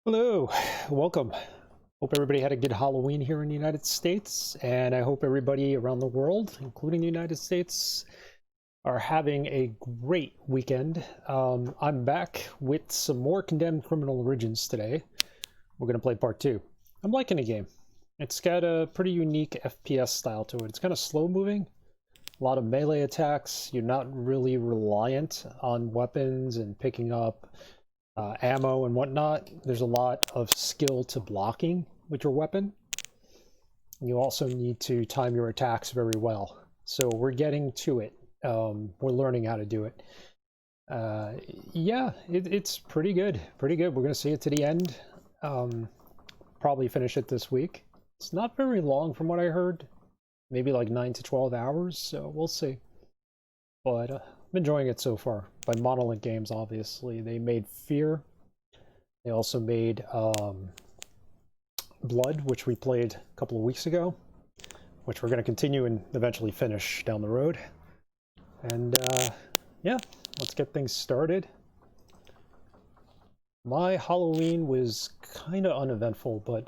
Hello, welcome. Hope everybody had a good Halloween here in the United States, and I hope everybody around the world, including the United States, are having a great weekend. I'm back with some more Condemned Criminal Origins today. We're going to play part 2. I'm liking the game. It's got a pretty unique FPS style to it. It's kind of slow moving, a lot of melee attacks. You're not really reliant on weapons and picking up ammo and whatnot. There's a lot of skill to blocking with your weapon. You also need to time your attacks very well. So we're getting to it. We're learning how to do it. Yeah, it's pretty good. Pretty good. We're going to see it to the end. Probably finish it this week. It's not very long from what I heard. Maybe like 9 to 12 hours, so we'll see. But I'm enjoying it so far. By Monolith Games, obviously. They made Fear. They also made Blood, which we played a couple of weeks ago, which we're going to continue and eventually finish down the road. And yeah, let's get things started. My Halloween was kind of uneventful, but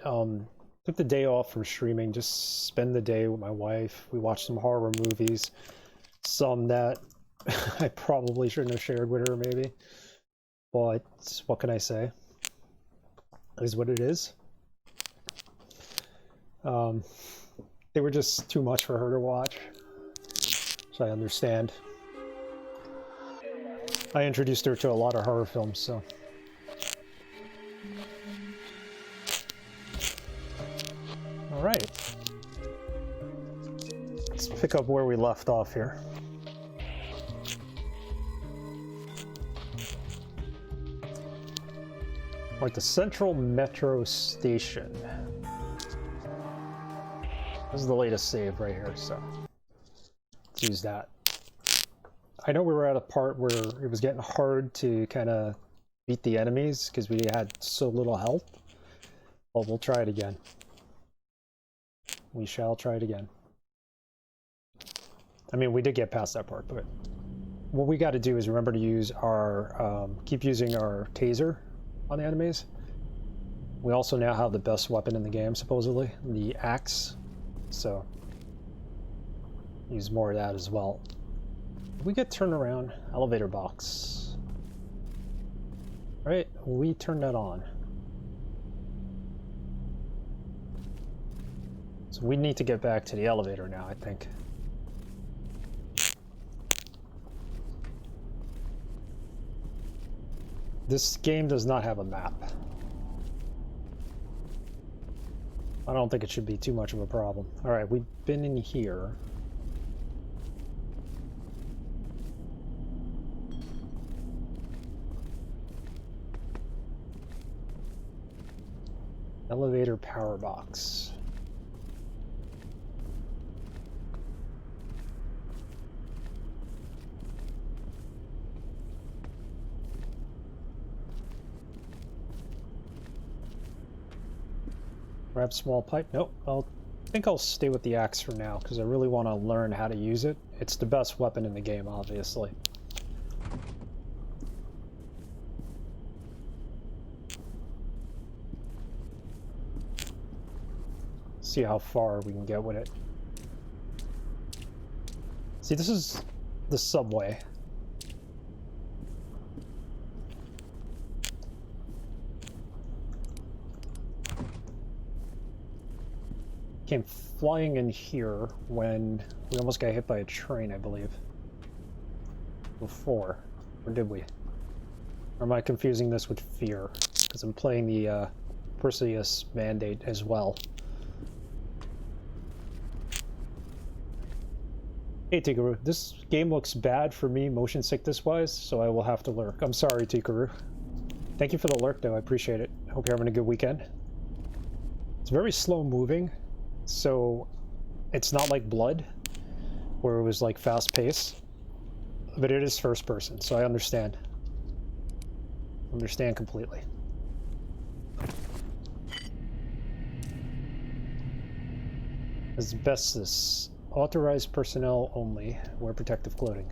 took the day off from streaming, just spend the day with my wife. We watched some horror movies, some that I probably shouldn't have shared with her, maybe. But what can I say? It is what it is. They were just too much for her to watch, so I understand. I introduced her to a lot of horror films, so. All right. Let's pick up where we left off here. Like the Central Metro Station. This is the latest save right here, so let's use that. I know we were at a part where it was getting hard to kind of beat the enemies because we had so little health, but we'll try it again. We shall try it again. I mean, we did get past that part, but what we got to do is remember to use our, keep using our taser on the enemies. We also now have the best weapon in the game, supposedly, the axe. So, use more of that as well. We get turned around, elevator box. Right, we turn that on. So we need to get back to the elevator now, I think. This game does not have a map. I don't think it should be too much of a problem. Alright, we've been in here. Elevator power box. Grab small pipe. Nope. I think I'll stay with the axe for now because I really want to learn how to use it. It's the best weapon in the game, obviously. See how far we can get with it. See, this is the subway. Came flying in here when we almost got hit by a train, I believe. Before. Or did we? Or am I confusing this with Fear? Because I'm playing the Perseus Mandate as well. Hey Tikaru, this game looks bad for me motion sickness wise, so I will have to lurk. I'm sorry, Tikaru. Thank you for the lurk though, I appreciate it. Hope you're having a good weekend. It's very slow moving. So it's not like Blood, where it was like fast pace, but it is first person, so I understand. Understand completely. Asbestos. Authorized personnel only. Wear protective clothing.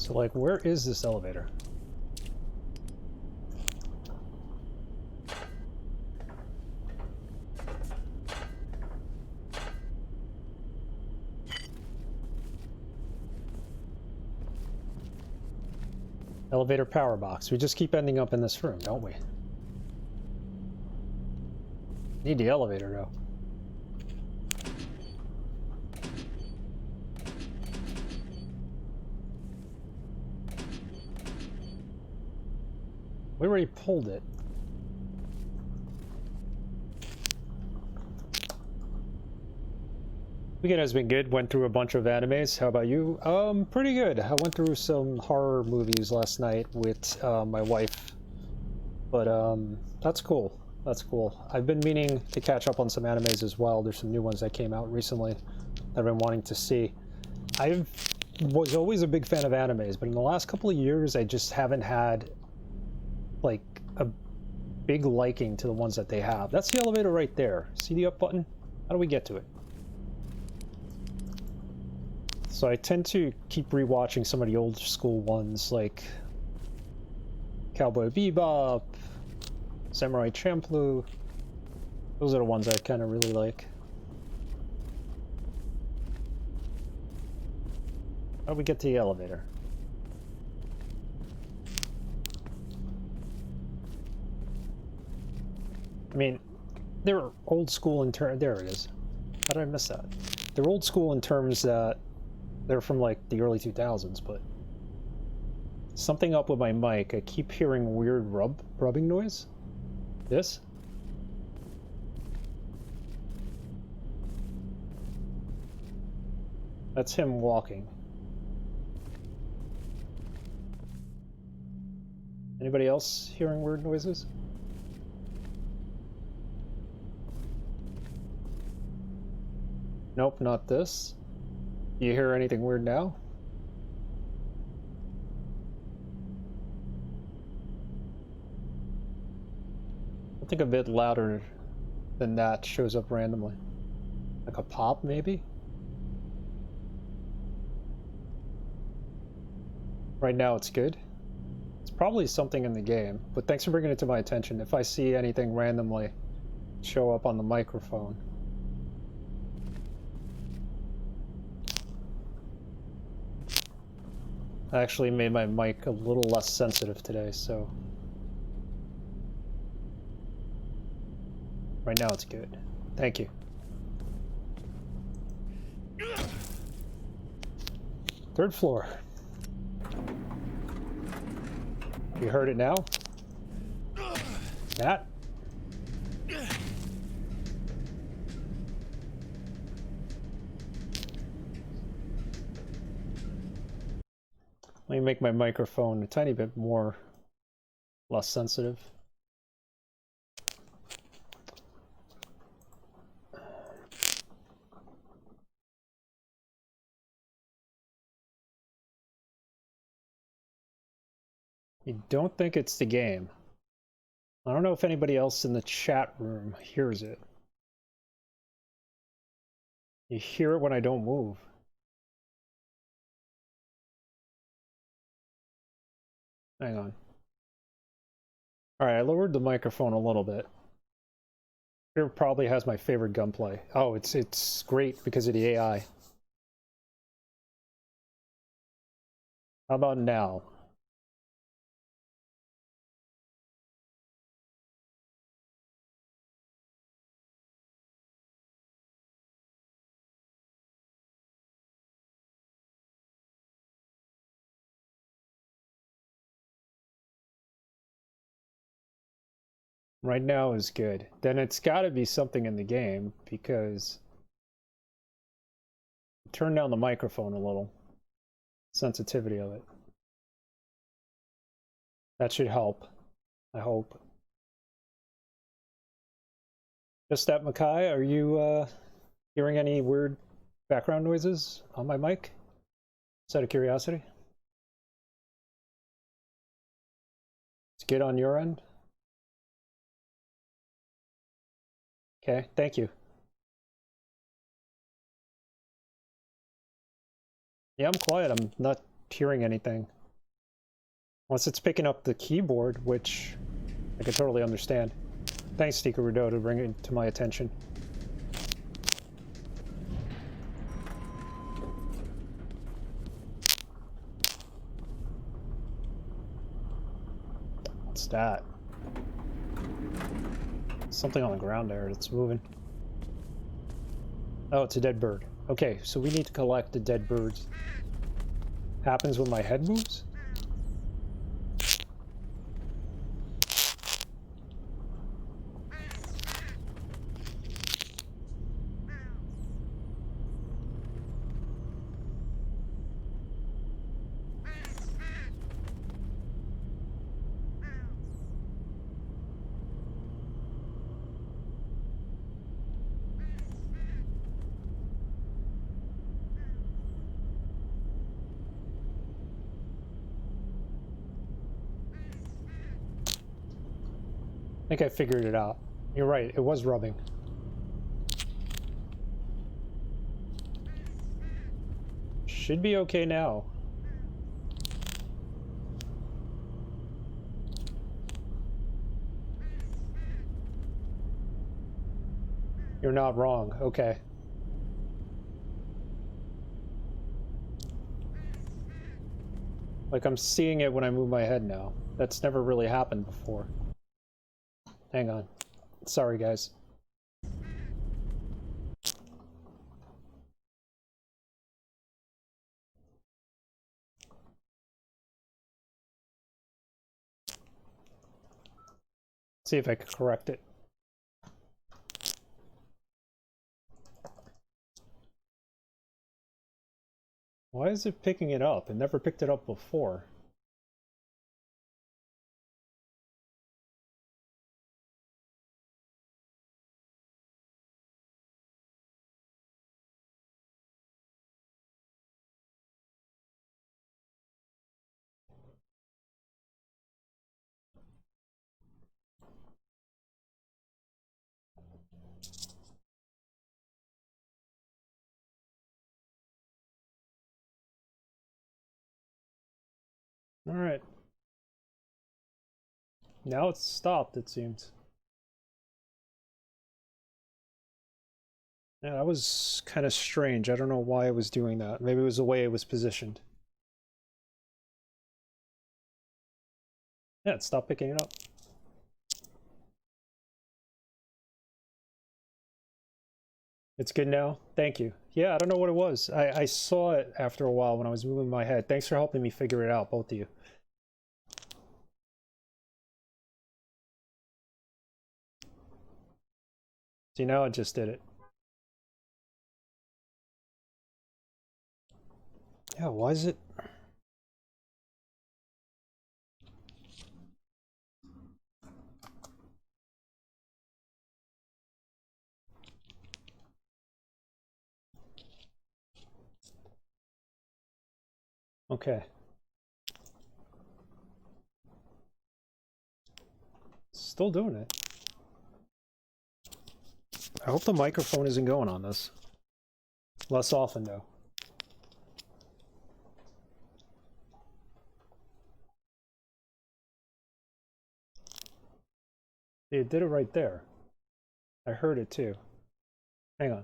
So, like, where is this elevator? Elevator power box. We just keep ending up in this room, don't we? Need the elevator, though. We already pulled it. Weekend has been good. Went through a bunch of animes. How about you? Pretty good. I went through some horror movies last night with my wife. But that's cool. That's cool. I've been meaning to catch up on some animes as well. There's some new ones that came out recently that I've been wanting to see. I was always a big fan of animes, but in the last couple of years, I just haven't had like a big liking to the ones that they have. That's the elevator right there. See the up button? How do we get to it? So I tend to keep rewatching some of the old school ones like Cowboy Bebop, Samurai Champloo. Those are the ones I kind of really like. How do we get to the elevator? I mean, they're old school in terms. There it is. How did I miss that? They're old school in terms that they're from like the early 2000s, but something up with my mic. I keep hearing weird rubbing noise. This? That's him walking. Anybody else hearing weird noises? Nope, not this. Do you hear anything weird now? I think a bit louder than that shows up randomly. Like a pop, maybe? Right now it's good. It's probably something in the game, but thanks for bringing it to my attention. If I see anything randomly show up on the microphone. I actually made my mic a little less sensitive today, so right now it's good. Thank you. Third floor. You heard it now? Matt? Let me make my microphone a tiny bit more less sensitive. You don't think it's the game. I don't know if anybody else in the chat room hears it. You hear it when I don't move. Hang on. Alright, I lowered the microphone a little bit. Here probably has my favorite gunplay. Oh, it's great because of the AI. How about now? Right now is good. Then it's got to be something in the game because turn down the microphone a little. Sensitivity of it. That should help. I hope. Just that, Makai, are you hearing any weird background noises on my mic? Just out of curiosity. It's good on your end? Okay, thank you. Yeah, I'm quiet. I'm not hearing anything. Unless it's picking up the keyboard, which I can totally understand. Thanks, Stika Rudo, to bring it to my attention. What's that? Something on the ground there that's moving. Oh, it's a dead bird. Okay, so we need to collect the dead birds. Happens when my head moves? I think I figured it out. You're right, it was rubbing. Should be okay now. You're not wrong, okay. Like, I'm seeing it when I move my head now. That's never really happened before. Hang on. Sorry, guys. See if I can correct it. Why is it picking it up? It never picked it up before. Alright. Now it's stopped, it seems. Yeah, that was kind of strange. I don't know why it was doing that. Maybe it was the way it was positioned. Yeah, it stopped picking it up. It's good now? Thank you. Yeah, I don't know what it was. I saw it after a while when I was moving my head. Thanks for helping me figure it out, both of you. See, now it just did it. Yeah, why is it... Okay. Still doing it. I hope the microphone isn't going on this. Less often, though. It did it right there. I heard it too. Hang on.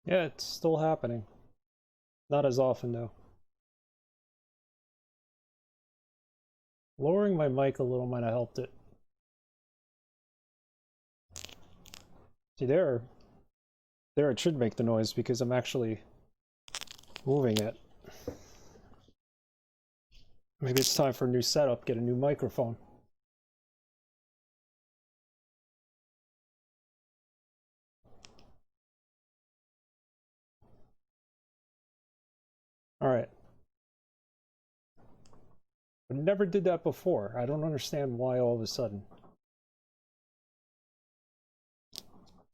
Yeah, it's still happening. Not as often, though. Lowering my mic a little might have helped it. See, there it should make the noise because I'm actually moving it. Maybe it's time for a new setup, get a new microphone. Alright. I never did that before. I don't understand why all of a sudden.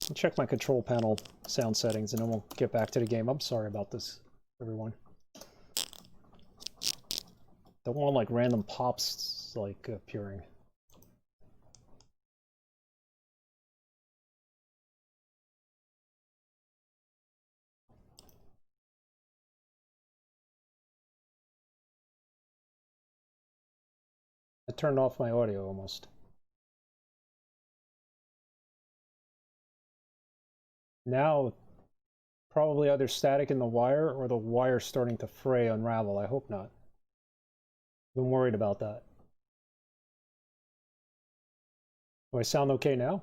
I'll check my control panel sound settings and then we'll get back to the game. I'm sorry about this, everyone. Don't want like random pops like appearing. I turned off my audio almost. Now, probably either static in the wire or the wire starting to fray, unravel. I hope not. I'm worried about that. Do I sound okay now?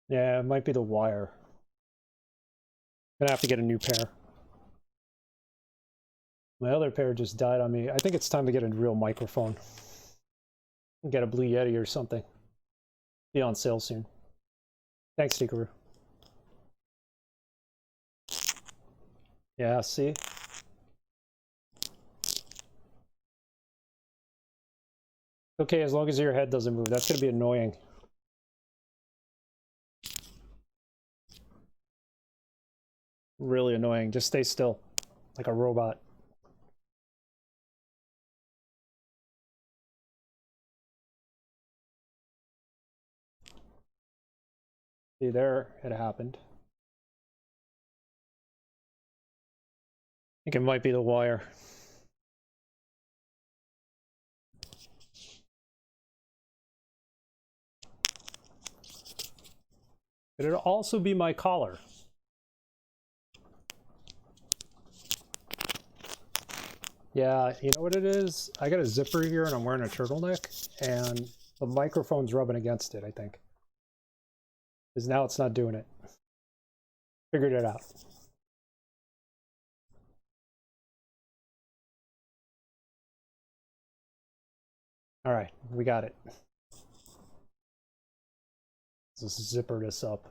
Yeah, it might be the wire. I'm gonna have to get a new pair. My other pair just died on me. I think it's time to get a real microphone. Get a Blue Yeti or something. Be on sale soon. Thanks, Tikaru. Yeah, see? Okay, as long as your head doesn't move. That's gonna be annoying. Really annoying. Just stay still. Like a robot. See, there it happened. I think it might be the wire. It'll also be my collar. Yeah, you know what it is? I got a zipper here and I'm wearing a turtleneck and the microphone's rubbing against it, I think. Because now it's not doing it. Figured it out. All right, we got it. Let's zipper this up.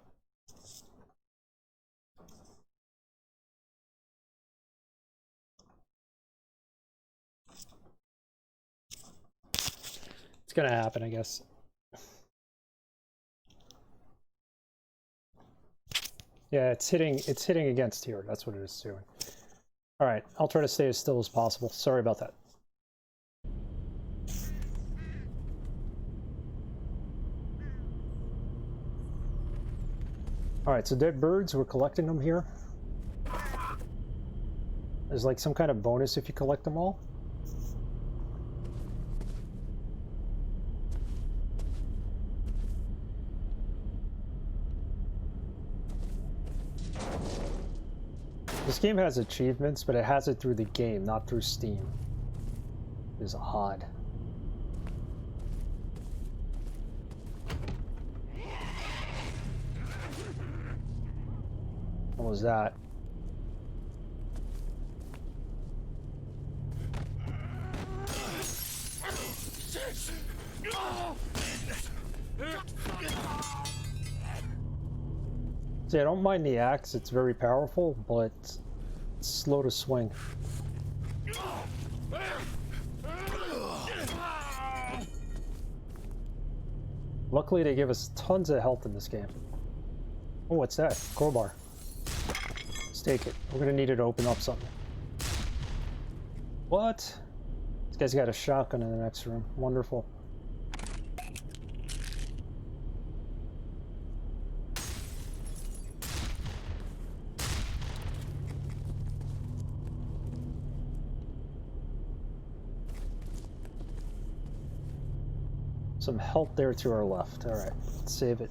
It's gonna happen, I guess. Yeah, it's hitting against here. That's what it is doing. All right, I'll try to stay as still as possible. Sorry about that. All right, so dead birds, we're collecting them here. There's like some kind of bonus if you collect them all. This game has achievements, but it has it through the game, not through Steam. It's odd. What was that? See, I don't mind the axe, it's very powerful, but it's slow to swing. Luckily, they give us tons of health in this game. Oh, what's that? Crowbar. Let's take it. We're gonna need it to open up something. What? This guy's got a shotgun in the next room. Wonderful. Some health there to our left. All right, let's save it.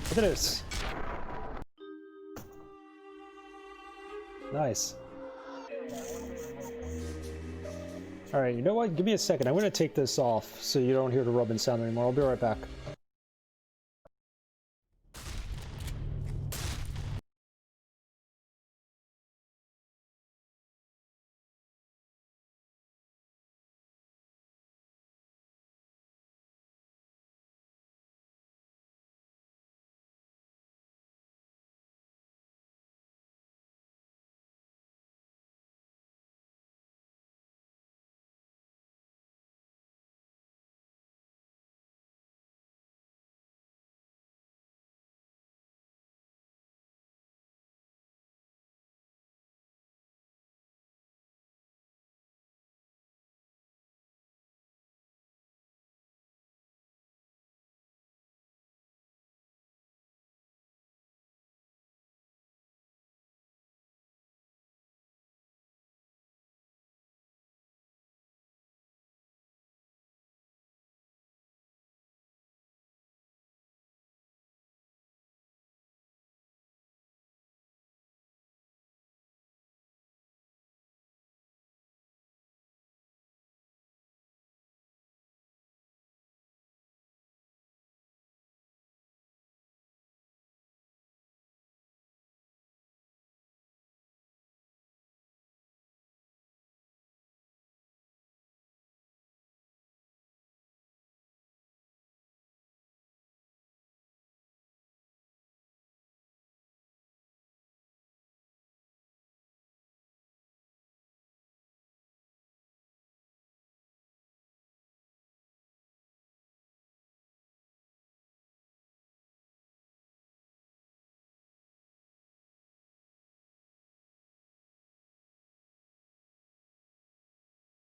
Look at this. Nice. All right, you know what? Give me a second. I'm going to take this off so you don't hear the rubbing sound anymore. I'll be right back.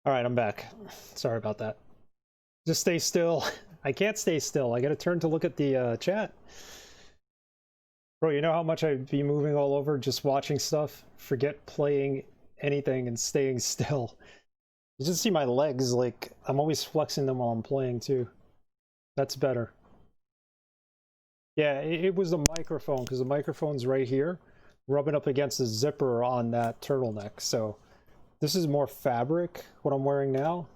All right, I'm back. Sorry about that. Just stay still. I can't stay still. I gotta turn to look at the chat. Bro, you know how much I'd be moving all over just watching stuff? Forget playing anything and staying still. You just see my legs, like, I'm always flexing them while I'm playing too. That's better. Yeah, it was the microphone, because the microphone's right here, rubbing up against the zipper on that turtleneck. So this is more fabric, what I'm wearing now.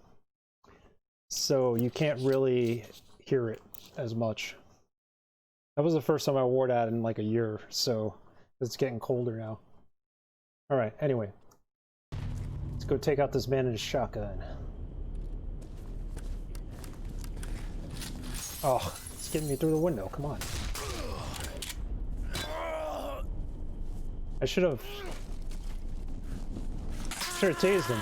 So you can't really hear it as much. That was the first time I wore that in like a year, so it's getting colder now. All right, anyway. Let's go take out this man in his shotgun. Oh, it's getting me through the window, come on. I should have tased him.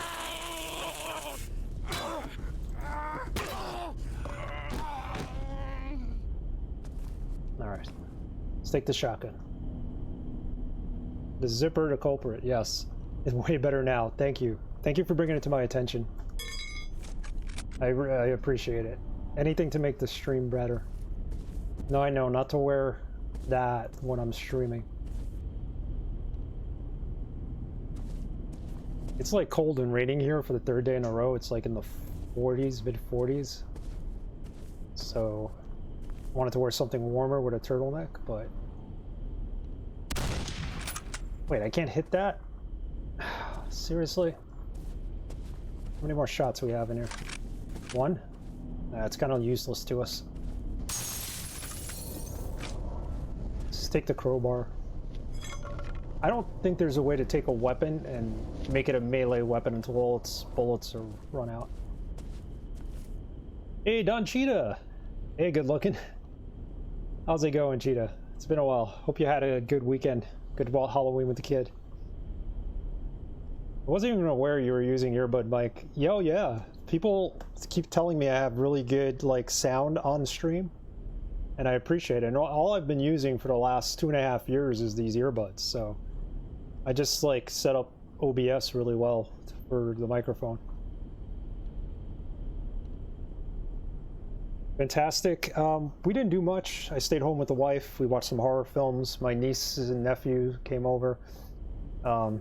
Alright. Let's take the shotgun. The zipper to culprit, yes. It's way better now. Thank you. Thank you for bringing it to my attention. I appreciate it. Anything to make the stream better. No, I know, not to wear that when I'm streaming. It's like cold and raining here for the third day in a row. It's like in the 40s, mid 40s. So I wanted to wear something warmer with a turtleneck, but wait, I can't hit that? Seriously? How many more shots do we have in here? One? Nah, it's kind of useless to us. Just take the crowbar. I don't think there's a way to take a weapon and make it a melee weapon until all its bullets are run out. Hey, Don Cheetah! Hey, good looking. How's it going, Cheetah? It's been a while. Hope you had a good weekend. Good Halloween with the kid. I wasn't even aware you were using earbud mic. Yo, yeah. People keep telling me I have really good, like, sound on stream. And I appreciate it. And all I've been using for the last 2.5 years is these earbuds, so I just like set up OBS really well for the microphone. Fantastic. We didn't do much. I stayed home with the wife. We watched some horror films. My nieces and nephew came over. They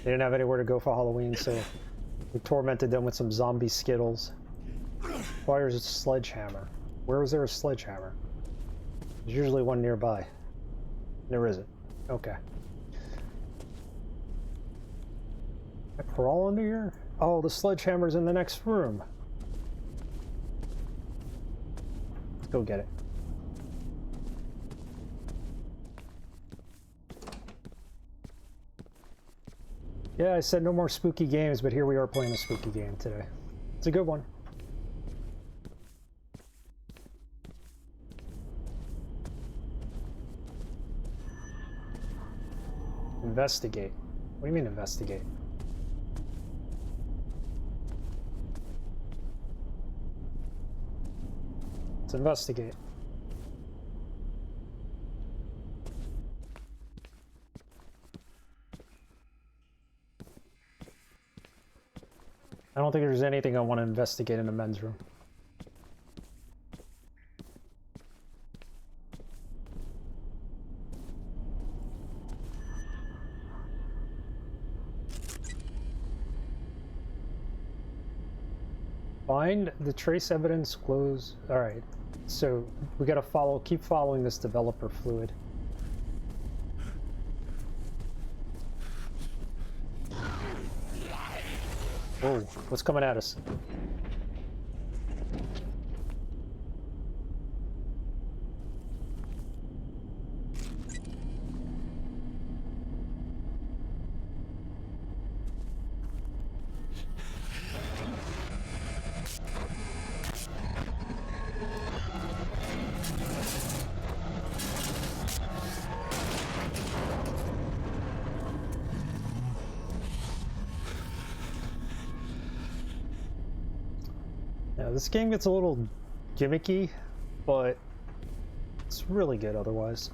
didn't have anywhere to go for Halloween, so we tormented them with some zombie Skittles. Requires a sledgehammer. Where was there a sledgehammer? There's usually one nearby. There isn't. Okay. I crawl under here? Oh, the sledgehammer's in the next room. Let's go get it. Yeah, I said no more spooky games, but here we are playing a spooky game today. It's a good one. Investigate. What do you mean investigate? Let's investigate. I don't think there's anything I want to investigate in the men's room. Find the trace evidence, close. All right, so we gotta keep following this developer fluid. Whoa, what's coming at us? This game gets a little gimmicky, but it's really good otherwise.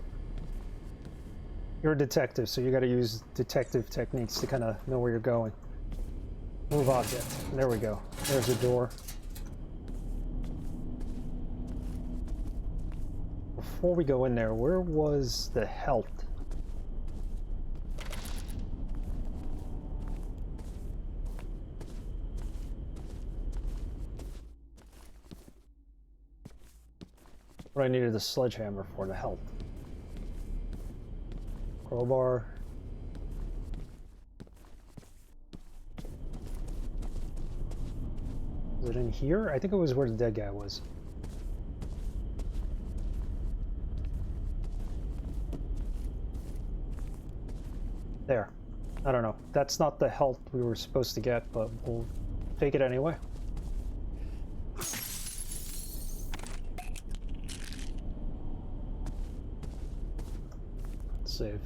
You're a detective, so you gotta use detective techniques to kind of know where you're going. Move object. There we go. There's a door. Before we go in there, where was the health? What I needed the sledgehammer for, the health. Crowbar. Is it in here? I think it was where the dead guy was. There. I don't know. That's not the health we were supposed to get, but we'll take it anyway. Save.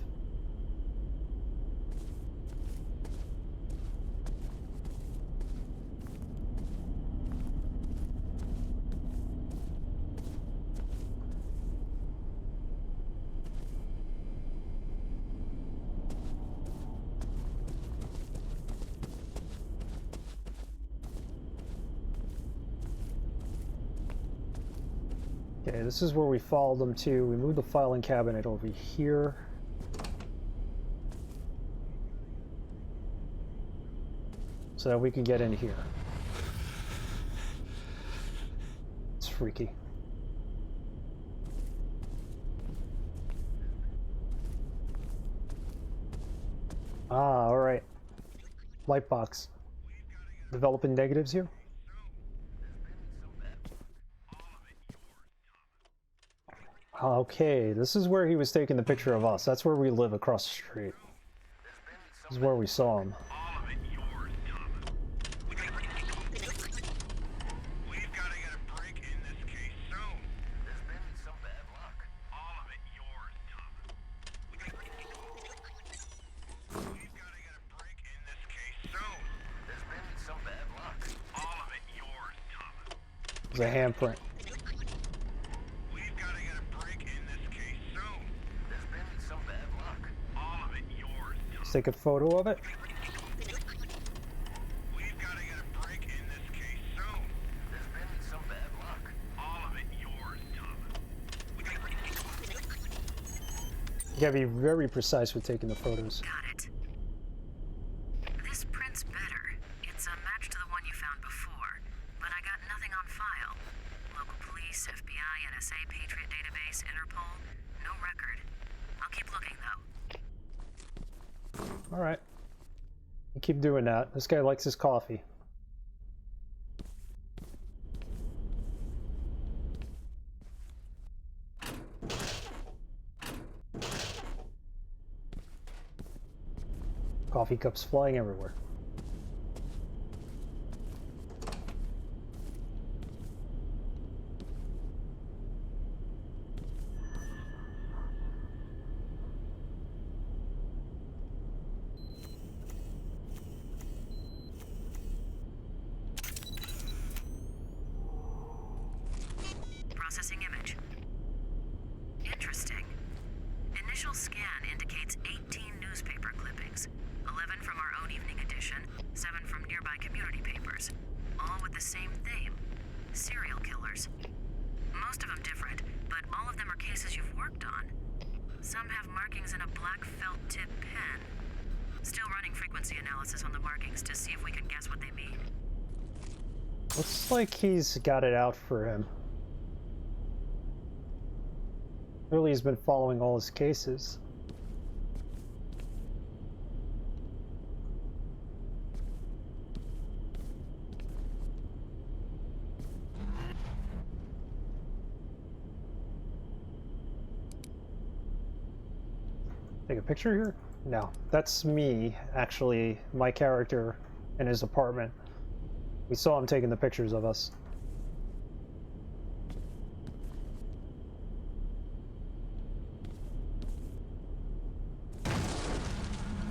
Okay, this is where we followed them to. We moved the filing cabinet over here. So that we can get in here. It's freaky. Ah, alright. Lightbox. Developing negatives here? Okay, this is where he was taking the picture of us. That's where we live across the street. This is where we saw him. There's a handprint. Let's take a photo of it. You gotta be very precise with taking the photos. Got it. This print's better. It's a match to the one you found before, but I got nothing on file. Local police, FBI, NSA, Patriot Database, Interpol, no record. I'll keep looking, though. Alright. You keep doing that. This guy likes his coffee. Coffee cups flying everywhere. Processing image. Interesting. Initial scan indicates 18 newspaper clippings. 11 from our own evening edition, 7 from nearby community papers. All with the same theme. Serial killers. Most of them different, but all of them are cases you've worked on. Some have markings in a black felt tip pen. Still running frequency analysis on the markings to see if we can guess what they mean. Looks like he's got it out for him. Really, he's been following all his cases. Take a picture here? No, that's me, actually, my character in his apartment. We saw him taking the pictures of us.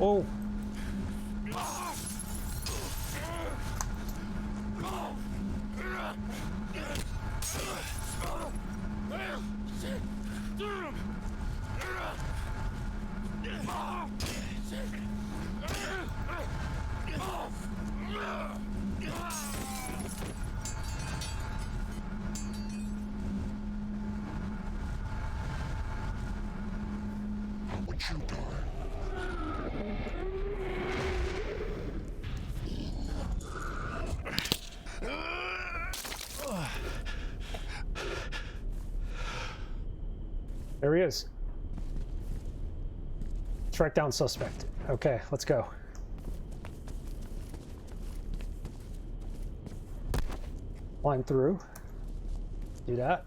Oh! what you done. There he is. Track down suspect. Okay, let's go. Climb through. Do that.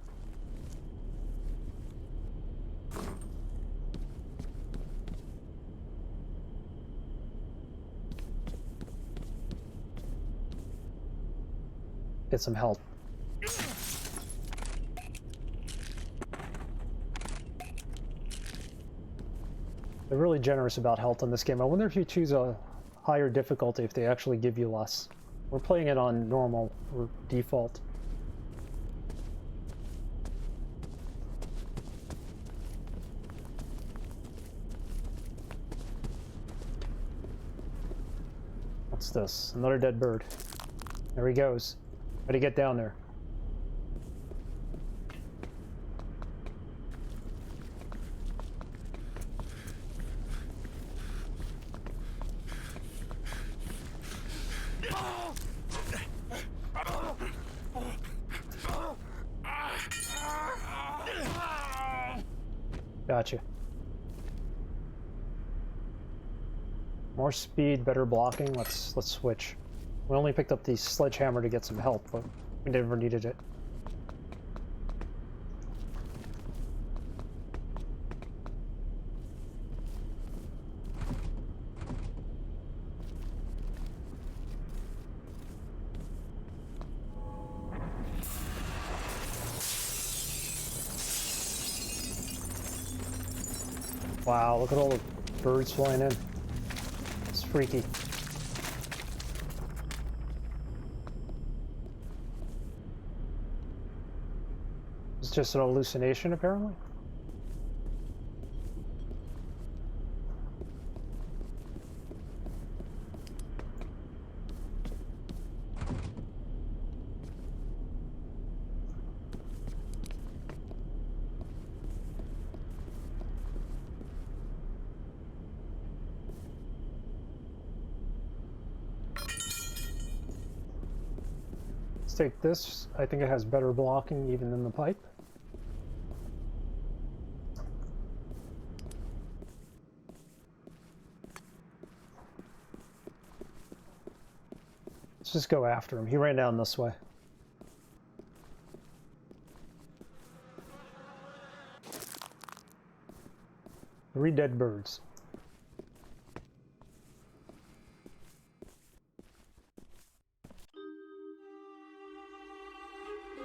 Get some help. They're really generous about health in this game. I wonder if you choose a higher difficulty if they actually give you less. We're playing it on normal or default. What's this? Another dead bird. There he goes. How do you get down there? Gotcha. More speed, better blocking. Let's switch. We only picked up the sledgehammer to get some help, but we never needed it. Wow, look at all the birds flying in. It's freaky. It's just an hallucination, apparently. Take this. I think it has better blocking even than the pipe. Let's just go after him. He ran down this way. Three dead birds.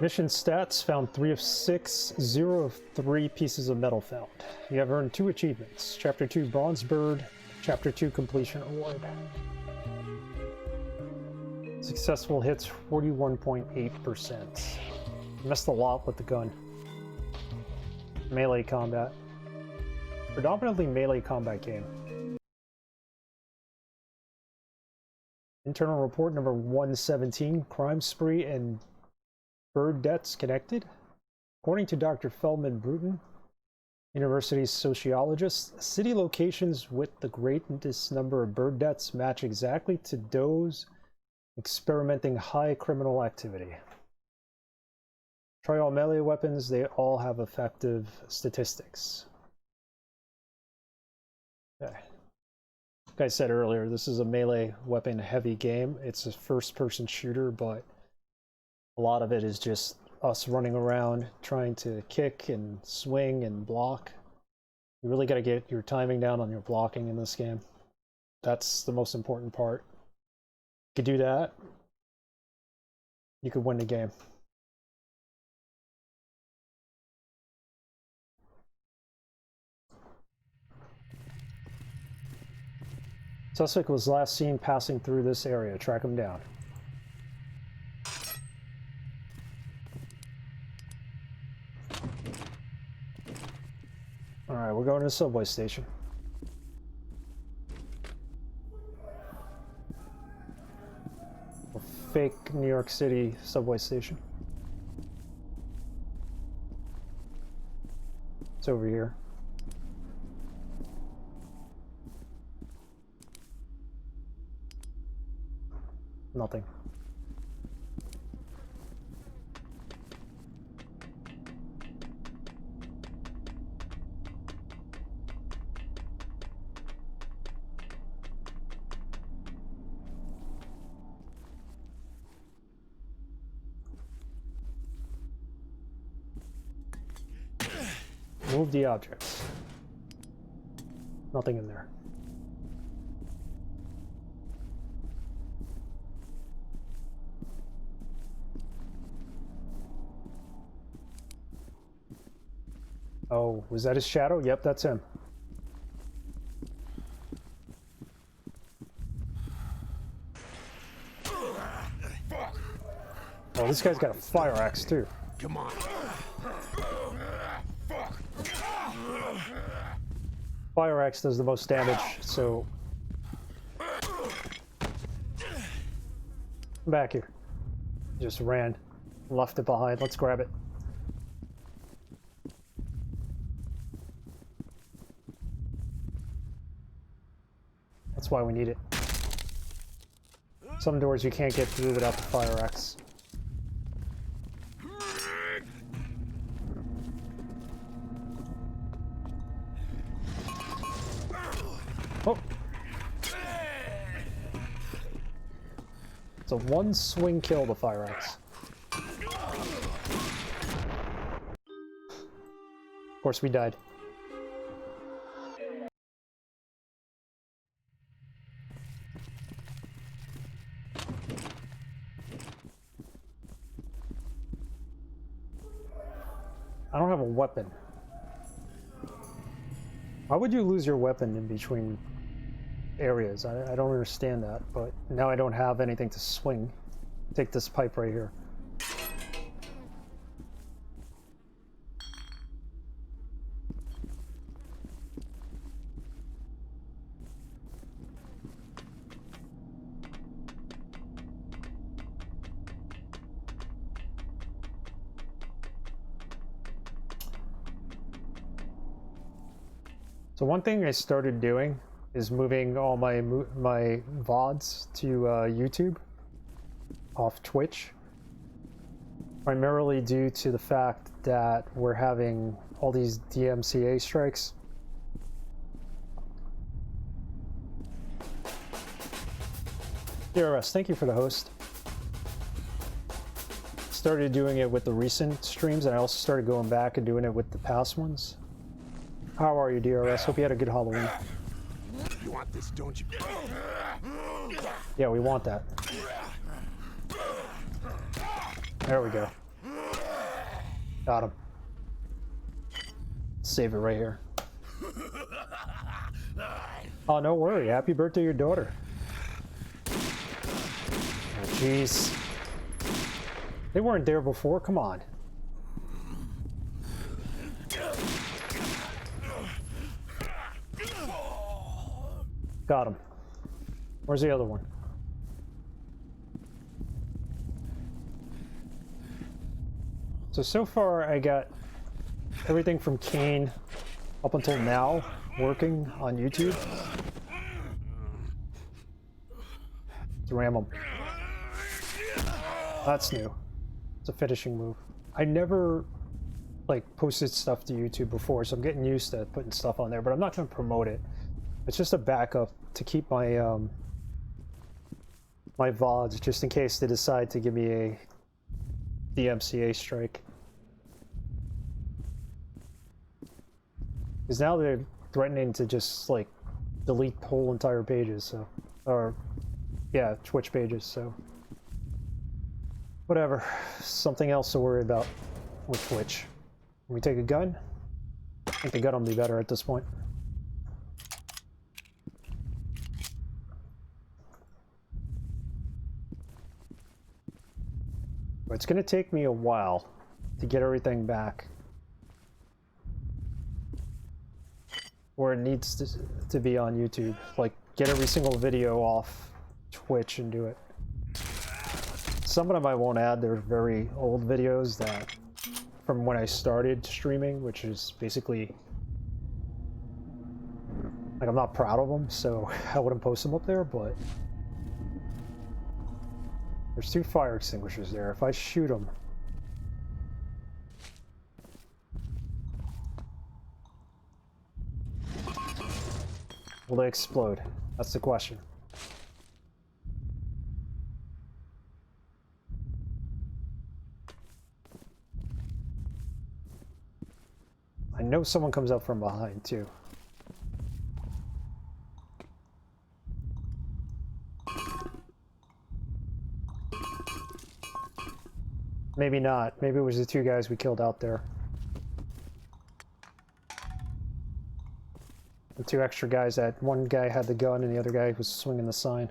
Mission stats: found 3 of 6, 0 of 3 pieces of metal found. You have earned 2 achievements. Chapter 2 Bronze Bird, Chapter 2 Completion Award. Successful hits 41.8%. Missed a lot with the gun. Melee combat. Predominantly melee combat game. Internal report number 117, crime spree and bird deaths connected. According to Dr. Feldman Bruton, university sociologist, city locations with the greatest number of bird deaths match exactly to those experimenting high criminal activity. Try all melee weapons, they all have effective statistics. Okay. Like I said earlier, this is a melee weapon heavy game. It's a first person shooter, but a lot of it is just us running around trying to kick and swing and block. You really got to get your timing down on your blocking in this game. That's the most important part. You could do that, you could win the game. Suspect was last seen passing through this area. Track him down. Alright, we're going to the subway station. A fake New York City subway station. It's over here. Nothing. Move the objects. Nothing in there. Oh, was that his shadow? Yep, that's him. Oh, this guy's got a fire axe too. Come on. Fire axe does the most damage, so come back here. Just ran, left it behind. Let's grab it. That's why we need it. Some doors you can't get through without the fire axe. Oh! It's a one swing kill, the fire axe. Of course we died. I don't have a weapon. Why would you lose your weapon in between areas? I don't understand that, but now I don't have anything to swing. Take this pipe right here. So one thing I started doing is moving all my VODs to YouTube off Twitch, primarily due to the fact that we're having all these DMCA strikes. DRS, thank you for the host. Started doing it with the recent streams, and I also started going back and doing it with the past ones. How are you, DRS? Hope you had a good Halloween. You want this, don't you? Yeah, we want that. There we go. Got him. Save it right here. Oh, no worry. Happy birthday to your daughter. Oh, jeez. They weren't there before. Come on. Got him. Where's the other one? So far I got everything from Kane up until now working on YouTube. Let's ram him. That's new. It's a finishing move. I never like posted stuff to YouTube before, so I'm getting used to putting stuff on there, but I'm not going to promote it. It's just a backup to keep my my VODs just in case they decide to give me a DMCA strike. Because now they're threatening to just like delete whole entire pages, so or yeah, Twitch pages, so whatever. Something else to worry about with Twitch. Can we take a gun? I think the gun will be better at this point. It's going to take me a while to get everything back where it needs to be on YouTube. Like, get every single video off Twitch and do it. Some of them I won't add. They're very old videos that from when I started streaming, which is basically like I'm not proud of them, so I wouldn't post them up there, but There's 2 fire extinguishers there. If I shoot them... will they explode? That's the question. I know someone comes up from behind, too. Maybe not. Maybe it was the 2 guys we killed out there. The 2 extra guys that one guy had the gun and the other guy was swinging the sign.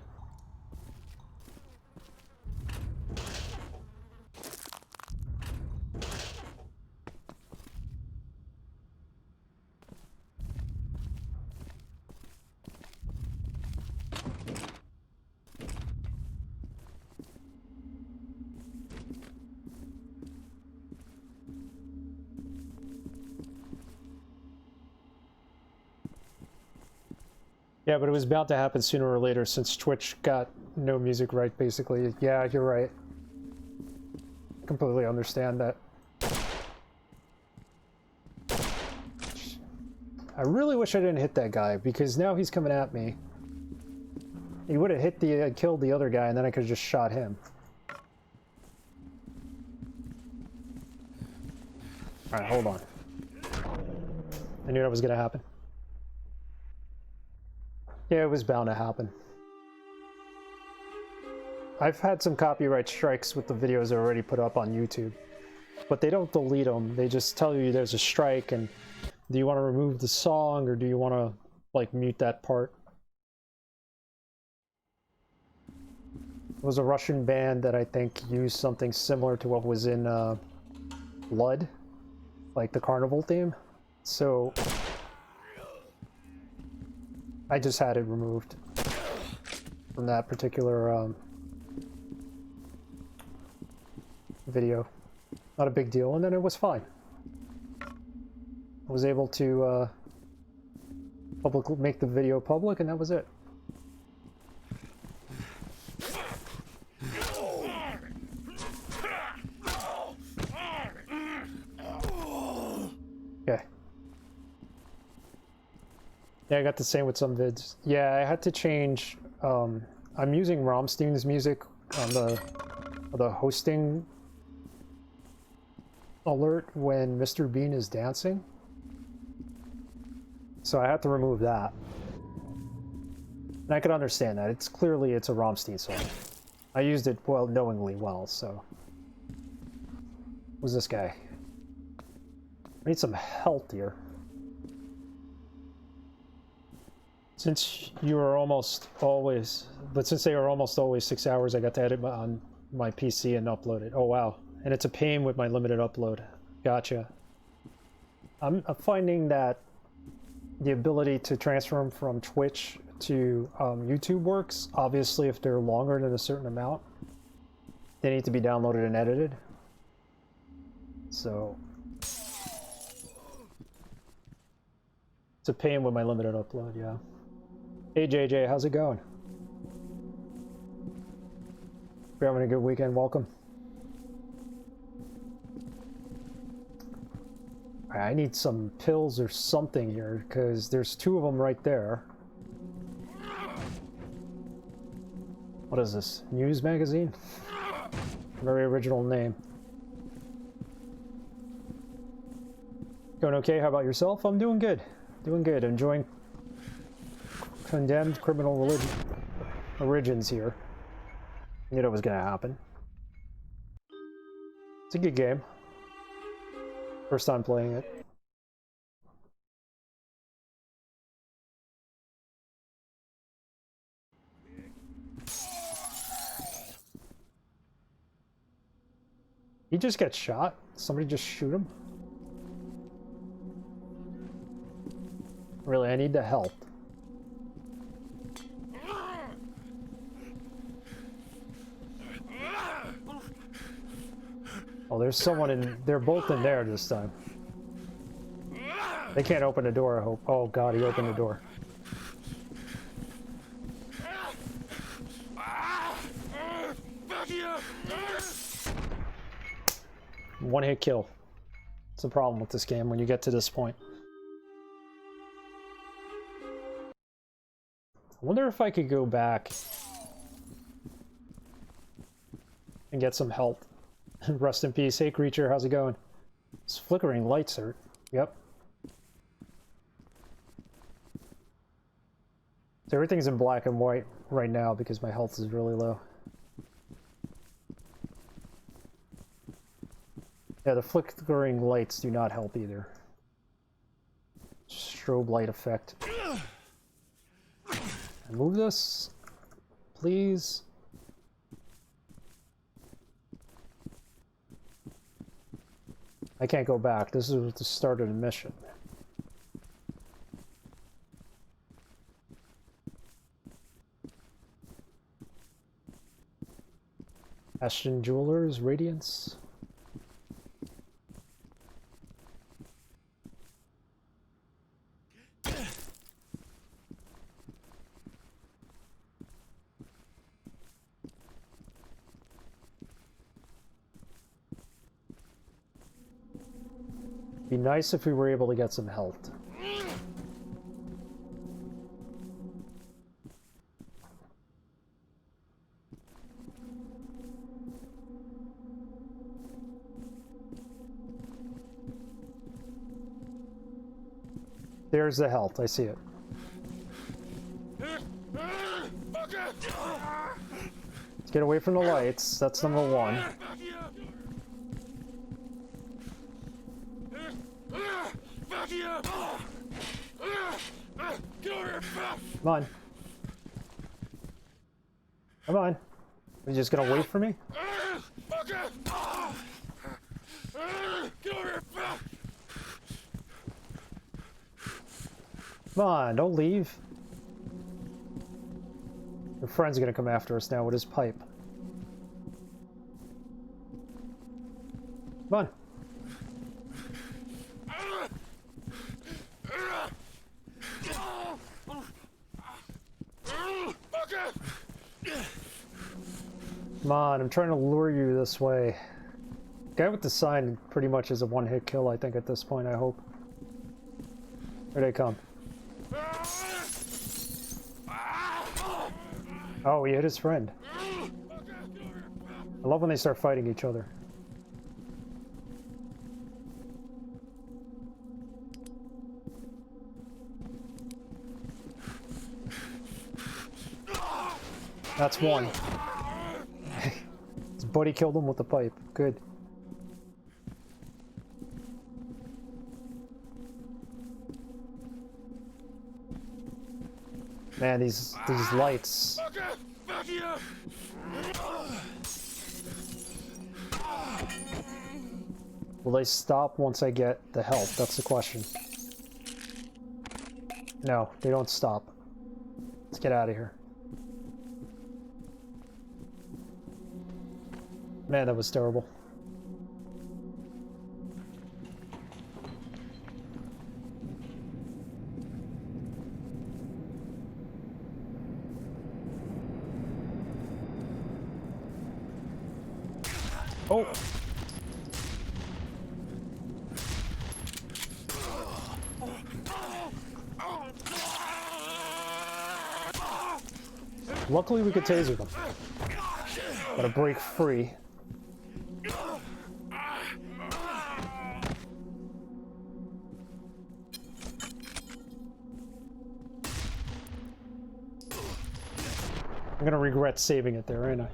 Yeah, but it was bound to happen sooner or later since Twitch got no music right, basically. Yeah, you're right. Completely understand that. I really wish I didn't hit that guy, because now he's coming at me. He would have hit the, killed the other guy, and then I could have just shot him. Alright, hold on. I knew that was gonna happen. Yeah, it was bound to happen. I've had some copyright strikes with the videos I already put up on YouTube. But they don't delete them, they just tell you there's a strike and do you want to remove the song or do you want to, like, mute that part? It was a Russian band that I think used something similar to what was in Blood, like the carnival theme. So I just had it removed from that particular video. Not a big deal, and then it was fine. I was able to make the video public, and that was it. Okay. Yeah, I got the same with some vids. Yeah, I had to change. I'm using Romstein's music on the hosting alert when Mr. Bean is dancing. So I had to remove that. And I could understand that. It's clearly it's a Romstein song. I used it well, knowingly well, so. Who's this guy? I need some health here. Since you are almost always, but since they are almost always 6 hours, I got to edit on my PC and upload it. Oh wow. And it's a pain with my limited upload. Gotcha. I'm finding that the ability to transfer them from Twitch to YouTube works. Obviously, if they're longer than a certain amount, they need to be downloaded and edited. So it's a pain with my limited upload, yeah. Hey JJ, how's it going? If you're having a good weekend, welcome. I need some pills or something here, because there's 2 of them right there. What is this? News magazine? Very original name. Going okay? How about yourself? I'm doing good. Doing good. Enjoying Condemned Criminal Origins here. I knew that was going to happen. It's a good game. First time playing it. He just gets shot? Somebody just shoot him? Really, I need the help. Oh, there's someone in... They're both in there this time. They can't open the door, I hope. Oh god, he opened the door. Back here! One hit kill. It's the problem with this game when you get to this point. I wonder if I could go back and get some help. Rest in peace. Hey creature, how's it going? It's flickering lights are... Yep. So everything's in black and white right now because my health is really low. Yeah, the flickering lights do not help either. Strobe light effect. Move this, please. I can't go back. This is the start of the mission. Ashton Jewelers, Radiance. Be nice if we were able to get some health. There's the health, I see it. Let's get away from the lights, that's number one. Come on. Come on. Are you just gonna wait for me? Come on, don't leave. Your friend's gonna come after us now with his pipe. Come on. Come on, I'm trying to lure you this way. Guy with the sign pretty much is a one-hit kill, I think, at this point, I hope. Here they come. Oh, he hit his friend. I love when they start fighting each other. That's one. His buddy killed him with the pipe. Good. Man, these lights. Will they stop once I get the help? That's the question. No, they don't stop. Let's get out of here. Man, that was terrible. Oh! Luckily we could taser them. Gotta break free. I'm gonna regret saving it there, ain't I?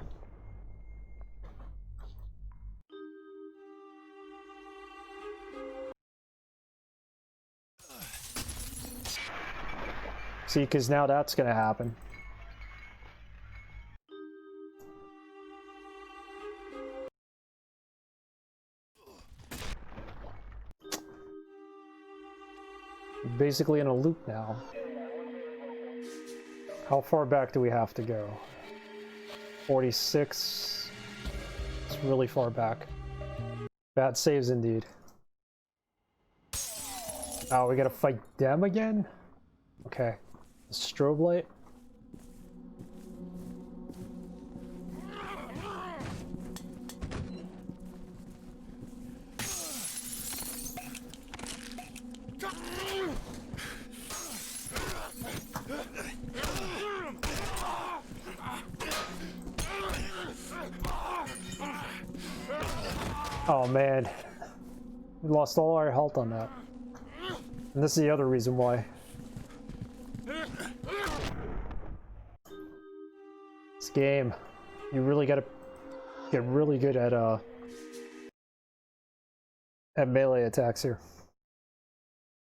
See, because now that's gonna happen. Basically in a loop now. How far back do we have to go? 46. It's really far back. Bad saves indeed. Oh, we gotta fight them again? Okay. The strobe light. Oh man, we lost all our health on that. And this is the other reason why. This game, you really gotta get really good at melee attacks here.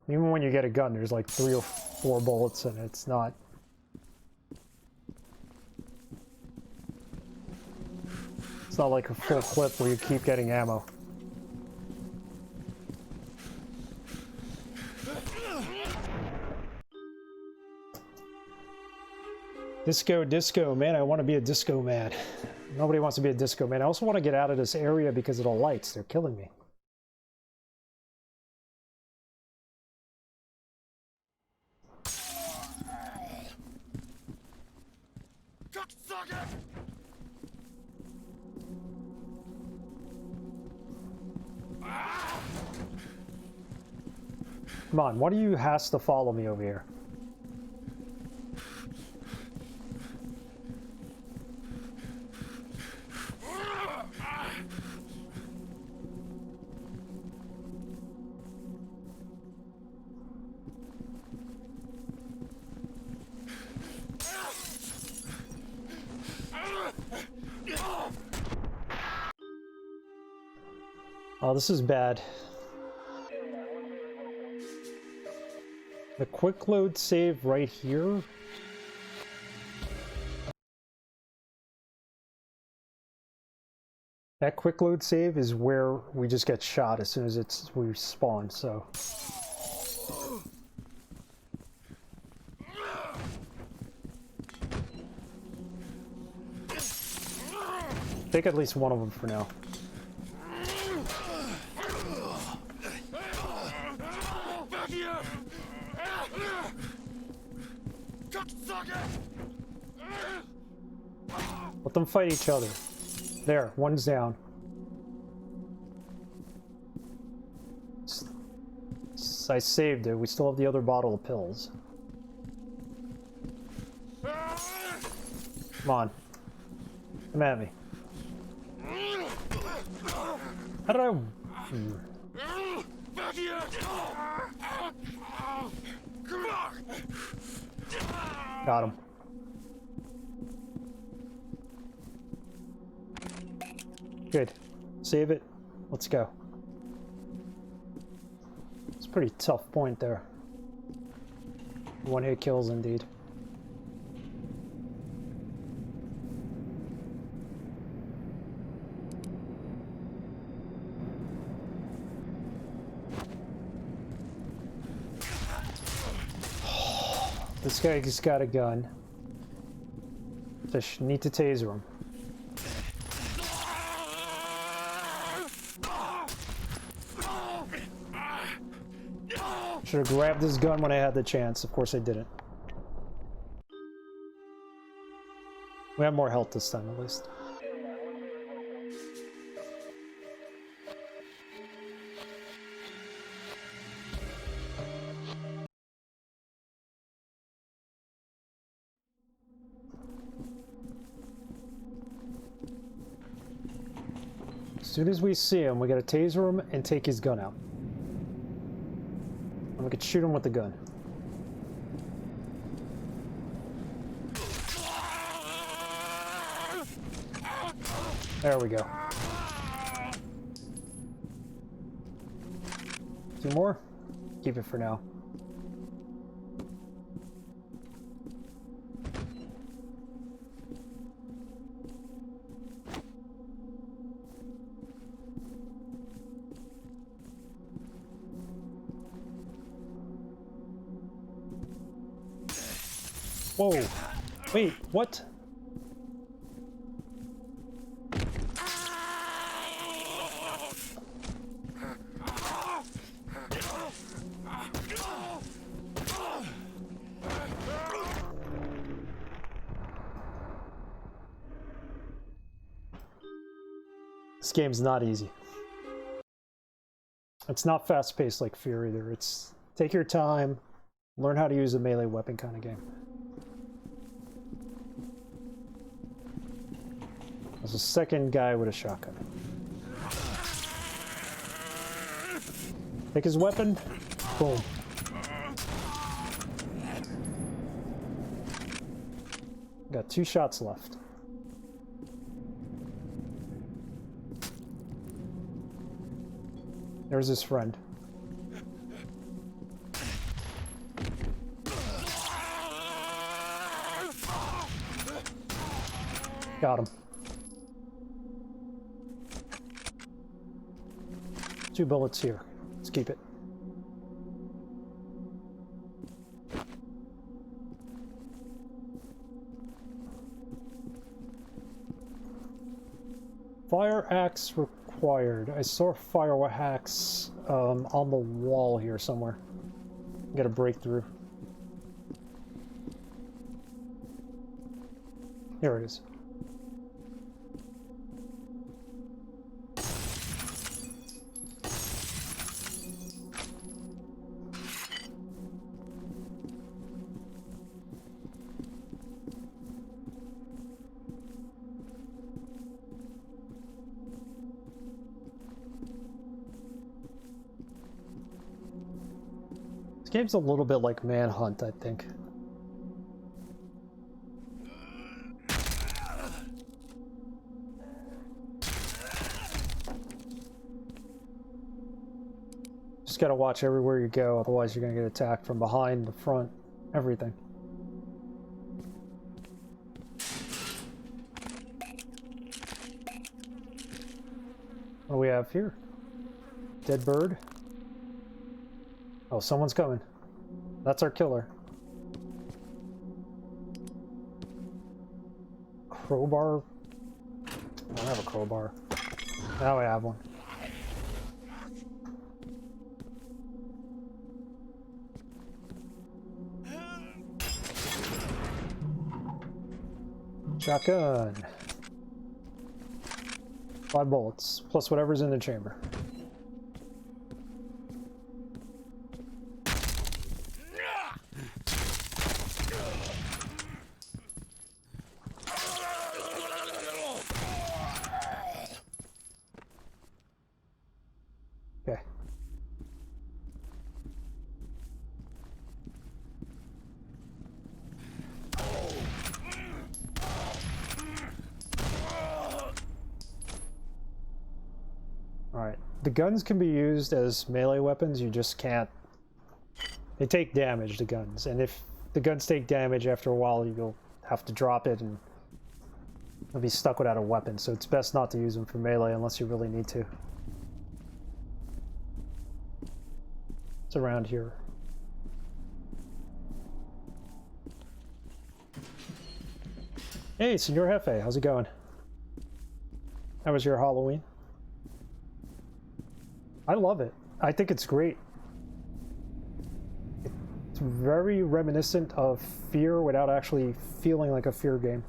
Even when you get a gun, there's like 3 or 4 bullets and it's not. It's not like a full clip where you keep getting ammo. Disco, man, I want to be a disco man. Nobody wants to be a disco man. I also want to get out of this area because of the lights. They're killing me. Come on, why do you has to follow me over here? Oh, this is bad. The quick load save right here. That quick load save is where we just get shot as soon as we spawn, so. Take at least one of them for now. Let them fight each other. There, one's down. I saved it. We still have the other bottle of pills. Come on. Come at me. How did I... Got him. Good. Save it. Let's go. It's a pretty tough point there. One hit kills indeed. This guy just got a gun. Just need to taser him. Should have grabbed this gun when I had the chance. Of course I didn't. We have more health this time at least. As soon as we see him, we gotta taser him and take his gun out. And we could shoot him with the gun. There we go. 2 more? Keep it for now. Whoa. Wait, what? This game's not easy. It's not fast-paced like Fear either. It Take your time. Learn how to use a melee weapon kind of game. There's a second guy with a shotgun. Take his weapon. Boom. Got 2 shots left. There's his friend. Got him. 2 bullets here. Let's keep it. Fire axe required. I saw fire axe on the wall here somewhere. Got a breakthrough. Here it is. This game's a little bit like Manhunt, I think. Just gotta watch everywhere you go, otherwise you're gonna get attacked from behind, the front, everything. What do we have here? Dead bird. Oh, someone's coming. That's our killer. Crowbar? I don't have a crowbar. Now I have one. Shotgun. 5 bullets, plus whatever's in the chamber. Okay. Alright, the guns can be used as melee weapons, you just can't... They take damage, the guns, and if the guns take damage after a while, you'll have to drop it and you'll be stuck without a weapon, so it's best not to use them for melee unless you really need to. It's around here. Hey, Senor Jefe, how's it going? How was your Halloween? I love it. I think it's great. It's very reminiscent of Fear without actually feeling like a Fear game.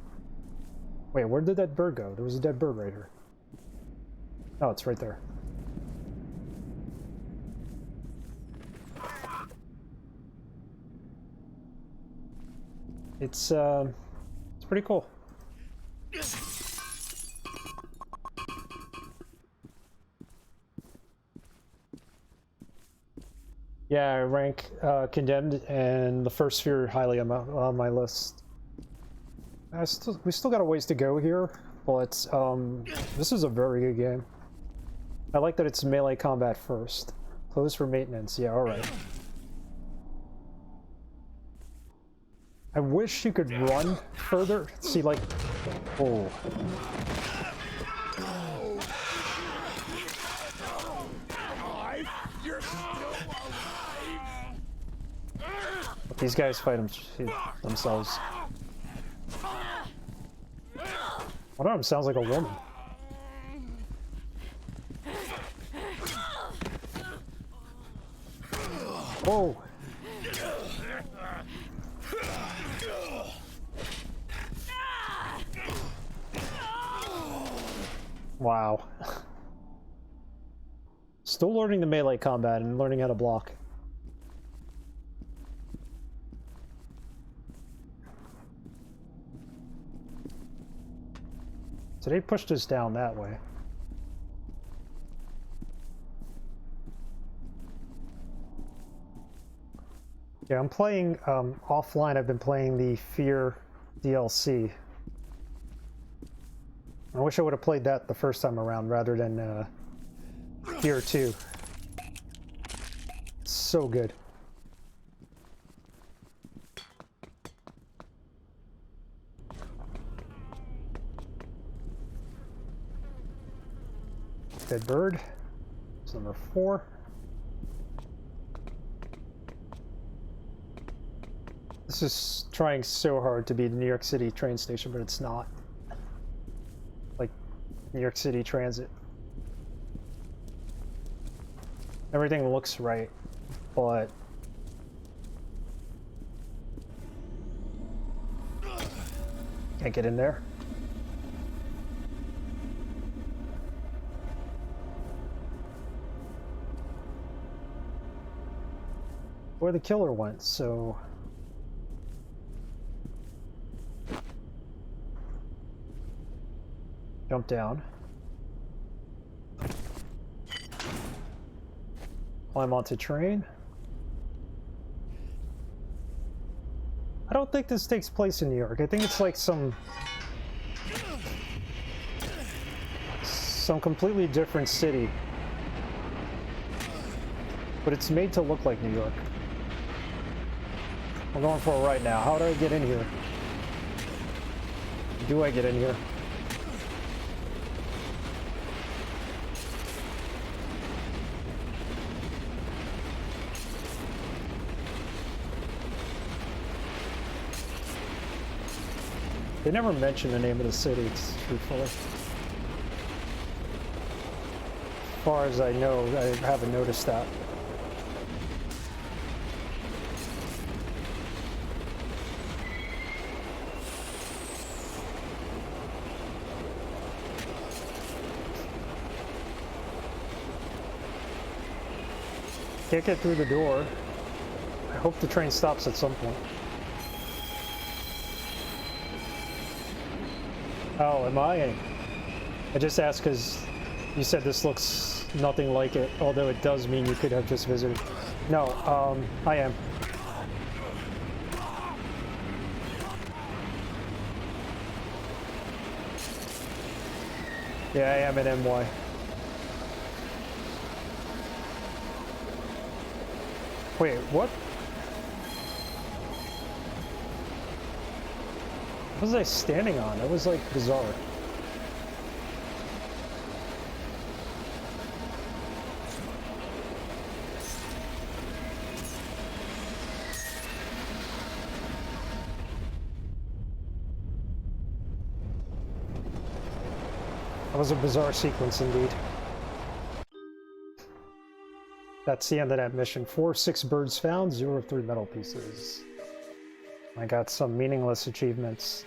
Wait, where did that bird go? There was a dead bird right here. Oh, it's right there. It's pretty cool. Yeah, I rank Condemned and the first Fear highly on my list. We still got a ways to go here, but this is a very good game. I like that it's melee combat first. Close for maintenance, yeah, alright. I wish you could run further. See, like... Oh. These guys fight themselves. One of them sounds like a woman. Whoa! Wow. Still learning the melee combat and learning how to block. So they pushed us down that way. Yeah, I'm playing offline. I've been playing the Fear DLC. I wish I would have played that the first time around rather than Fear 2. It's so good. Dead bird. It's number 4. This is trying so hard to be the New York City train station, but it's not. Like New York City Transit. Everything looks right, but can't get in there. Where the killer went, so jump down. Climb onto train. I don't think this takes place in New York. I think it's like some completely different city. But it's made to look like New York. I'm going for it right now. How do I get in here? Do I get in here? They never mention the name of the city, truthfully. As far as I know, I haven't noticed that. Can't get through the door. I hope the train stops at some point. Oh, am I? I just asked because you said this looks nothing like it, although it does mean you could have just visited. No, I am. Yeah, I am at NY. Wait, what? What was I standing on? That was like bizarre. That was a bizarre sequence indeed. That's the end of that mission. 4 of 6 birds found, 0 of 3 metal pieces. I got some meaningless achievements.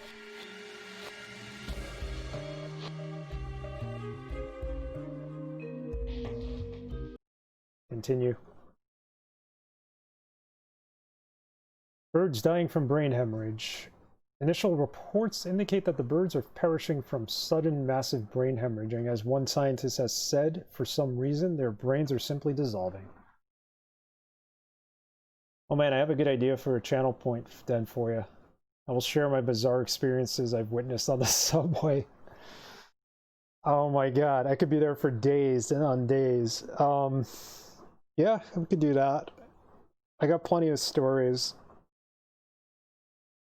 Continue. Birds dying from brain hemorrhage. Initial reports indicate that the birds are perishing from sudden massive brain hemorrhaging. As one scientist has said, for some reason, their brains are simply dissolving. Oh man, I have a good idea for a channel point then for you. I will share my bizarre experiences I've witnessed on the subway. Oh my god, I could be there for days and on days. Yeah, we could do that. I got plenty of stories.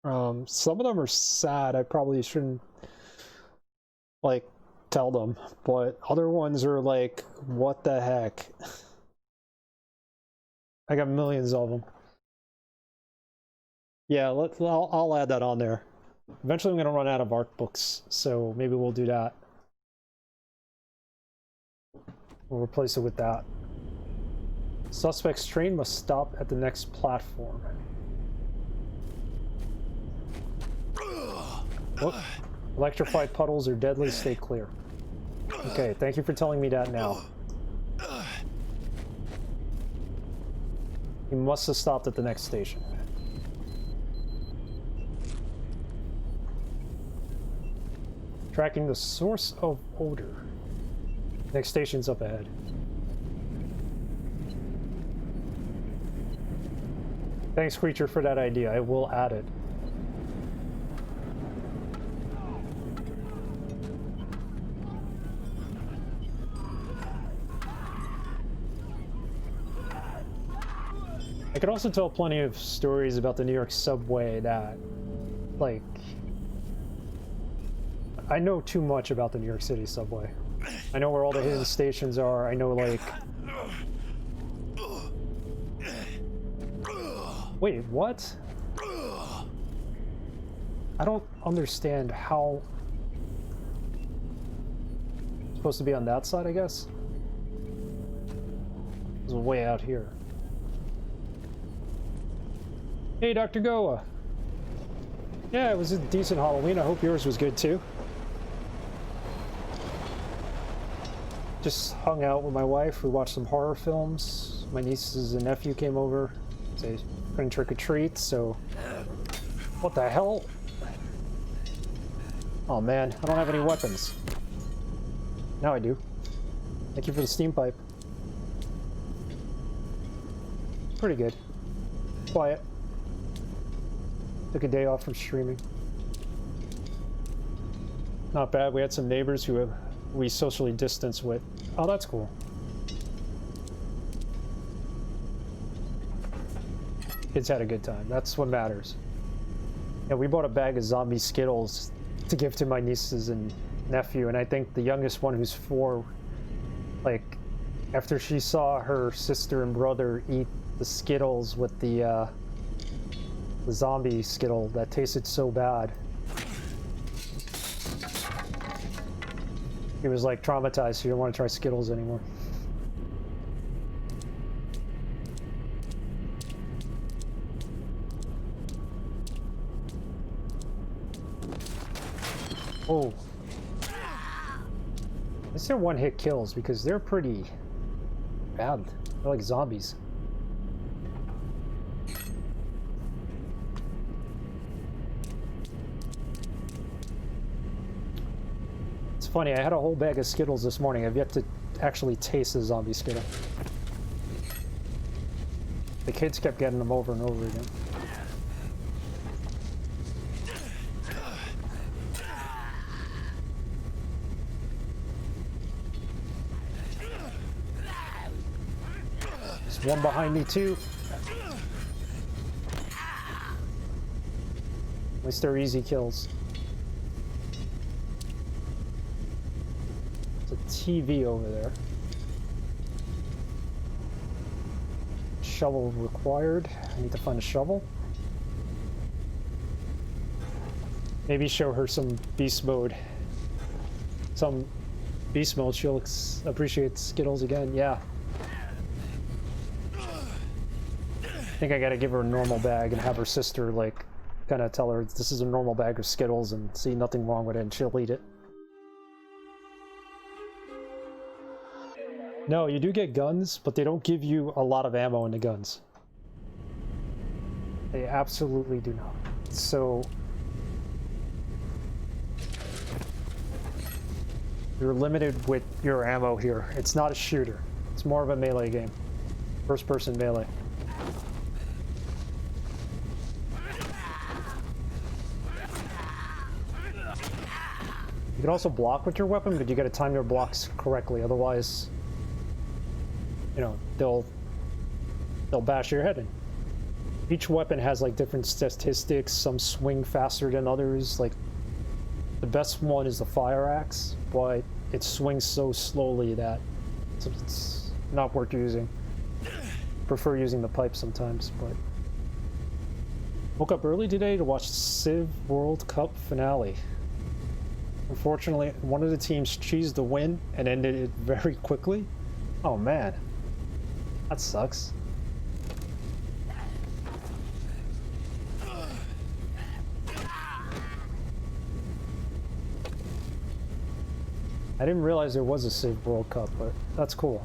Some of them are sad. I probably shouldn't like tell them, but other ones are like, what the heck? I got millions of them. Yeah, I'll add that on there. Eventually I'm going to run out of art books, so maybe we'll do that. We'll replace it with that. Suspect's train must stop at the next platform. Look, electrified puddles are deadly, stay clear. Okay, thank you for telling me that now. You must have stopped at the next station. Tracking the source of odor. Next station's up ahead. Thanks, Creature, for that idea. I will add it. I could also tell plenty of stories about the New York subway that, like, I know too much about the New York City subway. I know where all the hidden stations are. I know, like... Wait, what? I don't understand how... It's supposed to be on that side, I guess? It's way out here. Hey, Dr. Goa. Yeah, it was a decent Halloween. I hope yours was good, too. Just hung out with my wife. We watched some horror films. My nieces and nephew came over. They couldn't trick or treat, so... What the hell? Oh man, I don't have any weapons. Now I do. Thank you for the steam pipe. Pretty good. Quiet. Took a day off from streaming. Not bad. We had some neighbors who we socially distanced with. Oh, that's cool. Kids had a good time. That's what matters. Yeah, we bought a bag of zombie Skittles to give to my nieces and nephew, and I think the youngest one, who's 4, like, after she saw her sister and brother eat the Skittles with the zombie Skittle that tasted so bad, he was like traumatized. He didn't want to try Skittles anymore. Oh. At least they're one-hit kills, because they're pretty bad. They're like zombies. It's funny, I had a whole bag of Skittles this morning. I've yet to actually taste a zombie Skittle. The kids kept getting them over and over again. There's one behind me too. At least they're easy kills. TV over there. Shovel required. I need to find a shovel. Maybe show her some beast mode. Some beast mode. She'll appreciate Skittles again. Yeah. I think I gotta give her a normal bag and have her sister, like, kind of tell her this is a normal bag of Skittles and see nothing wrong with it, and she'll eat it. No, you do get guns, but they don't give you a lot of ammo in the guns. They absolutely do not. So you're limited with your ammo here. It's not a shooter. It's more of a melee game. First-person melee. You can also block with your weapon, but you gotta time your blocks correctly, otherwise, you know, they'll bash your head in. Each weapon has like different statistics. Some swing faster than others. Like the best one is the fire axe, but it swings so slowly that it's not worth using. Prefer using the pipe sometimes, but woke up early today to watch Civ World Cup finale. Unfortunately, one of the teams cheesed the win and ended it very quickly. Oh man. That sucks. I didn't realize there was a Civ World Cup, but that's cool.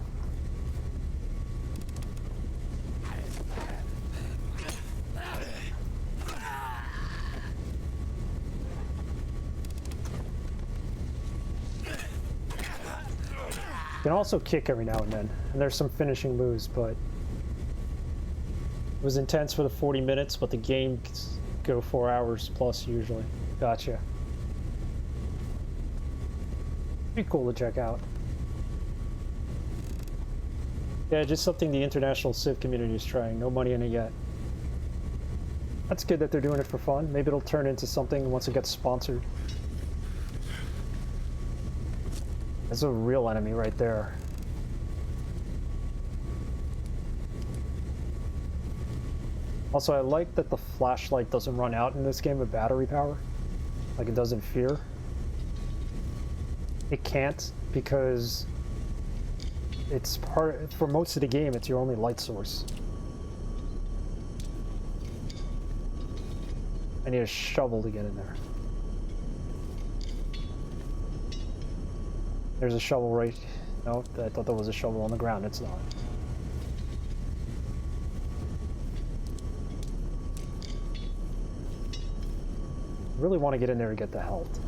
You can also kick every now and then, and there's some finishing moves, but it was intense for the 40 minutes, but the games go 4 hours plus usually. Gotcha. Pretty cool to check out. Yeah, just something the international Civ community is trying. No money in it yet. That's good that they're doing it for fun. Maybe it'll turn into something once it gets sponsored. That's a real enemy right there. Also, I like that the flashlight doesn't run out in this game of battery power, like it does in Fear. It can't because it's for most of the game, it's your only light source. I need a shovel to get in there. There's a shovel right... No, I thought there was a shovel on the ground. It's not. I really want to get in there and get the health.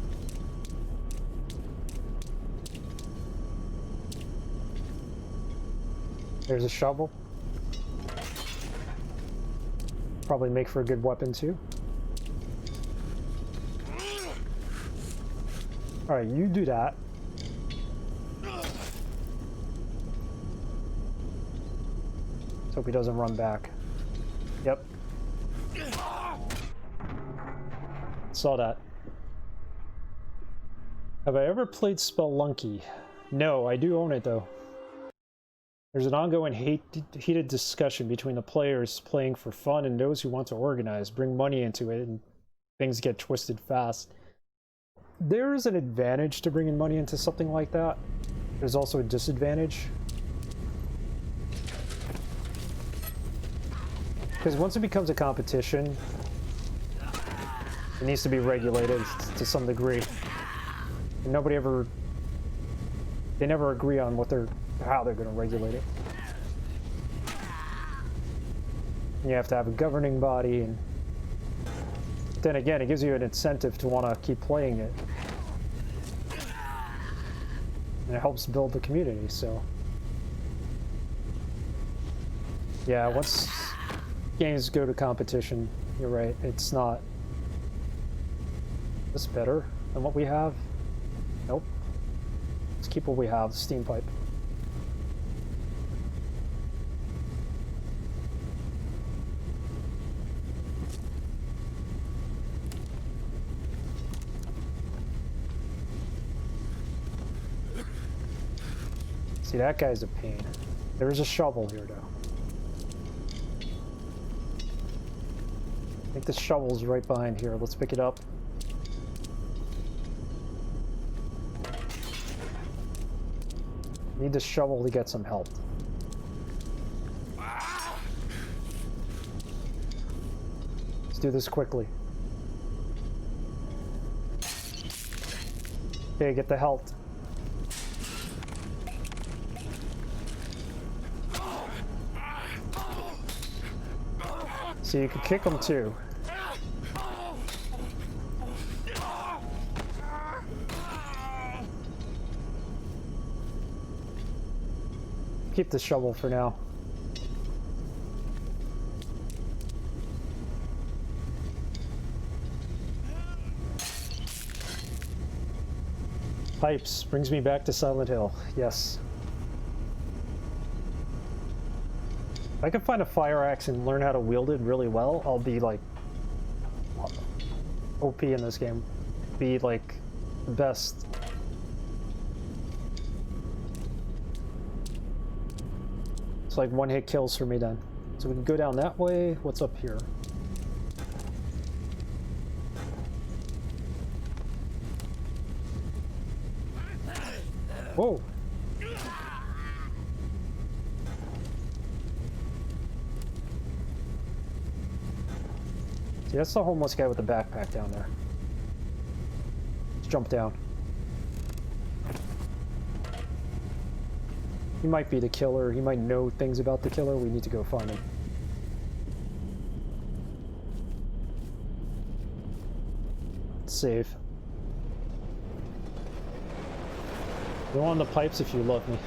There's a shovel. Probably make for a good weapon too. Alright, you do that. Let's hope he doesn't run back. Yep. Saw that. Have I ever played Spelunky? No, I do own it though. There's an ongoing heated discussion between the players playing for fun and those who want to organize, bring money into it, and things get twisted fast. There is an advantage to bringing money into something like that. There's also a disadvantage. Because once it becomes a competition, it needs to be regulated to some degree. And nobody ever... They never agree on how they're going to regulate it. And you have to have a governing body, and then again, it gives you an incentive to want to keep playing it. And it helps build the community, so... Yeah, once games go to competition, you're right, it's not... Is this better than what we have? Nope. Let's keep what we have, the steam pipe. See, that guy's a pain. There is a shovel here, though. I think the shovel's right behind here. Let's pick it up. Need the shovel to get some help. Let's do this quickly. Okay, get the health. So you can kick them too. Keep the shovel for now. Pipes brings me back to Silent Hill. Yes. If I can find a fire axe and learn how to wield it really well, I'll be like OP in this game. Be like the best. It's like one-hit kills for me then. So we can go down that way. What's up here? Whoa! See, that's the homeless guy with the backpack down there. Let's jump down. He might be the killer. He might know things about the killer. We need to go find him. Let's save. Go on the pipes if you love me.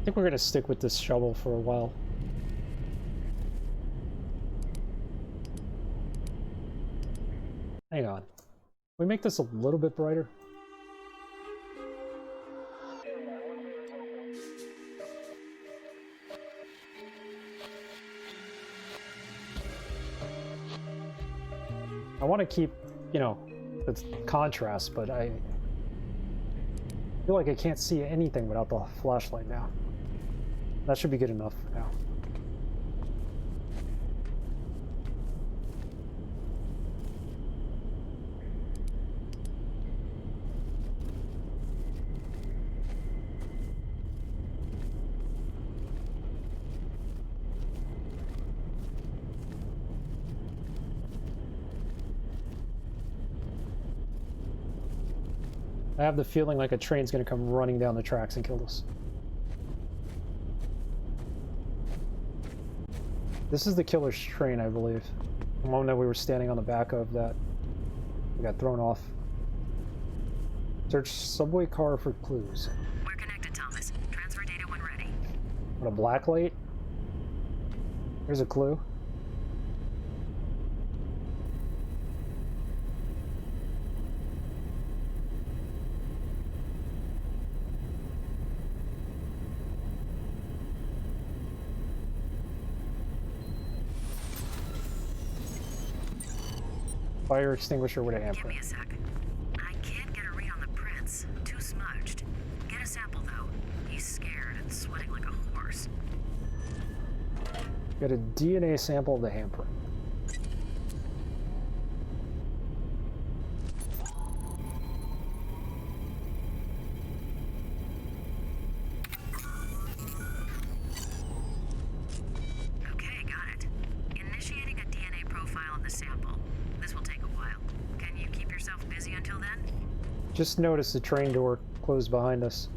I think we're gonna stick with this shovel for a while. Hang on. Can we make this a little bit brighter? I want to keep, you know, the contrast, but I feel like I can't see anything without the flashlight now. That should be good enough for now. I have the feeling like a train's gonna come running down the tracks and kill us. This is the killer's train, I believe. The one that we were standing on the back of that we got thrown off. Search subway car for clues. We're connected, Thomas. Transfer data when ready. What, a black light? Here's a clue. Fire extinguisher with a Give handprint. me a sec. I can't get a read on the prints. Too smudged. Get a sample, though. He's scared and sweating like a horse. Got a DNA sample of the handprint. Okay, got it. Initiating a DNA profile on the sample. This will take a while. Can you keep yourself busy until then? Just noticed the train door closed behind us.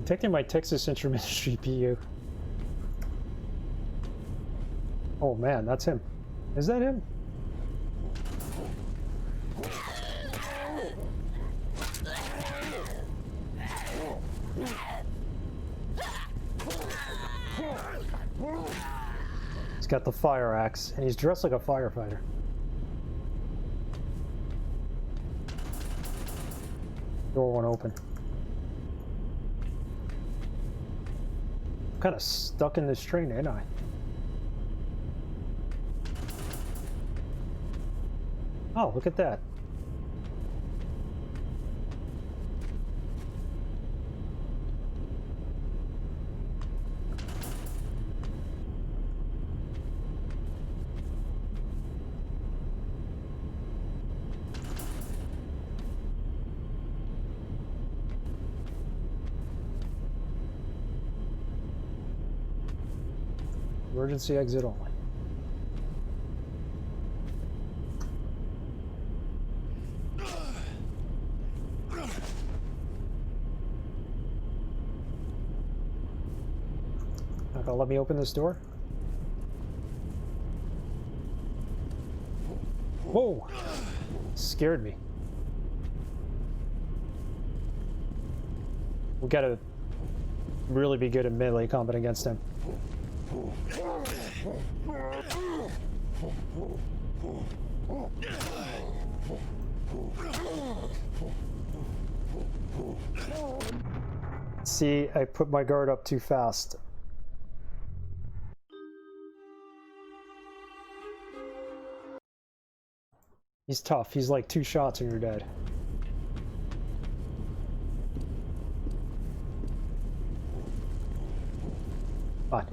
Detecting my Texas Instruments GPU. Oh man, that's him. Is that him? He's got the fire axe, and he's dressed like a firefighter. Door won't open. I'm kind of stuck in this train, ain't I? Oh, look at that. Emergency exit only. Not gonna let me open this door? Whoa! Scared me. We gotta really be good at melee combat against him. See, I put my guard up too fast. He's tough. He's like 2 shots and you're dead. Fine.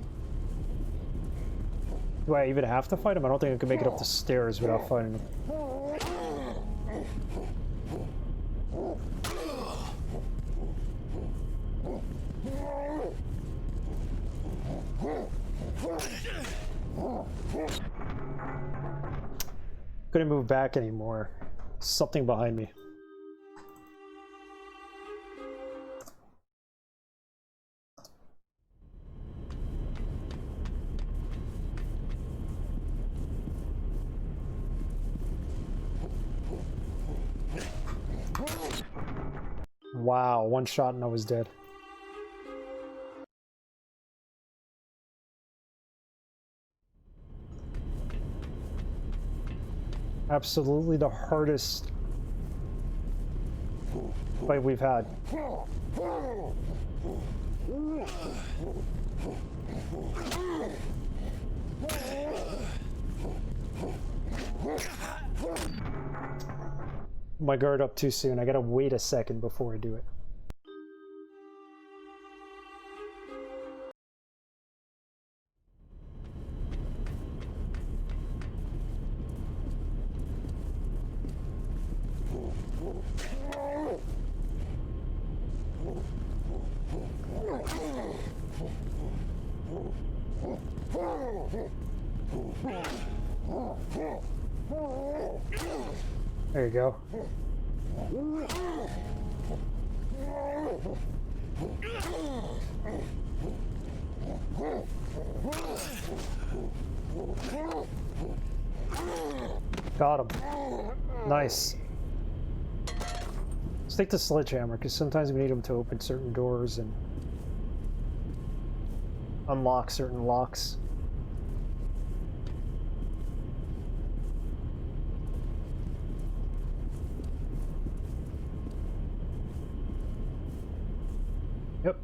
Do I even have to fight him? I don't think I can make it up the stairs without fighting him. Couldn't move back anymore. Something behind me. Wow, one shot and I was dead. Absolutely the hardest fight we've had. My guard up too soon. I gotta wait a second before I do it. There you go. Got him. Nice. Let's take the sledgehammer, because sometimes we need them to open certain doors and unlock certain locks. Yep.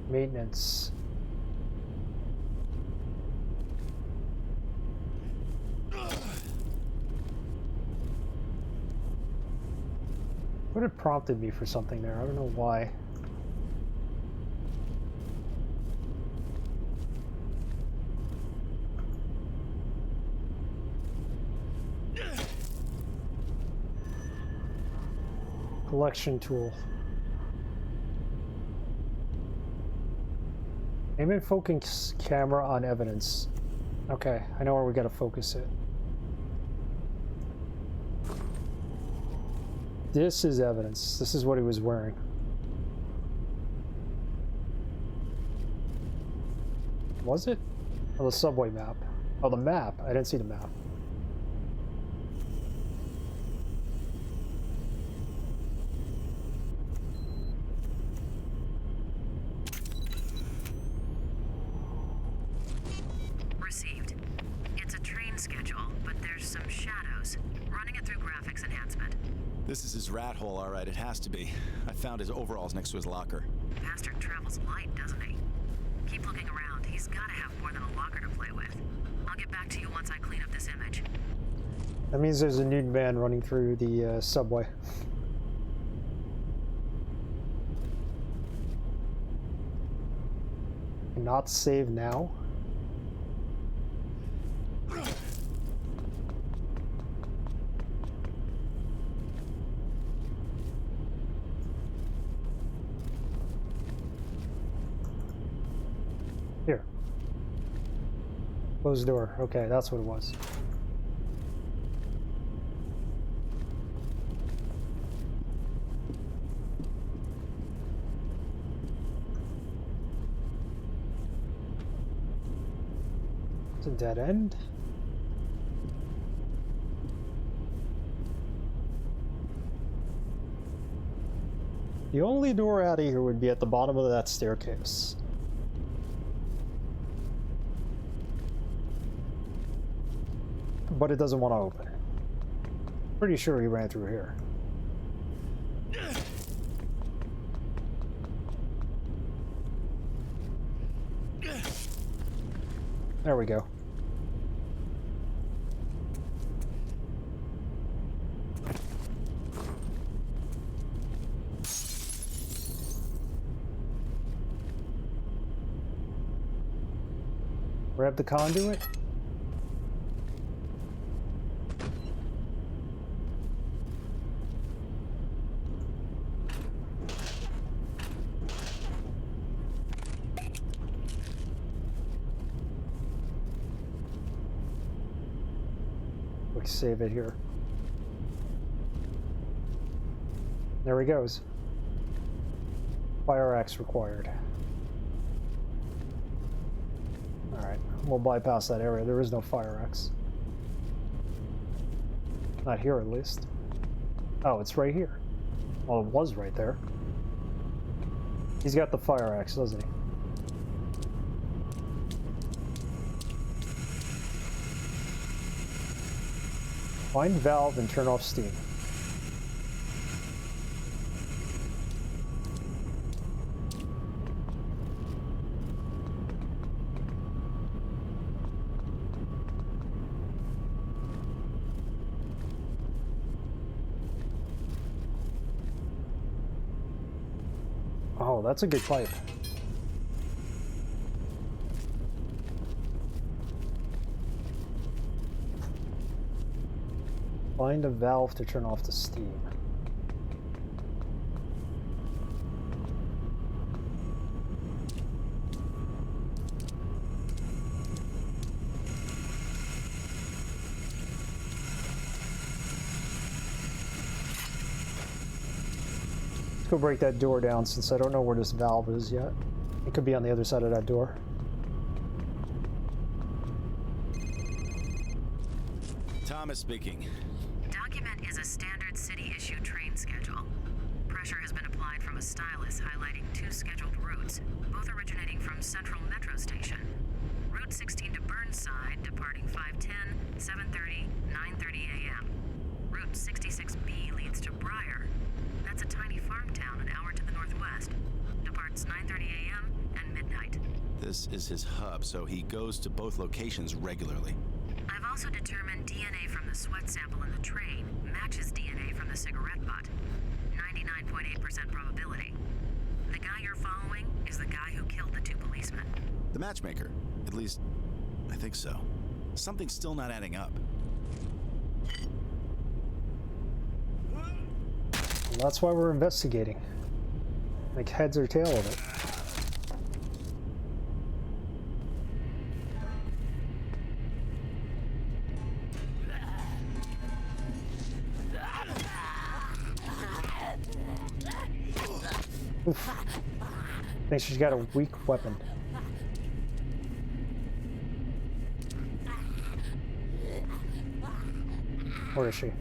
Maintenance. Would have prompted me for something there. I don't know why. Collection tool. Aim and focus camera on evidence. Okay, I know where we gotta focus it. This is evidence. This is what he was wearing. Was it? Oh, the subway map. Oh, the map. I didn't see the map. Received. It's a train schedule, but there's some shadows. Running it through graphics enhancement. This is his rat hole, all right. It has to be. I found his overalls next to his locker. Bastard travels light, doesn't he? Keep looking around. He's gotta have more than a locker to play with. I'll get back to you once I clean up this image. That means there's a nude man running through the subway. Not save now? Here. Closed door. Okay, that's what it was. It's a dead end. The only door out of here would be at the bottom of that staircase. But it doesn't want to open it. Pretty sure he ran through here. There we go. Grab the conduit. Quick save it here. There he goes. Fire axe required. Alright, we'll bypass that area. There is no fire axe. Not here, at least. Oh, it's right here. Well, it was right there. He's got the fire axe, doesn't he? Find valve and turn off steam. Oh, that's a good pipe. Find a valve to turn off the steam. Let's go break that door down since I don't know where this valve is yet. It could be on the other side of that door. Thomas speaking. Document is a standard city-issue train schedule. Pressure has been applied from a stylus highlighting 2 scheduled routes, both originating from Central Metro Station. Route 16 to Burnside, departing 5:10, 7:30, 9:30 a.m. Route 66B leads to Briar. That's a tiny farm town an hour to the northwest. Departs 9:30 a.m. and midnight. This is his hub, so he goes to both locations regularly. I've also determined DNA from the sweat sample in the train matches DNA from the cigarette butt. 99.8% probability. The guy you're following is the guy who killed the 2 policemen. The matchmaker. At least, I think so. Something's still not adding up. Well, that's why we're investigating. Make heads or tail of it. Oof. Thinks she's got a weak weapon. Where is she?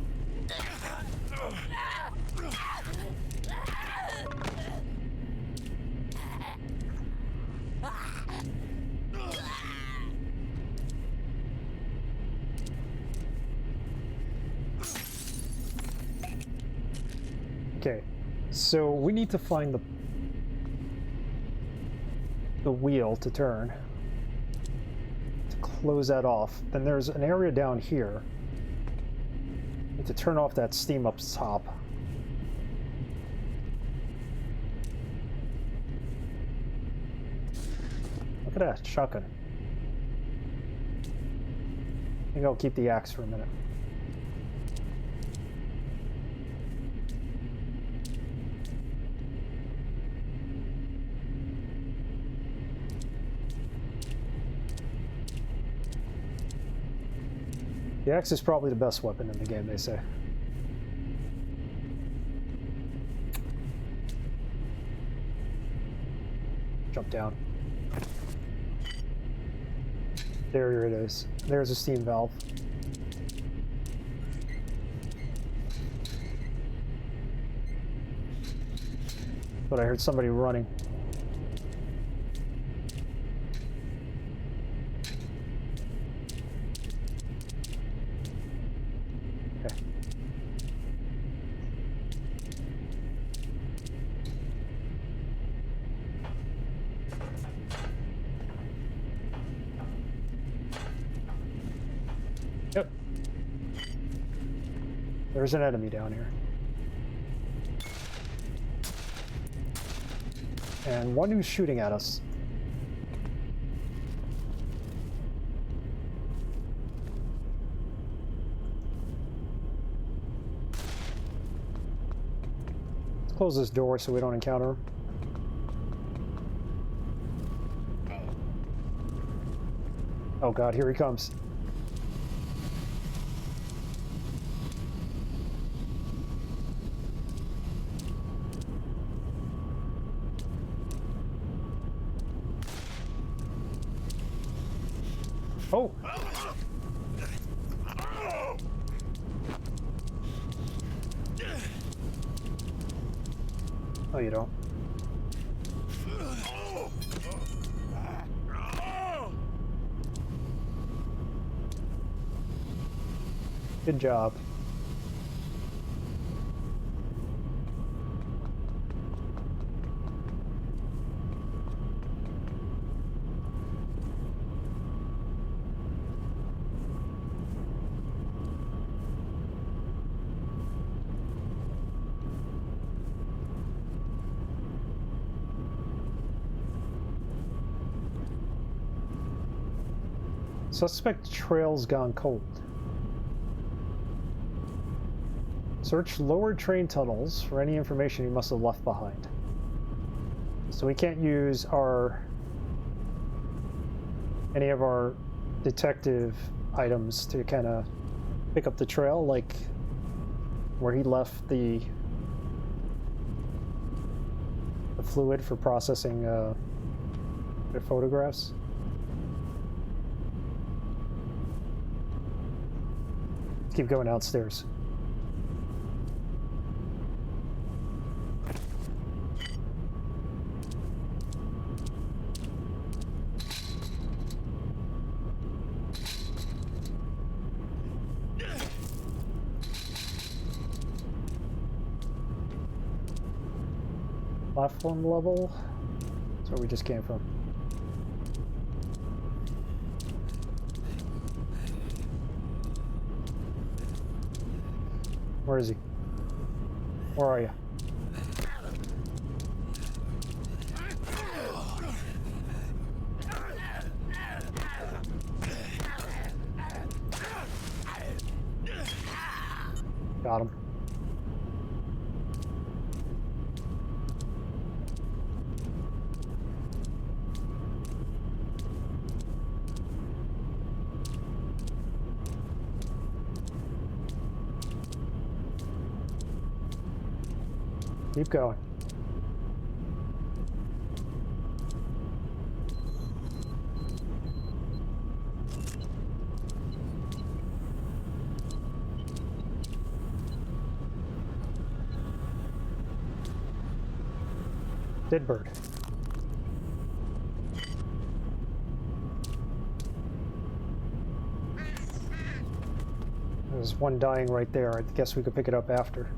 Okay, so we need to find the wheel to turn to close that off. Then there's an area down here. Need to turn off that steam up top. Look at that shotgun. I think I'll keep the axe for a minute. The axe is probably the best weapon in the game, they say. Jump down. There it is. There's a steam valve. But I heard somebody running. Okay. Yep. There's an enemy down here. And one who's shooting at us. Let's close this door so we don't encounter him. Oh god, here he comes. Oh, you don't? Good job. Suspect trail's gone cold. Search lower train tunnels for any information he must have left behind. So we can't use any of our detective items to kind of pick up the trail, like where he left the fluid for processing the photographs. Let's keep going downstairs. Platform level. That's where we just came from. Where is he? Where are you? Got him. Keep going. Dead bird. There's one dying right there. I guess we could pick it up after.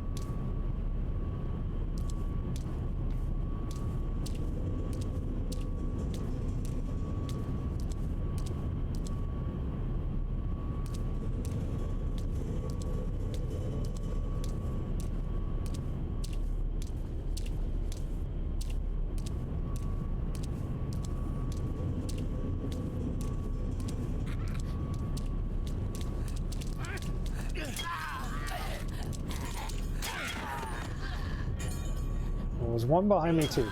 There's one behind me too.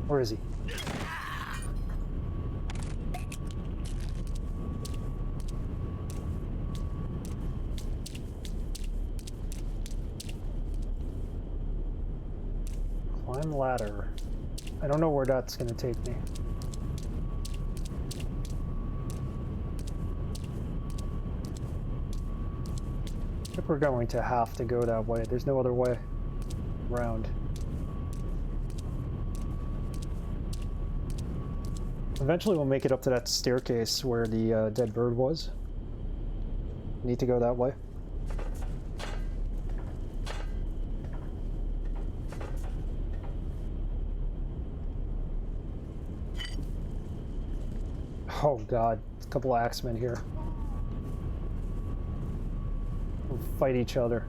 Where is he? Climb ladder. I don't know where that's gonna take me. I think we're going to have to go that way. There's no other way around. Eventually we'll make it up to that staircase where the dead bird was. Need to go that way. Oh god, a couple of axemen here. We'll fight each other.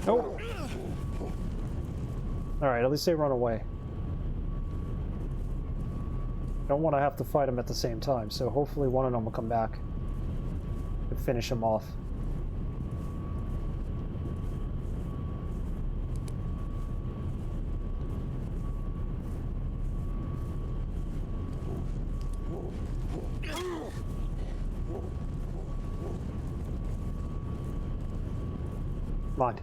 Nope. Alright, at least they run away. Don't want to have to fight them at the same time, so hopefully one of them will come back and finish him off. Come on.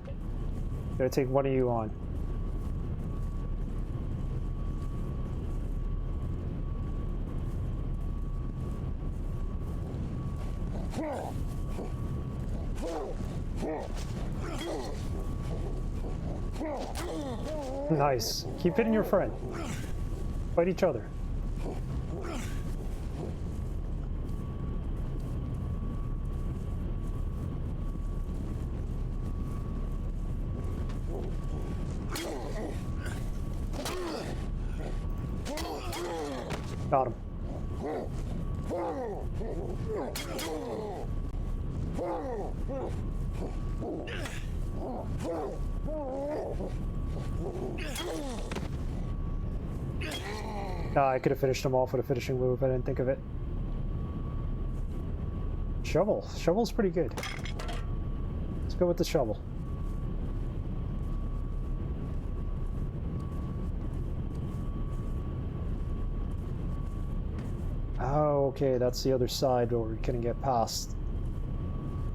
Gotta take one of you on. Nice. Keep hitting your friend. Fight each other. Got him. I could have finished him off with a finishing move. I didn't think of it. Shovel. Shovel's pretty good. Let's go with the shovel. Oh, okay, that's the other side where we couldn't get past.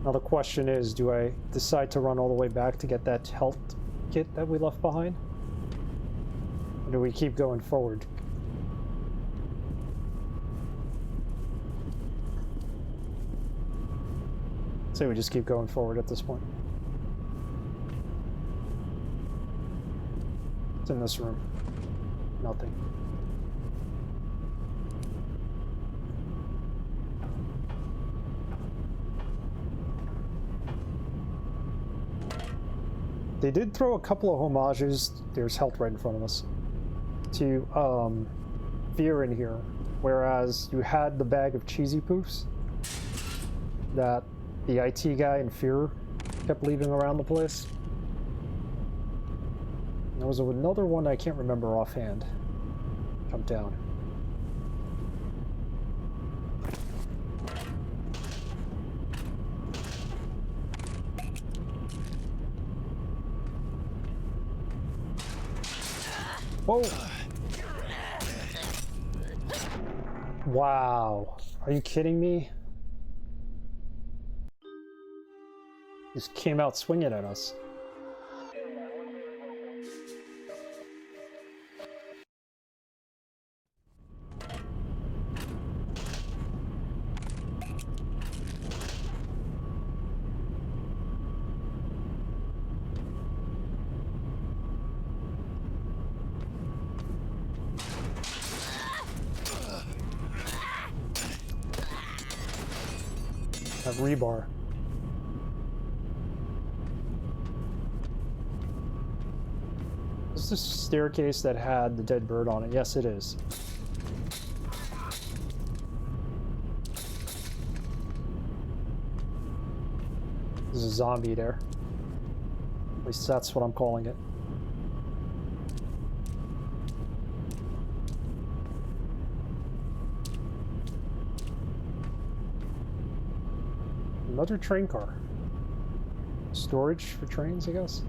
Now the question is, do I decide to run all the way back to get that health kit that we left behind? Or do we keep going forward? Say we just keep going forward at this point. It's in this room. Nothing. They did throw a couple of homages. There's health right in front of us. To Fear in here, whereas you had the bag of cheesy poofs that the IT guy in Fear kept leaving around the place. There was another one I can't remember offhand. Jump down. Whoa! Wow. Are you kidding me? Just came out swinging at us. That rebar. Is this a staircase that had the dead bird on it? Yes, it is. There's a zombie there. At least that's what I'm calling it. Another train car. Storage for trains, I guess.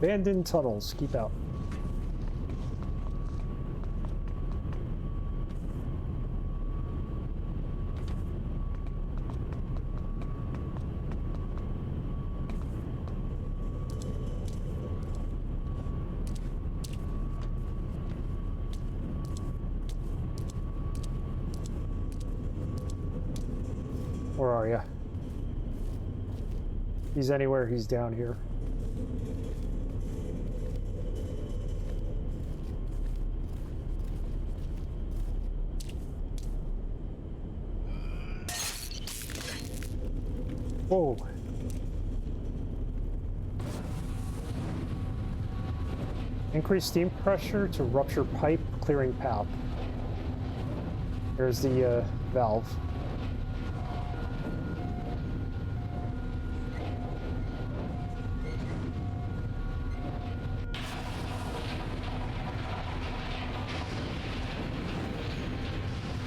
Abandoned tunnels. Keep out. Where are you? He's anywhere, he's down here. Whoa. Increase steam pressure to rupture pipe, clearing path. There's the valve.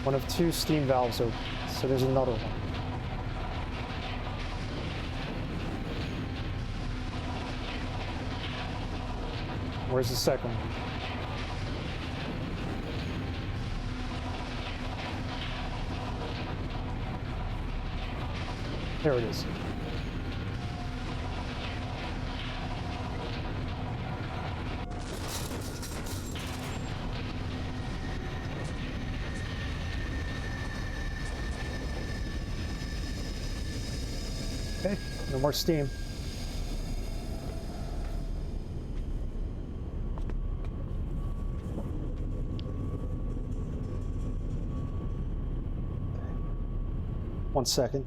One of 2 steam valves open, so there's another one. Where's the second one? There it is. Okay, no more steam. One second.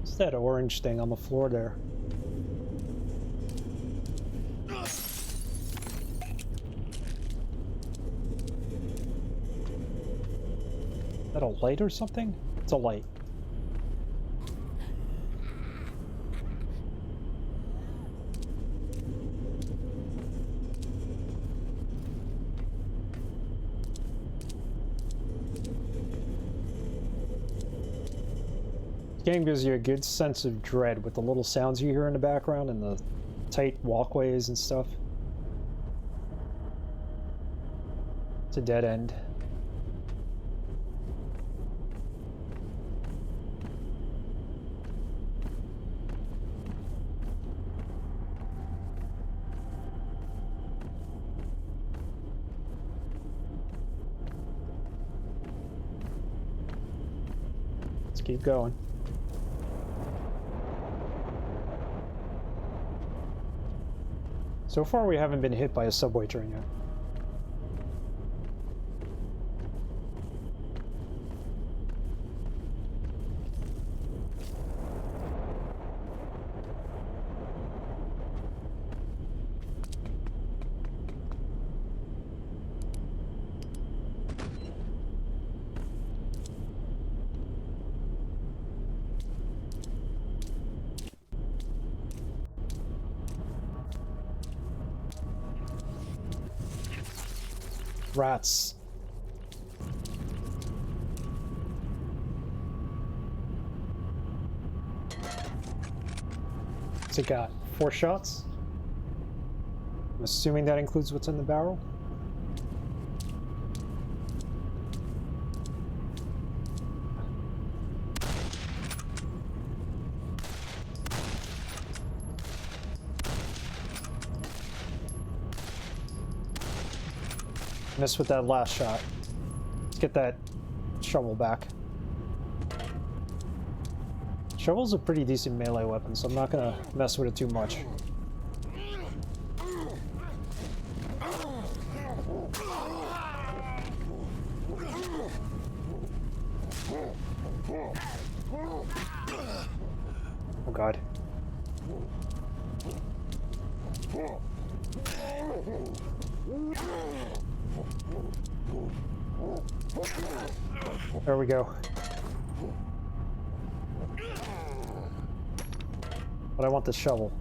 What's that orange thing on the floor there? Is that a light or something? It's a light. This game gives you a good sense of dread with the little sounds you hear in the background and the tight walkways and stuff. It's a dead end. Let's keep going. So far we haven't been hit by a subway train yet. Rats. What's it got? 4 shots? I'm assuming that includes what's in the barrel. Missed with that last shot. Let's get that shovel back. Shovel's a pretty decent melee weapon, so I'm not gonna mess with it too much. Oh god. There we go. But I want the shovel.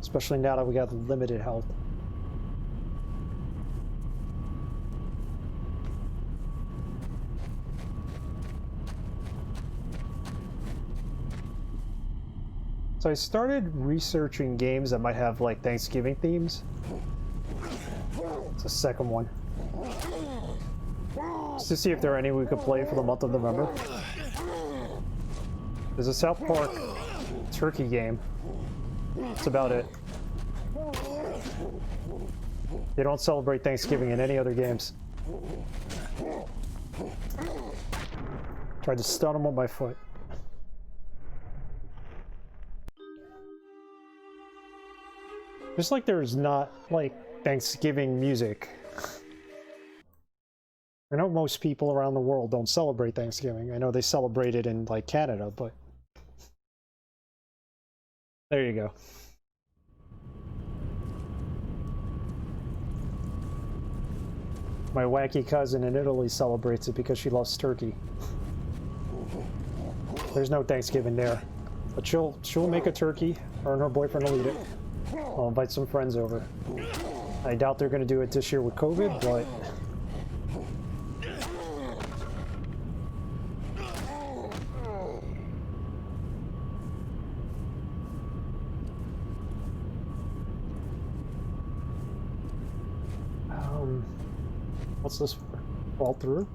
Especially now that we got limited health. So I started researching games that might have like Thanksgiving themes. It's the second one. Just to see if there are any we could play for the month of November. There's a South Park turkey game. That's about it. They don't celebrate Thanksgiving in any other games. Tried to stun him with my foot. Just like there's not, like, Thanksgiving music. I know most people around the world don't celebrate Thanksgiving. I know they celebrate it in, like, Canada, but There you go. My wacky cousin in Italy celebrates it because she loves turkey. There's no Thanksgiving there. But she'll make a turkey, her and her boyfriend will eat it. I'll invite some friends over. I doubt they're going to do it this year with COVID, but... what's this for? Crawl through?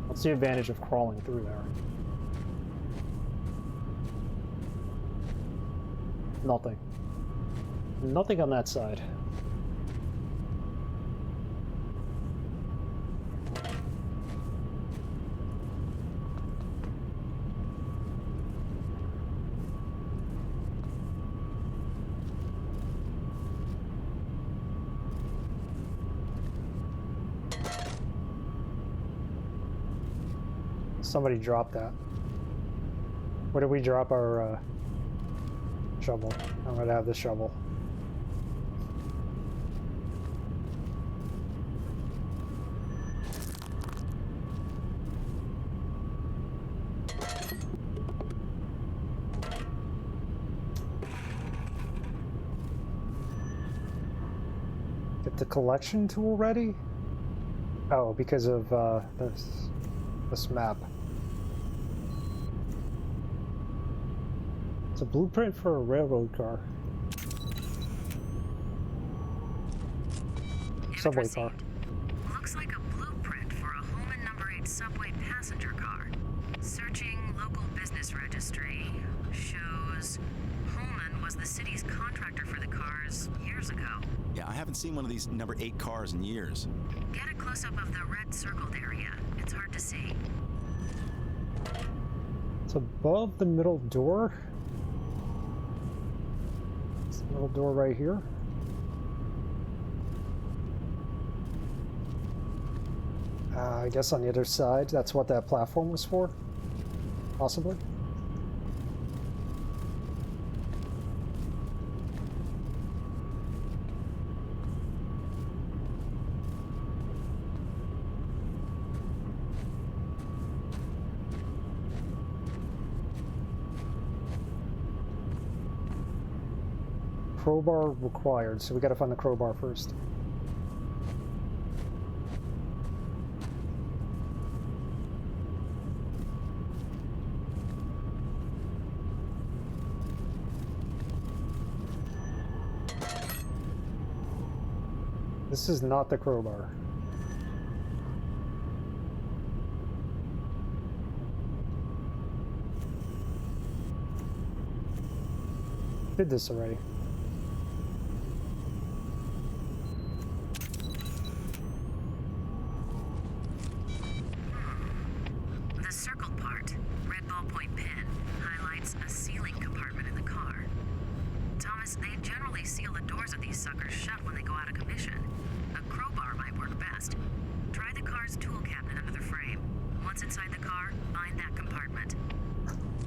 What's the advantage of crawling through there? Nothing. Nothing on that side. Somebody dropped that. Where did we drop our shovel? I'm gonna have the shovel. Get the collection tool ready? Oh, because of this map. It's a blueprint for a railroad car. Subway car. Looks like a blueprint for a Holman number 8 subway passenger car. Searching local business registry shows Holman was the city's contractor for the cars years ago. Yeah, I haven't seen one of these number 8 cars in years. Get a close-up of the red circled area. It's hard to see. It's above the middle door. It's the middle door right here. I guess on the other side, that's what that platform was for, possibly. Crowbar required, so we gotta find the crowbar first. This is not the crowbar. Did this already. The circled part, red ballpoint pen, highlights a sealing compartment in the car. Thomas, they generally seal the doors of these suckers shut when they go out of commission. A crowbar might work best. Try the car's tool cabinet under the frame. Once inside the car, find that compartment.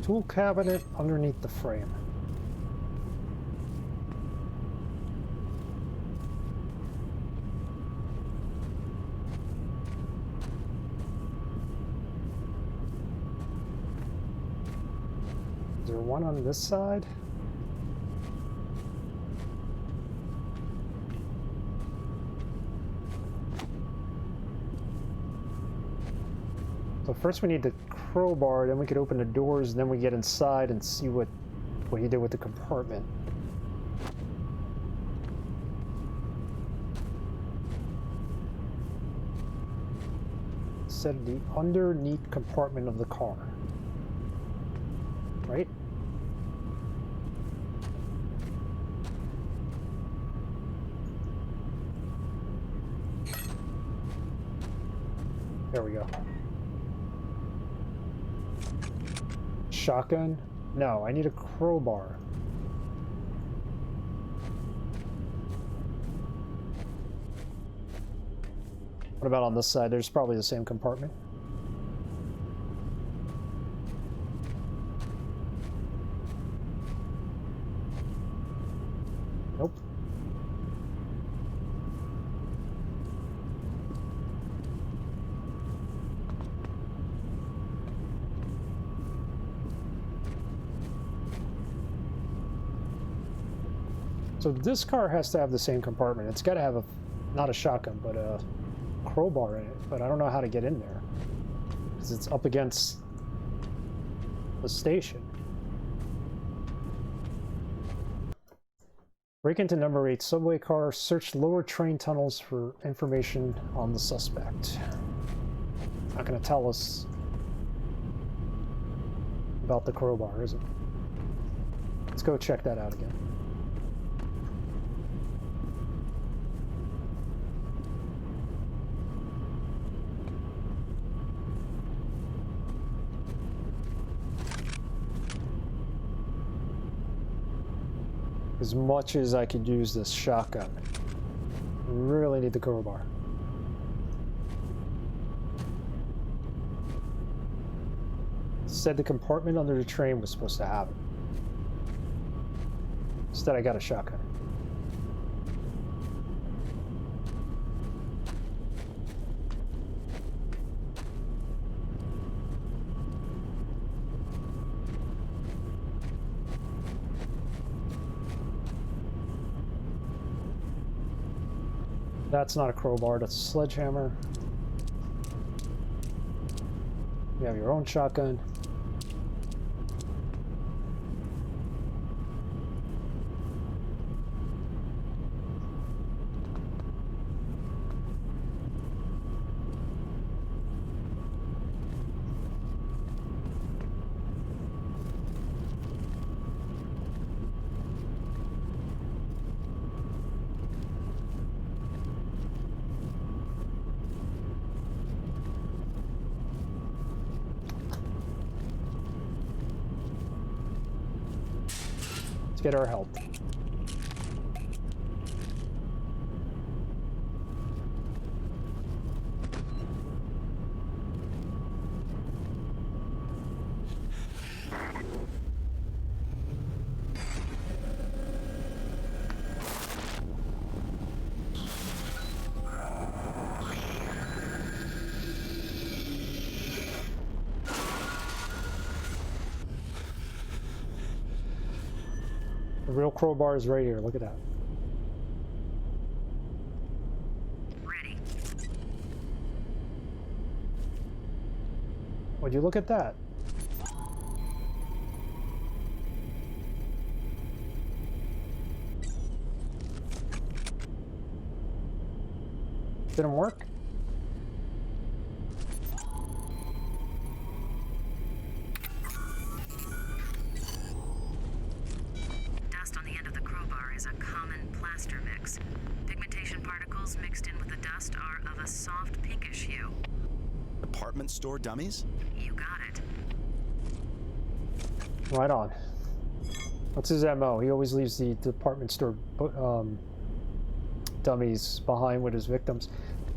Tool cabinet underneath the frame. Is there one on this side? So first we need the crowbar, then we could open the doors, and then we get inside and see what he did with the compartment. Said the underneath compartment of the car. Right? There we go. Shotgun? No, I need a crowbar. What about on this side? There's probably the same compartment. So this car has to have the same compartment. It's got to have a, not a shotgun, but a crowbar in it. But I don't know how to get in there because it's up against the station. Break into number 8 subway car. Search lower train tunnels for information on the suspect. Not going to tell us about the crowbar, is it? Let's go check that out again. As much as I could use this shotgun, I really need the crowbar. Said the compartment under the train was supposed to have it. Instead, I got a shotgun. That's not a crowbar, that's a sledgehammer. You have your own shotgun. Get our help. The real crowbar is right here. Look at that. Ready. Would you look at that? Didn't work? Dust on the end of the crowbar is a common plaster mix. Pigmentation particles mixed in with the dust are of a soft pinkish hue. Department store dummies? You got it. Right on. What's his MO? He always leaves the department store dummies behind with his victims.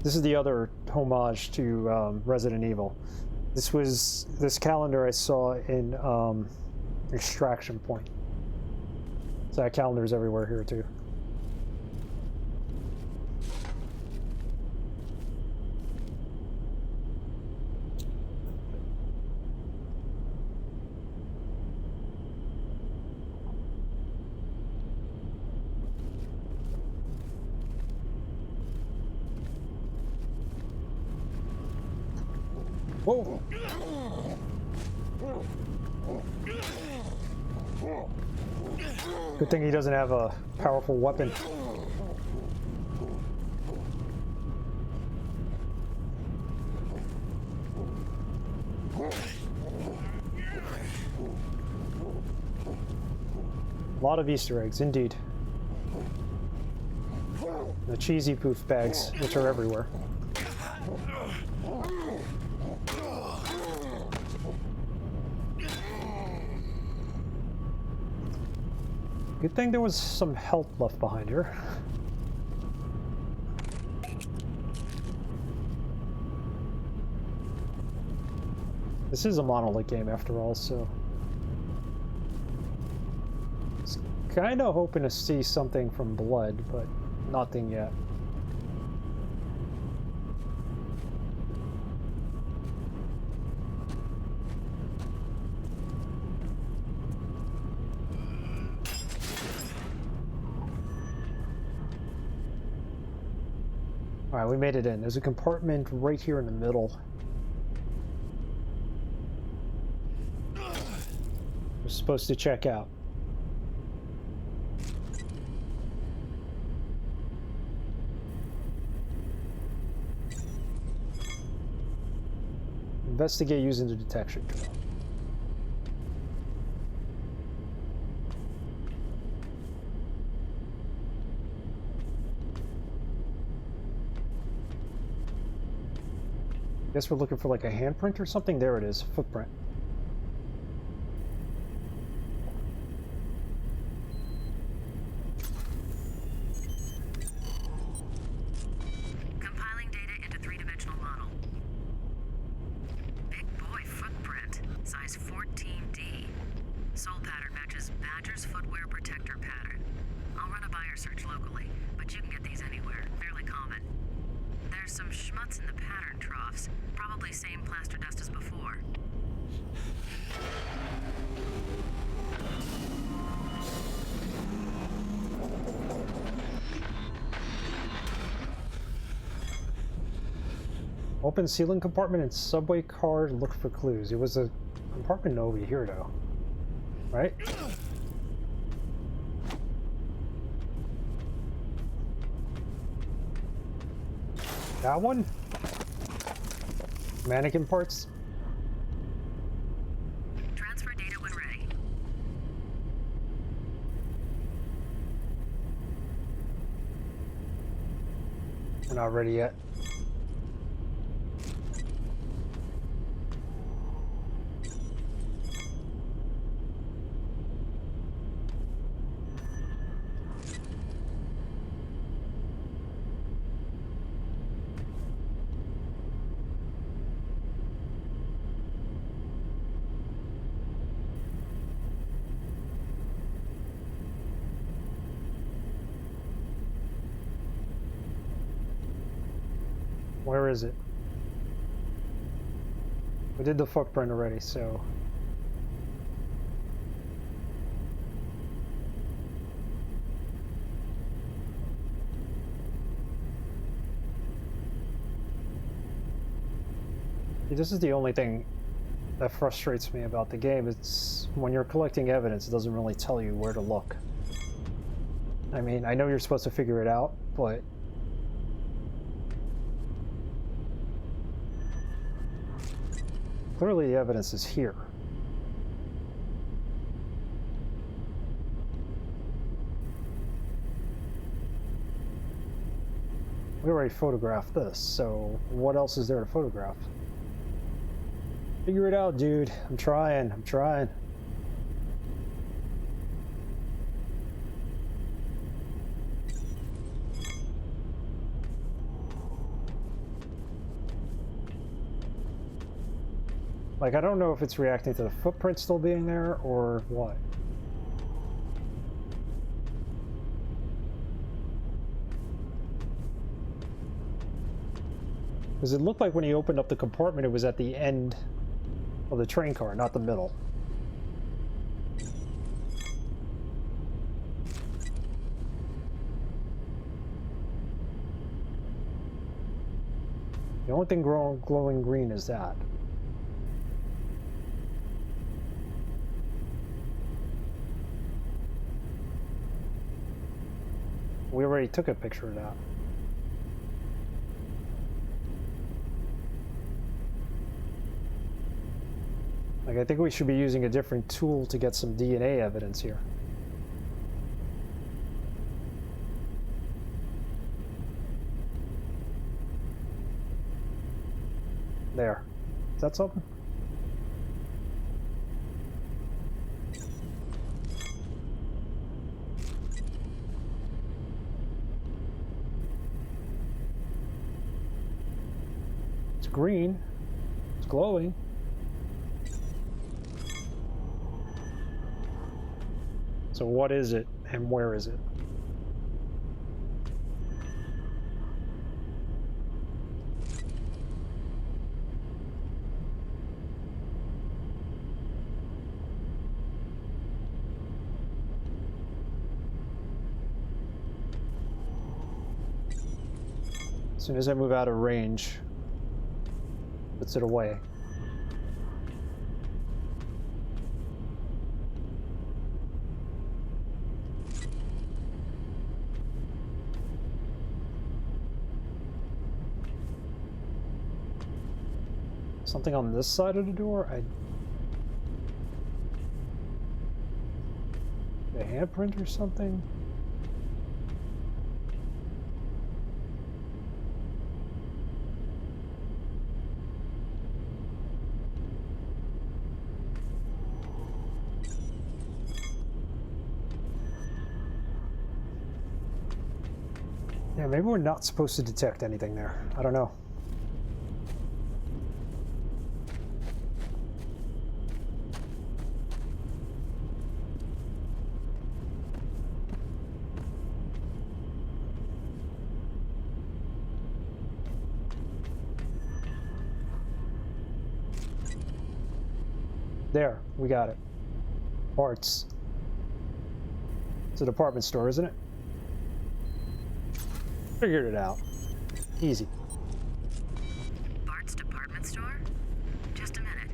This is the other homage to Resident Evil. This calendar I saw in Extraction Point. So that calendar's everywhere here too. Whoa! Good thing he doesn't have a powerful weapon. A lot of Easter eggs, indeed. The cheesy poof bags, which are everywhere. Good thing there was some health left behind here. This is a monolith game after all, so... kind of hoping to see something from Blood, but nothing yet. Alright, we made it in. There's a compartment right here in the middle. We're supposed to check out. Investigate using the detection tool. Guess we're looking for like a handprint or something. There it is, footprint. Compiling data into three-dimensional model. Big boy footprint, size 14D. Sole pattern matches Badger's footwear protector pattern. I'll run a buyer search locally, but you can get these anywhere, fairly common. There's some schmutz in the pattern troughs, probably same plaster dust as before. Open ceiling compartment in subway car, look for clues. It was a compartment over here though, right? That one? Mannequin parts? Transfer data when ready. We're not ready yet. Where is it? We did the footprint already, so... See, this is the only thing that frustrates me about the game. It's when you're collecting evidence, it doesn't really tell you where to look. I mean, I know you're supposed to figure it out, but... clearly the evidence is here. We already photographed this, so what else is there to photograph? Figure it out, dude. I'm trying. Like, I don't know if it's reacting to the footprint still being there or what. Because it looked like when he opened up the compartment, it was at the end of the train car, not the middle. The only thing glowing green is that. We already took a picture of that. Like, I think we should be using a different tool to get some DNA evidence here. There. Is that something? It's green. It's glowing. So what is it and where is it? As soon as I move out of range, puts it away. Something on this side of the door? A handprint or something? Yeah, maybe we're not supposed to detect anything there. I don't know. There, we got it. Parts. It's a department store, isn't it? Figured it out. Easy. Bart's department store? Just a minute.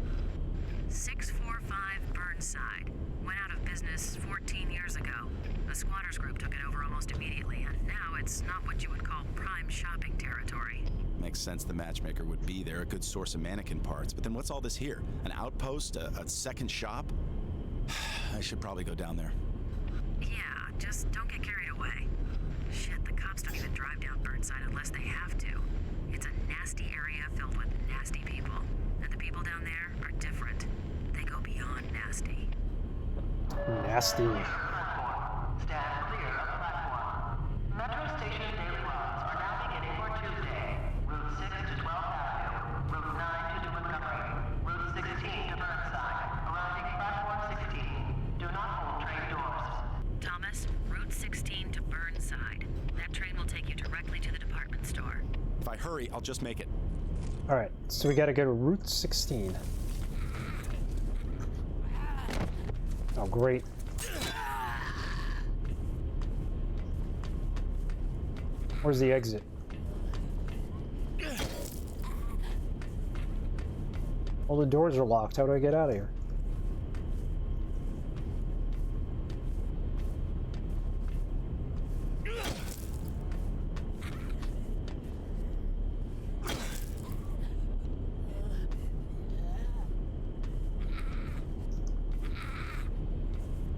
645 Burnside. Went out of business 14 years ago. A squatters group took it over almost immediately, and now it's not what you would call prime shopping territory. Makes sense the matchmaker would be there, a good source of mannequin parts. But then what's all this here? An outpost? A second shop? I should probably go down there. Yeah, just don't get carried away. Shit, the cops don't even drive down Burnside unless they have to. It's a nasty area filled with nasty people. And the people down there are different. They go beyond nasty. Nasty. Stand clear of platform. Metro station daily runs are now beginning for Tuesday. Route 6 to 12th Avenue, Route 9 to New Montgomery, Route 16 to Burnside, arriving platform 16. Do not hold train doors. Thomas, Route 16 to Burnside. That train will take you directly to the department store. If I hurry, I'll just make it. Alright, so we gotta go to Route 16. Oh, great. Where's the exit? All the doors are locked. How do I get out of here?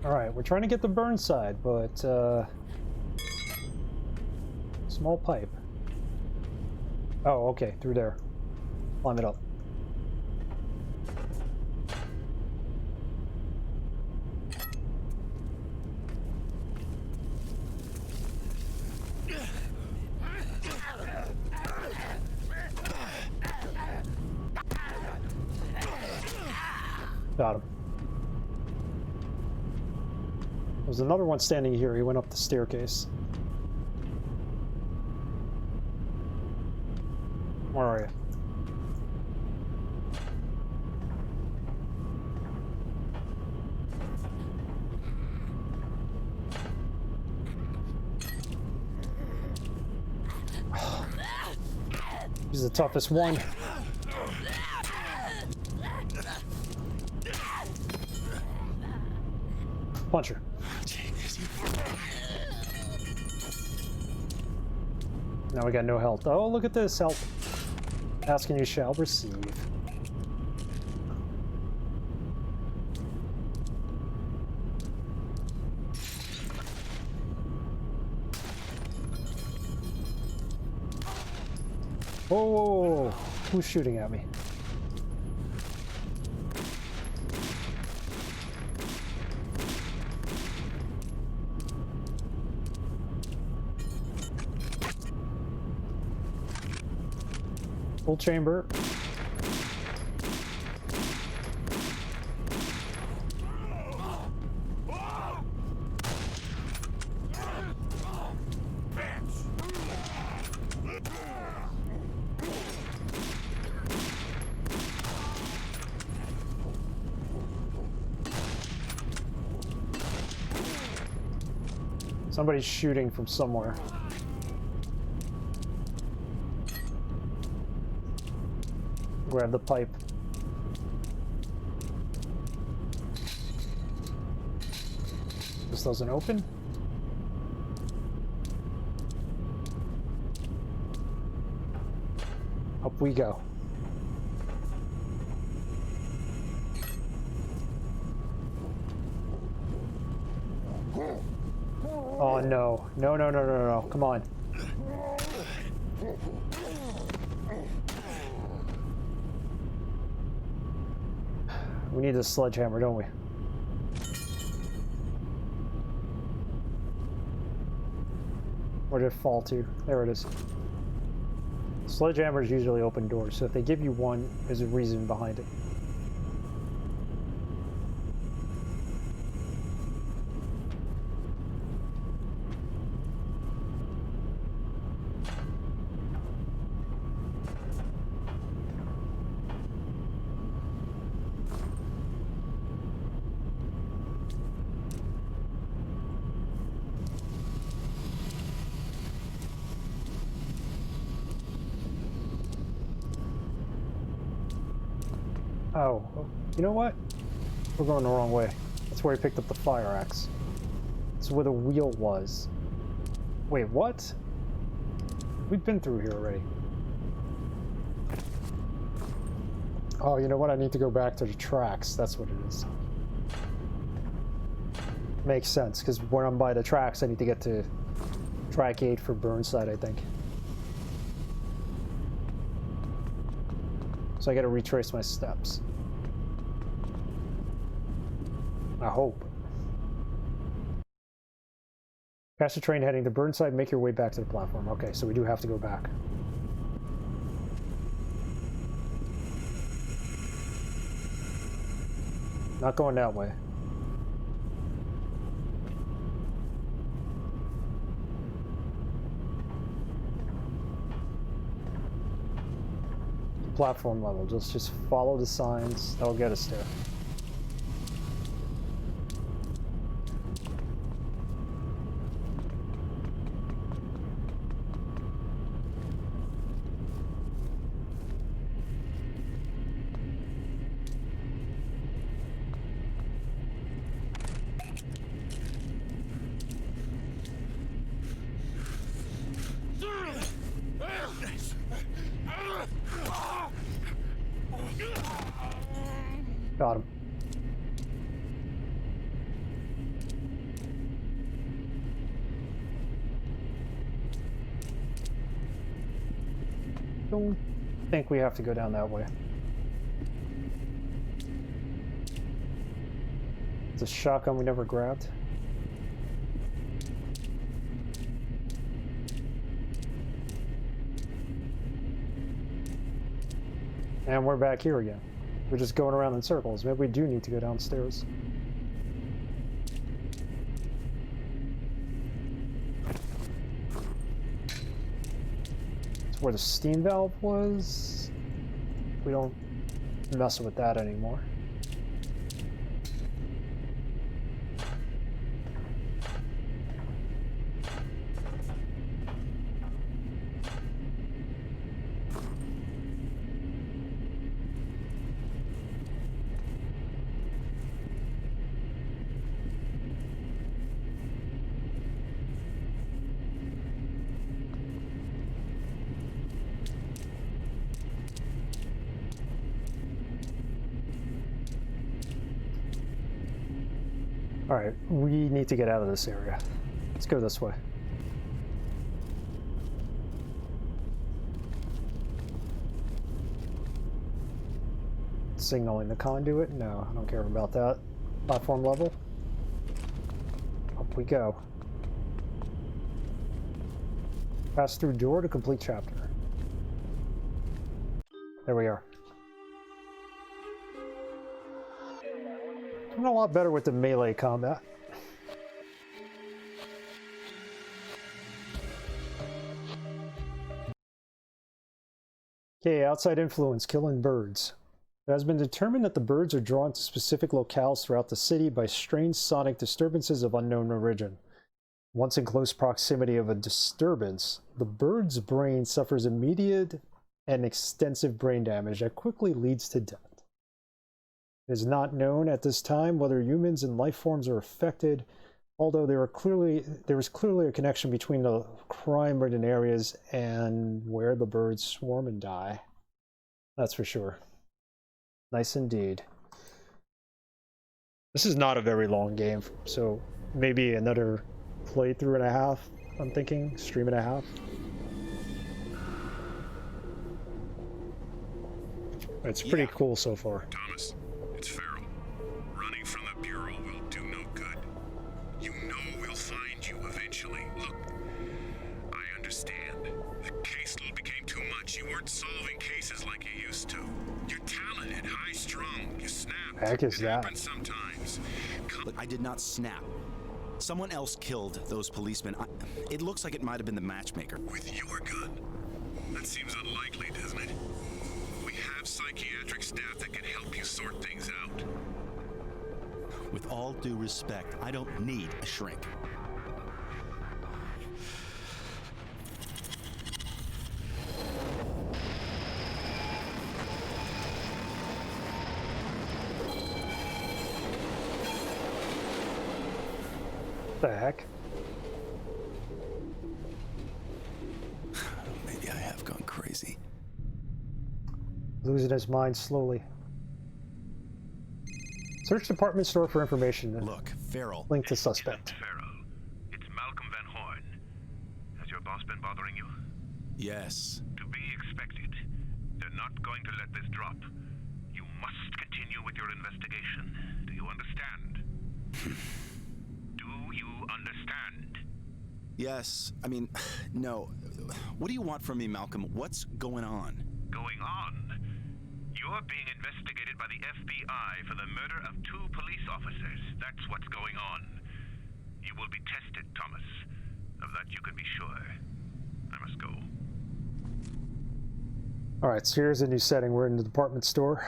Alright, we're trying to get the Burnside, but small pipe. Oh, okay, through there. Climb it up. Got him. There's another one standing here. He went up the staircase. Where are you? He's the toughest one. Punch her. Now we got no health. Oh, look at this. Help. Ask and you shall receive. Whoa, whoa, whoa, whoa. Who's shooting at me? Full chamber. Somebody's shooting from somewhere. Grab the pipe. This doesn't open. Up we go. Oh no. No, no, no, no, no. Come on. We need a sledgehammer, don't we? Where did it fall to? There it is. Sledgehammers usually open doors, so if they give you one, there's a reason behind it. Oh, you know what? We're going the wrong way. That's where he picked up the fire axe. That's where the wheel was. Wait, what? We've been through here already. Oh, you know what? I need to go back to the tracks. That's what it is. Makes sense, because when I'm by the tracks, I need to get to track 8 for Burnside, I think. So I gotta retrace my steps. I hope. Catch the train heading to Burnside, make your way back to the platform. Okay, so we do have to go back. Not going that way. Platform level. Just follow the signs. That'll get us there. Got him. Don't think we have to go down that way. It's a shotgun we never grabbed. And we're back here again. We're just going around in circles. Maybe we do need to go downstairs. It's where the steam valve was. We don't mess with that anymore. Alright, we need to get out of this area. Let's go this way. Signaling the conduit? No, I don't care about that. Platform level. Up we go. Pass through door to complete chapter. There we are. Doing a lot better with the melee combat. Okay, outside influence, killing birds. It has been determined that the birds are drawn to specific locales throughout the city by strange sonic disturbances of unknown origin. Once in close proximity of a disturbance, the bird's brain suffers immediate and extensive brain damage that quickly leads to death. It is not known at this time whether humans and life forms are affected, although there was clearly a connection between the crime-ridden areas and where the birds swarm and die. That's for sure. Nice indeed. This is not a very long game, so maybe another playthrough and a half, I'm thinking. Stream and a half. It's pretty cool so far. Thomas, it's Farrell. Running from the Bureau will do no good. You know we'll find you eventually. Look, I understand. The caseload became too much. You weren't solving cases like you used to. You're talented, high-strung. You snapped. Heck is it that? happens sometimes. Look, I did not snap. Someone else killed those policemen. It looks like it might have been the matchmaker. With your gun? That seems unlikely, doesn't it? We have psychiatric staff that can help you sort things out. With all due respect, I don't need a shrink. What the heck? Maybe I have gone crazy. Losing his mind slowly. Search department store for information. Look, Farrell. Link to suspect. Farrell, it's Malcolm Van Horn. Has your boss been bothering you? Yes. To be expected. They're not going to let this drop. You must continue with your investigation. Do you understand? Do you understand? Yes. I mean, no. What do you want from me, Malcolm? What's going on? Going on? You're being investigated by the FBI for the murder of 2 police officers. That's what's going on. You will be tested, Thomas. Of that you can be sure. I must go. Alright, so here's a new setting. We're in the department store.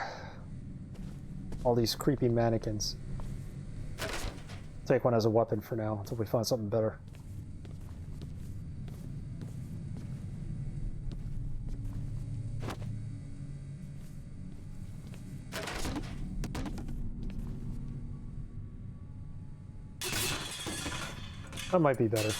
All these creepy mannequins. Take one as a weapon for now until we find something better. That might be better.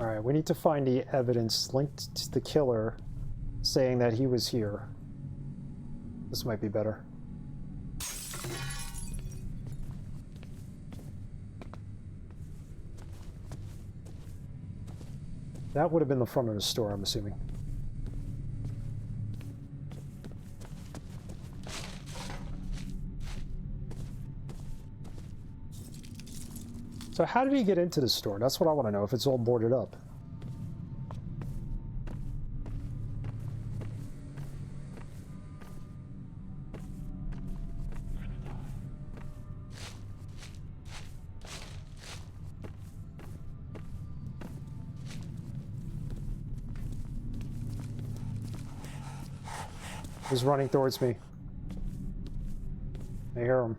Alright, we need to find the evidence linked to the killer saying that he was here. This might be better. That would have been the front of the store, I'm assuming. So how did he get into the store? That's what I want to know, if it's all boarded up. He's running towards me. I hear him.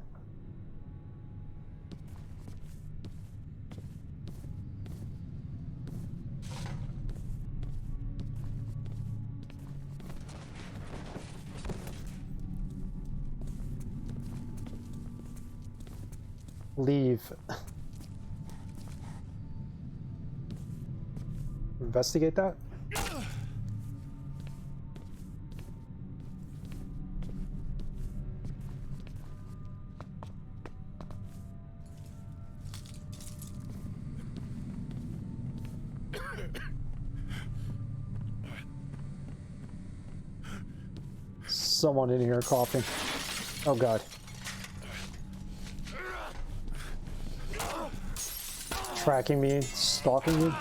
Leave. Investigate that? Someone in here coughing. Oh god. Tracking me, stalking me.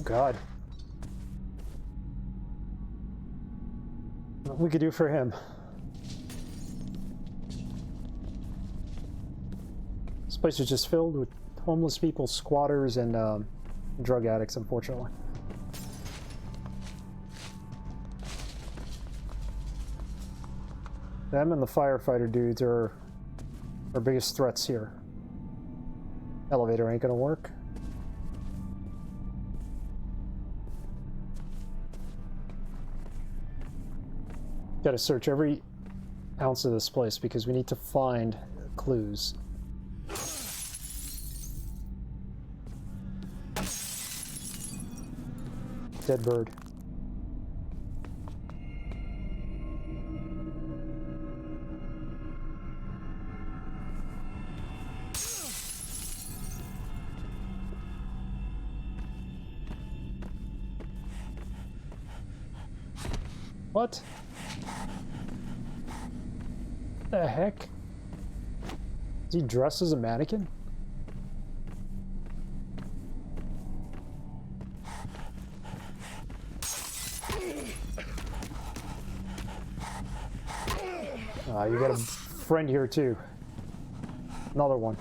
God. What we could do for him. This place is just filled with homeless people, squatters, and drug addicts, unfortunately. Them and the firefighter dudes are our biggest threats here. Elevator ain't gonna work. Gotta search every ounce of this place because we need to find clues. Dead bird. What? The heck? Is he dressed as a mannequin? You got a friend here too. Another one.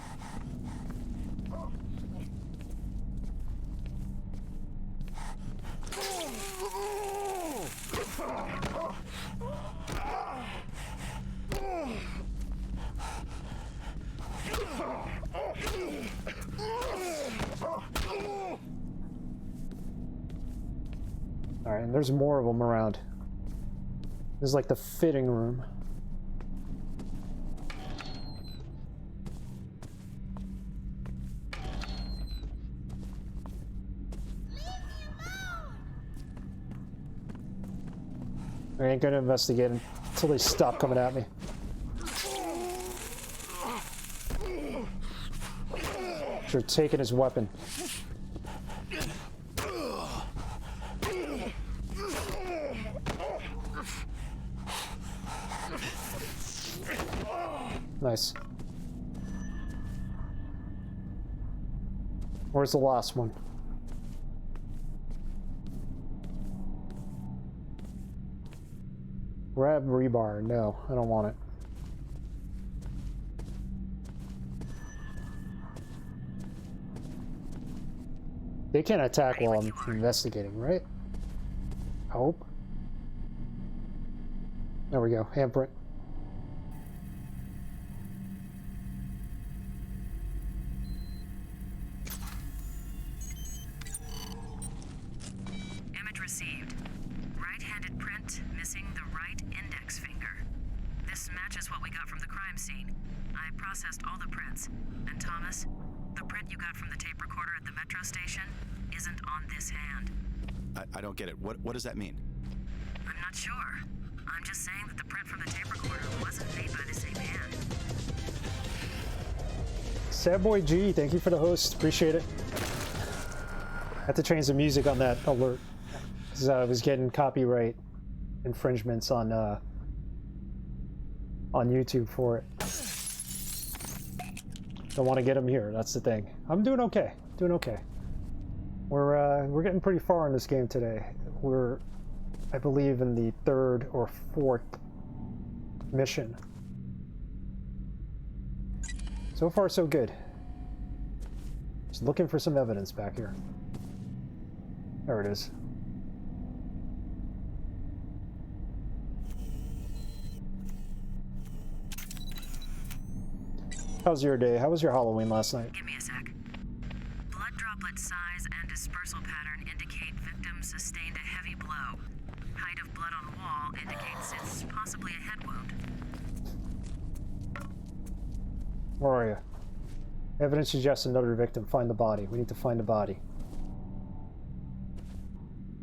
Alright, and there's more of them around. This is like the fitting room. I ain't gonna investigate until they stop coming at me. Sure, taking his weapon. Nice. Where's the last one? Grab rebar. No, I don't want it. They can't attack while I'm investigating, right? I hope. There we go. Handprint. Image received. Right-handed print, missing the right index finger. This matches what we got from the crime scene. I processed all the prints. And Thomas, the print you got from the tape recorder at the metro station isn't on this hand. I don't get it. What does that mean? I'm not sure. I'm just saying that the print from the tape recorder wasn't made by the same hand. Sad Boy G, thank you for the host. Appreciate it. Had to change the music on that alert because I was getting copyright infringements on YouTube for it. Don't want to get them here. That's the thing. I'm doing okay. Doing okay. We're getting pretty far in this game today. We're, I believe, in the 3rd or 4th mission. So far, so good. Just looking for some evidence back here. There it is. How's your day? How was your Halloween last night? Give me a sec. Blood droplet size and dispersal pattern indicate victim sustained a heavy blow. Height of blood on wall indicates it's possibly a head wound. Where are you? Evidence suggests another victim. Find the body. We need to find the body.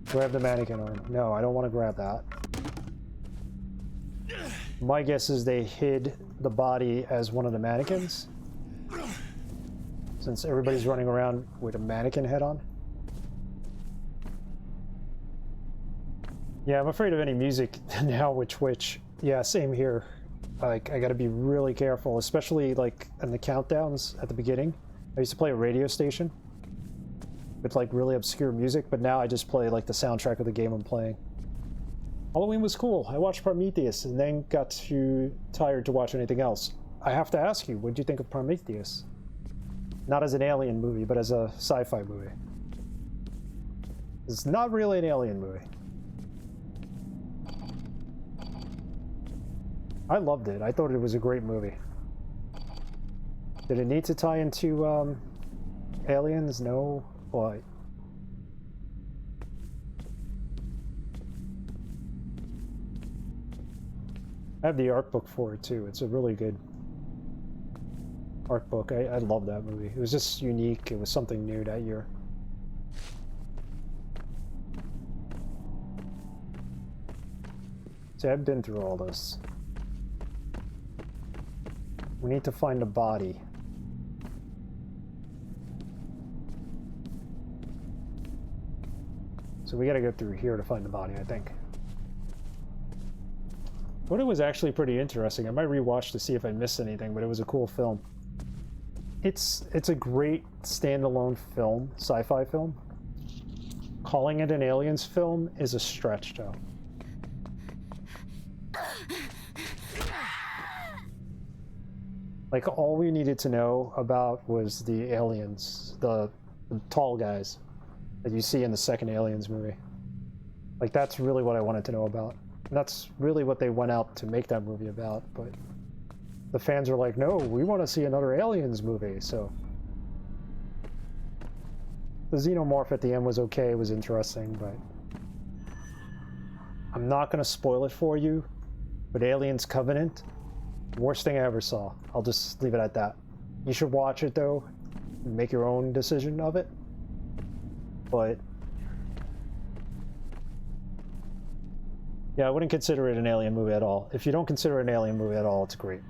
Grab the mannequin arm. No, I don't want to grab that. My guess is they hid the body as one of the mannequins, since everybody's running around with a mannequin head on. Yeah, I'm afraid of any music now with Twitch. Yeah, same here. Like, I gotta be really careful, especially like in the countdowns at the beginning. I used to play a radio station. with like really obscure music, but now I just play like the soundtrack of the game I'm playing. Halloween was cool. I watched Prometheus and then got too tired to watch anything else. I have to ask you, what did you think of Prometheus? Not as an alien movie, but as a sci-fi movie. It's not really an alien movie. I loved it. I thought it was a great movie. Did it need to tie into aliens? No. But I have the art book for it too. It's a really good art book. I love that movie. It was just unique. It was something new that year. See, I've been through all this. We need to find a body. So we gotta go through here to find the body, I think. But it was actually pretty interesting. I might rewatch to see if I missed anything, but it was a cool film. It's a great standalone film, sci-fi film. Calling it an aliens film is a stretch, though. Like, all we needed to know about was the aliens, the tall guys that you see in the second Aliens movie. Like, that's really what I wanted to know about. And that's really what they went out to make that movie about, but the fans are like, no, we want to see another Aliens movie, so... The xenomorph at the end was okay, it was interesting, but... I'm not going to spoil it for you, but Aliens Covenant, worst thing I ever saw. I'll just leave it at that. You should watch it, though, and make your own decision of it. But... yeah, I wouldn't consider it an alien movie at all. If you don't consider it an alien movie at all, it's great.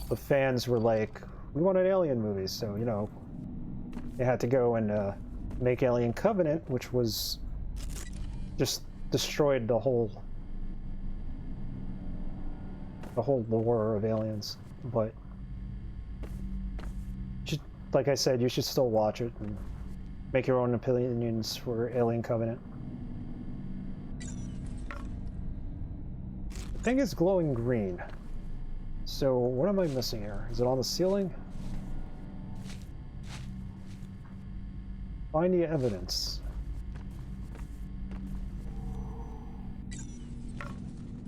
The fans were like, we wanted alien movies, so, you know, they had to go and make Alien Covenant, which was just destroyed the whole lore of aliens. But like I said, you should still watch it and make your own opinions for Alien Covenant. The thing is glowing green. So what am I missing here? Is it on the ceiling? Find the evidence.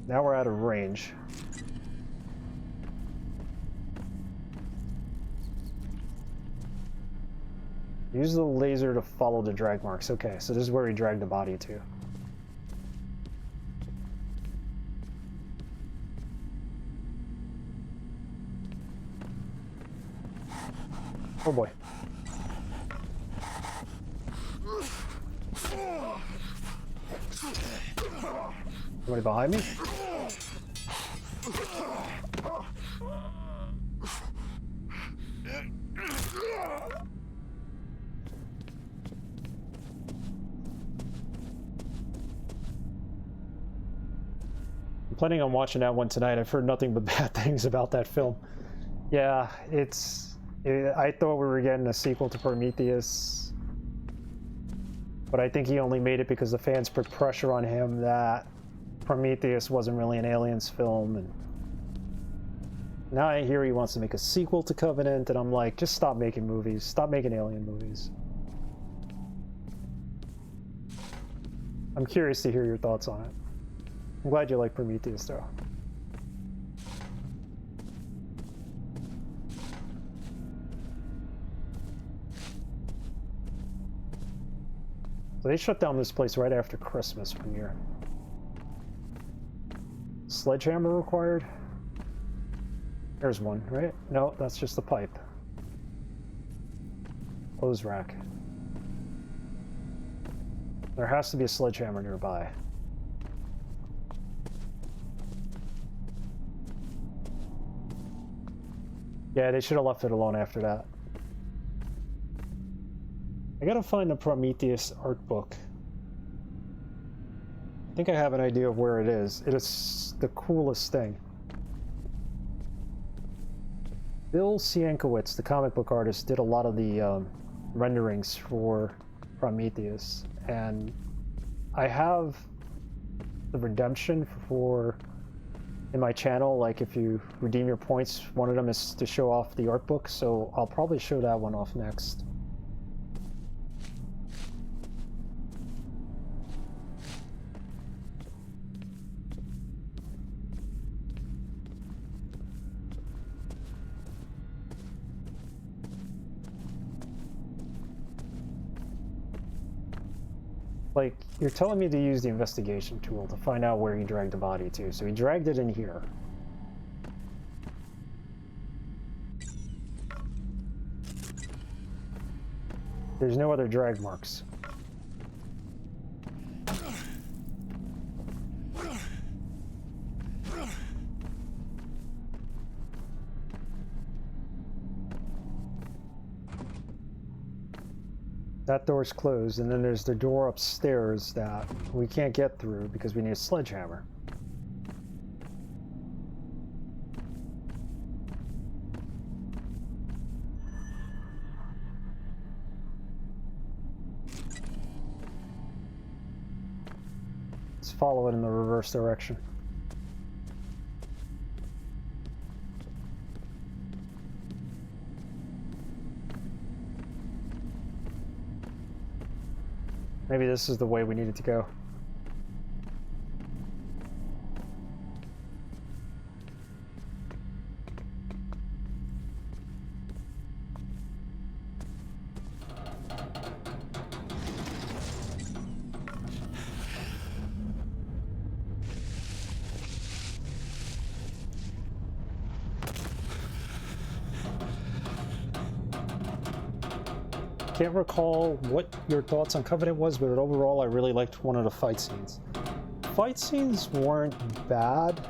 Now we're out of range. Use the laser to follow the drag marks. Okay, so this is where he dragged the body to. Oh boy. Somebody behind me? I'm planning on watching that one tonight. I've heard nothing but bad things about that film. Yeah, I thought we were getting a sequel to Prometheus, but I think he only made it because the fans put pressure on him that Prometheus wasn't really an aliens film, and now I hear he wants to make a sequel to Covenant, and I'm like, just stop making movies. Stop making alien movies. I'm curious to hear your thoughts on it. I'm glad you like Prometheus, though. So they shut down this place right after Christmas one year. Sledgehammer required? There's one, right? No, that's just the pipe. Hose rack. There has to be a sledgehammer nearby. Yeah, they should have left it alone after that. I gotta find the Prometheus art book. I think I have an idea of where it is. It is the coolest thing. Bill Sienkiewicz, the comic book artist, did a lot of the renderings for Prometheus, and I have the redemption for in my channel. Like, if you redeem your points, one of them is to show off the art book, so I'll probably show that one off next. Like, you're telling me to use the investigation tool to find out where he dragged the body to. So he dragged it in here. There's no other drag marks. That door's closed, and then there's the door upstairs that we can't get through because we need a sledgehammer. Let's follow it in the reverse direction. Maybe this is the way we needed to go. Can't recall what your thoughts on Covenant was, but overall I really liked one of the fight scenes. Fight scenes weren't bad.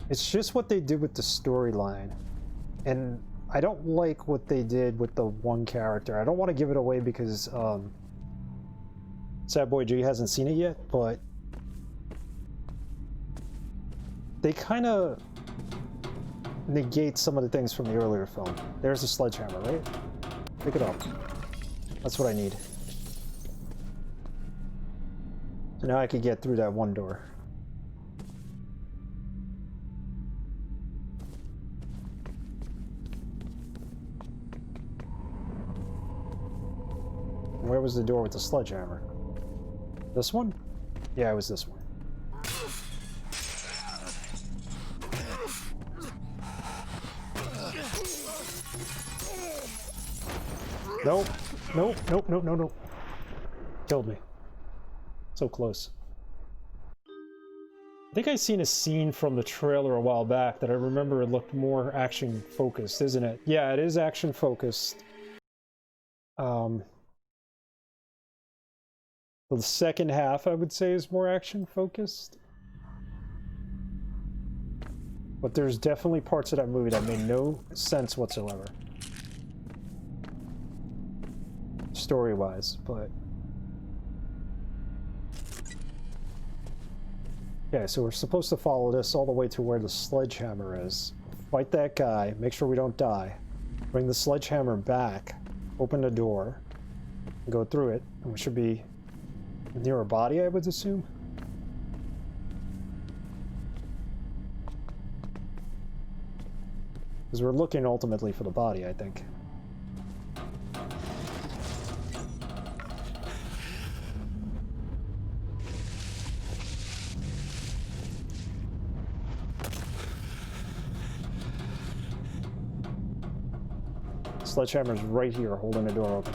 It's just what they did with the storyline. And I don't like what they did with the one character. I don't want to give it away because Sad Boy G hasn't seen it yet, but they kind of negate some of the things from the earlier film. There's a sledgehammer, right? Pick it up. That's what I need. So now I can get through that one door. Where was the door with the sledgehammer? This one? Yeah, it was this one. Nope. Nope. Nope. Nope. Nope. Nope. Killed me. So close. I think I seen a scene from the trailer a while back that I remember it looked more action focused, isn't it? Yeah, it is action focused. The second half, I would say, is more action focused. But there's definitely parts of that movie that made no sense whatsoever. Story-wise, but... Okay, so we're supposed to follow this all the way to where the sledgehammer is. Fight that guy, make sure we don't die. Bring the sledgehammer back, open the door, and go through it, and we should be near a body, I would assume. Because we're looking ultimately for the body, I think. Sledgehammer's right here, holding the door open.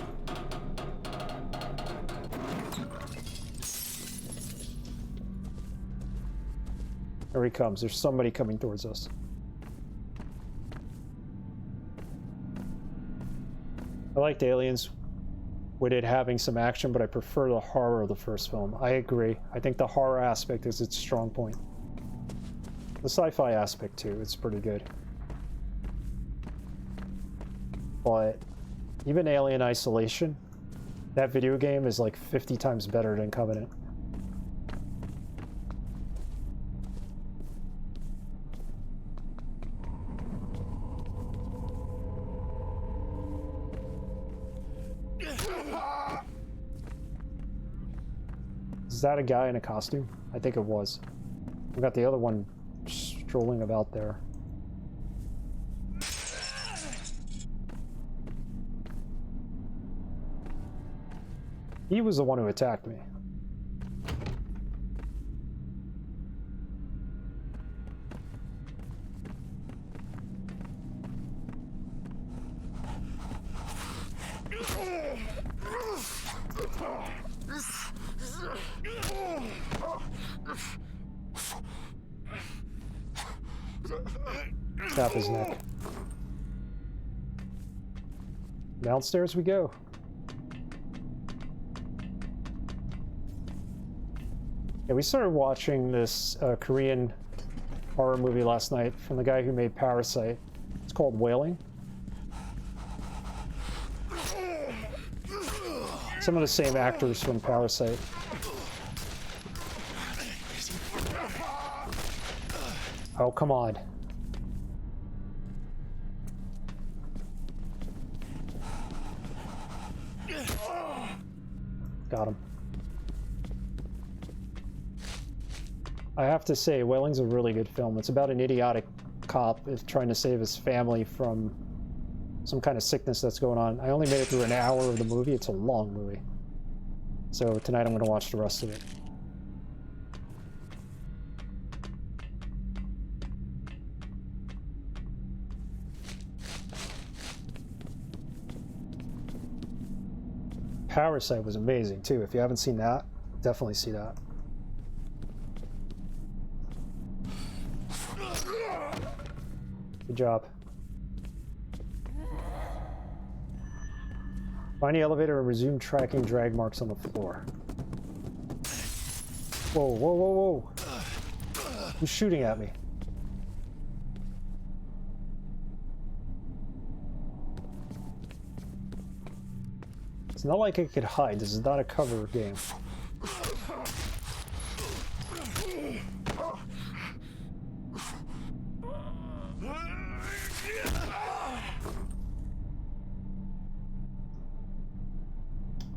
There he comes. There's somebody coming towards us. I liked Aliens with it having some action, but I prefer the horror of the first film. I agree. I think the horror aspect is its strong point. The sci-fi aspect too, it's pretty good. But even Alien Isolation, that video game is like 50 times better than Covenant. Is that a guy in a costume? I think it was. We got the other one strolling about there. He was the one who attacked me. Snap his neck. Downstairs we go. Yeah, we started watching this Korean horror movie last night from the guy who made Parasite. It's called Wailing. Some of the same actors from Parasite. Oh, come on. Got him. I have to say, Wailing's a really good film. It's about an idiotic cop trying to save his family from some kind of sickness that's going on. I only made it through an hour of the movie. It's a long movie. So tonight I'm going to watch the rest of it. Parasite was amazing too. If you haven't seen that, definitely see that. Good job. Find the elevator and resume tracking drag marks on the floor. Whoa, whoa, whoa, whoa. Who's shooting at me? It's not like I could hide. This is not a cover game.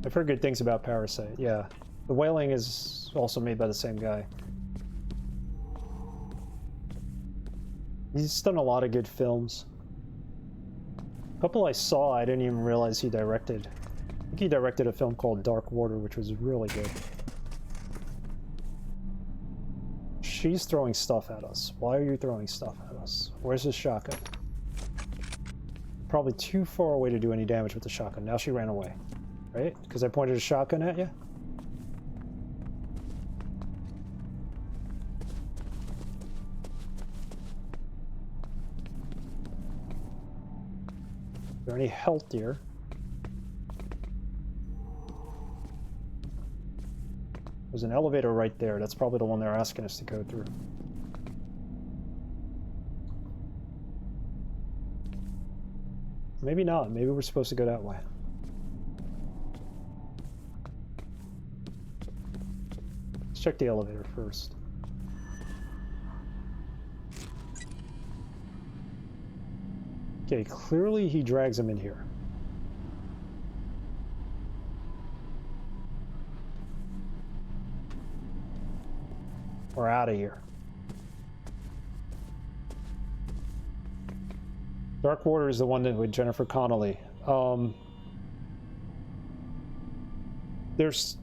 I've heard good things about Parasite, yeah. The Wailing is also made by the same guy. He's done a lot of good films. A couple I saw, I didn't even realize he directed. I think he directed a film called Dark Water, which was really good. She's throwing stuff at us. Why are you throwing stuff at us? Where's his shotgun? Probably too far away to do any damage with the shotgun. Now she ran away. Right? Because I pointed a shotgun at you? Is there any health here? There's an elevator right there. That's probably the one they're asking us to go through. Maybe not. Maybe we're supposed to go that way. Let's check the elevator first. Okay, clearly he drags him in here. We're out of here. Dark Water is the one that with Jennifer Connelly. There's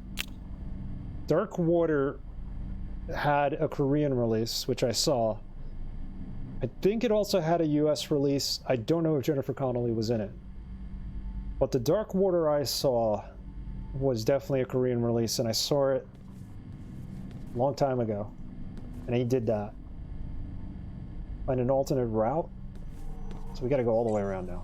Dark Water had a Korean release, which I saw. I think it also had a US release. I don't know if Jennifer Connelly was in it. But the Dark Water I saw was definitely a Korean release, and I saw it a long time ago. And he did that. Find an alternate route. So we gotta go all the way around now.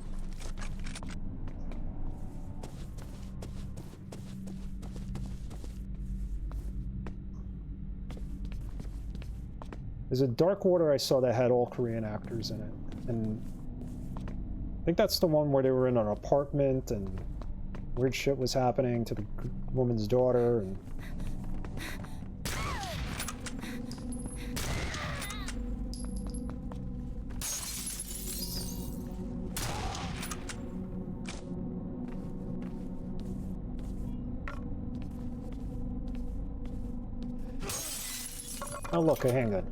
There's a Dark Water I saw that had all Korean actors in it. And I think that's the one where they were in an apartment and weird shit was happening to the woman's daughter and... Oh look, a handgun.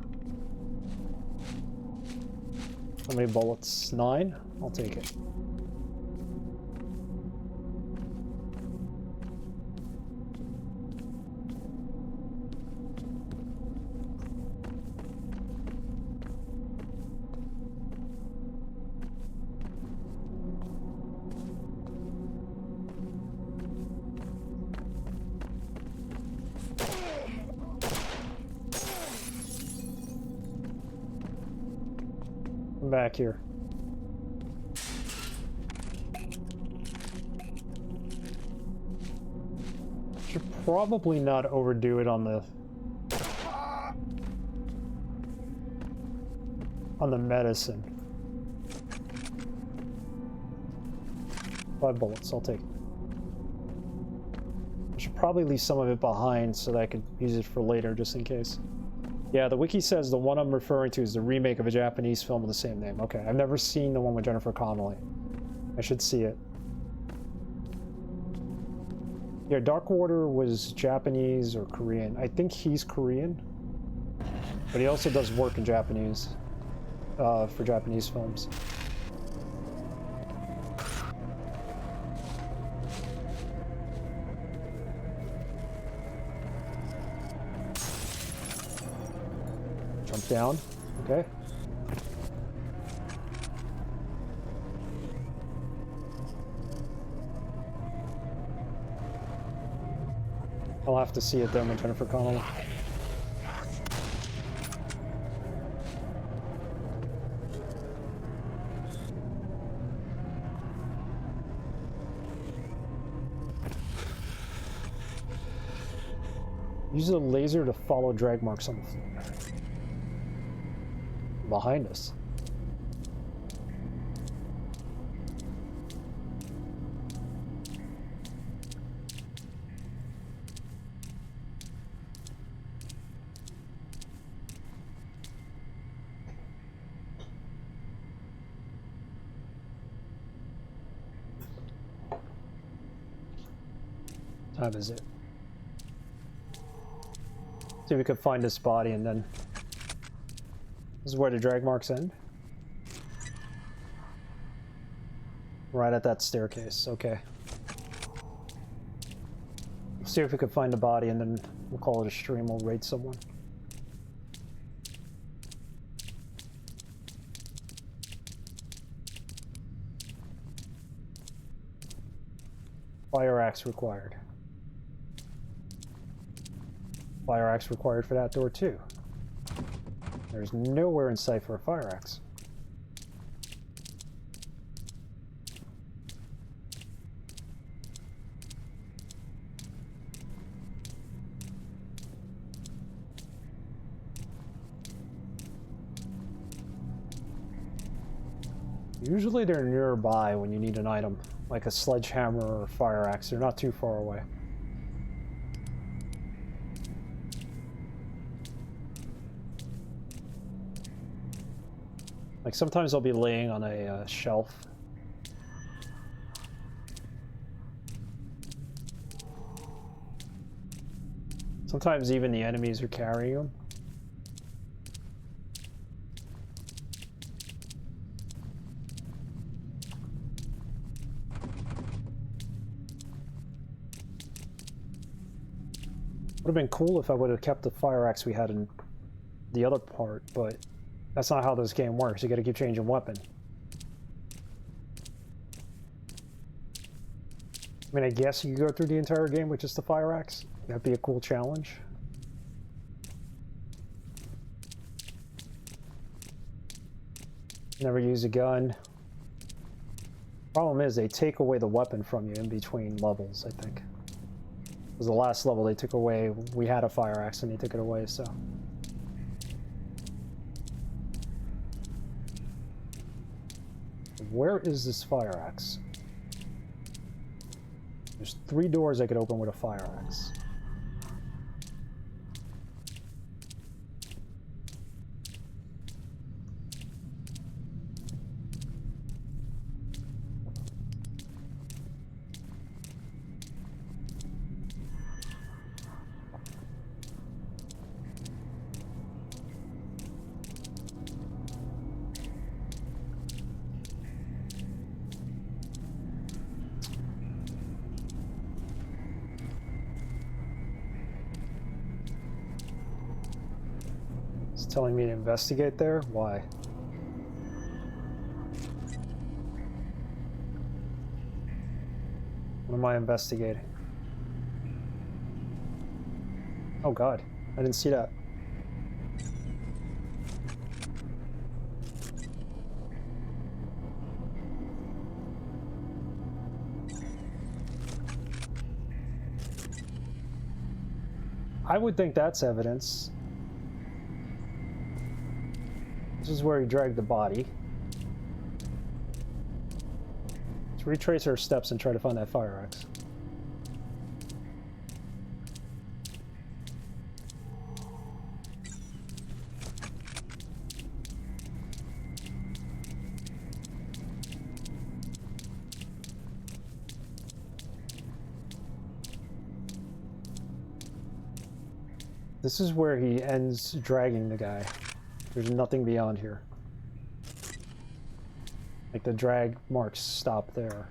How many bullets? 9? I'll take it. Come back here. Should probably not overdo it on the medicine. 5 bullets, I'll take it. I should probably leave some of it behind so that I could use it for later, just in case. Yeah, the wiki says the one I'm referring to is the remake of a Japanese film with the same name. Okay, I've never seen the one with Jennifer Connelly. I should see it. Yeah, Dark Water was Japanese or Korean. I think he's Korean, but he also does work in Japanese, for Japanese films. Jump down, okay. I'll have to see it then with Jennifer Connelly. Use a laser to follow drag marks on the floor. Behind us. Time is it? See if we could find this body, and then this is where the drag marks end. Right at that staircase. Okay. Let's see if we could find the body, and then we'll call it a stream. We'll raid someone. Fire axe required. Fire axe required for that door too. There's nowhere in sight for a fire axe. Usually they're nearby when you need an item, like a sledgehammer or a fire axe. They're not too far away. Like sometimes I'll be laying on a shelf. Sometimes even the enemies are carrying them. Would have been cool if I would have kept the fire axe we had in the other part, but that's not how this game works. You gotta keep changing weapon. I mean, I guess you could go through the entire game with just the fire axe. That'd be a cool challenge. Never use a gun. Problem is, they take away the weapon from you in between levels, I think. It was the last level they took away. We had a fire axe and they took it away, so. Where is this fire axe? There's 3 doors I could open with a fire axe. telling me to investigate there? Why? What am I investigating? Oh god, I didn't see that. I would think that's evidence. This is where he dragged the body. Let's retrace our steps and try to find that fire axe. This is where he ends dragging the guy. There's nothing beyond here. Like the drag marks stop there.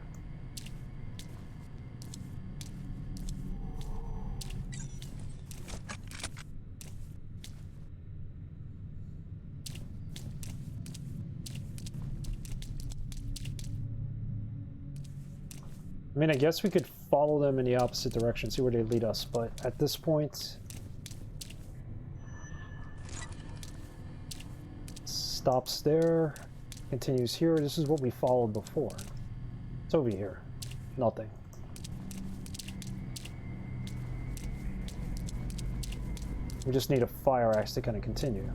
I mean, I guess we could follow them in the opposite direction, see where they lead us, but at this point... stops there, continues here. This is what we followed before. It's over here. Nothing. We just need a fire axe to kind of continue.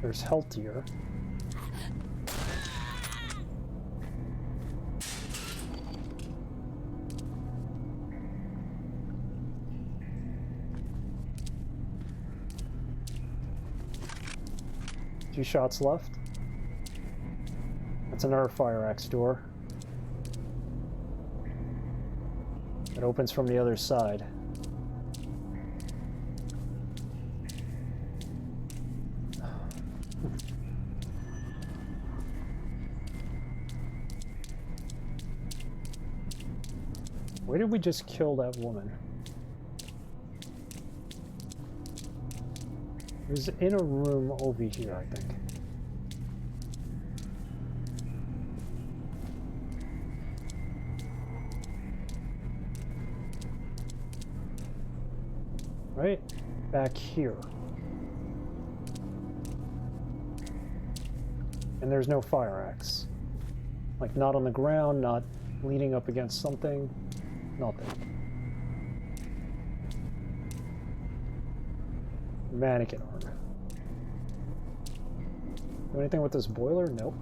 There's healthier. Two shots left. That's another fire axe door. It opens from the other side. Where did we just kill that woman? It was in a room over here, I think. Right back here. And there's no fire axe. Like, not on the ground, not leaning up against something, nothing. Mannequin armor. Do anything with this boiler? Nope.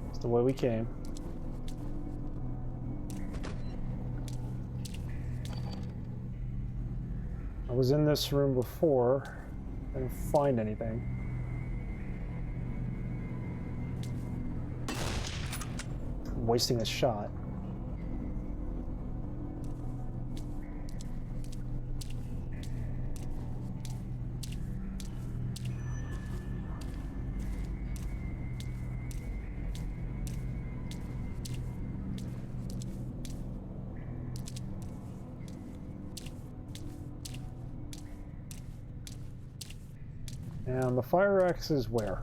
It's the way we came. I was in this room before. I didn't find anything. I'm wasting a shot. And the fire axe is where?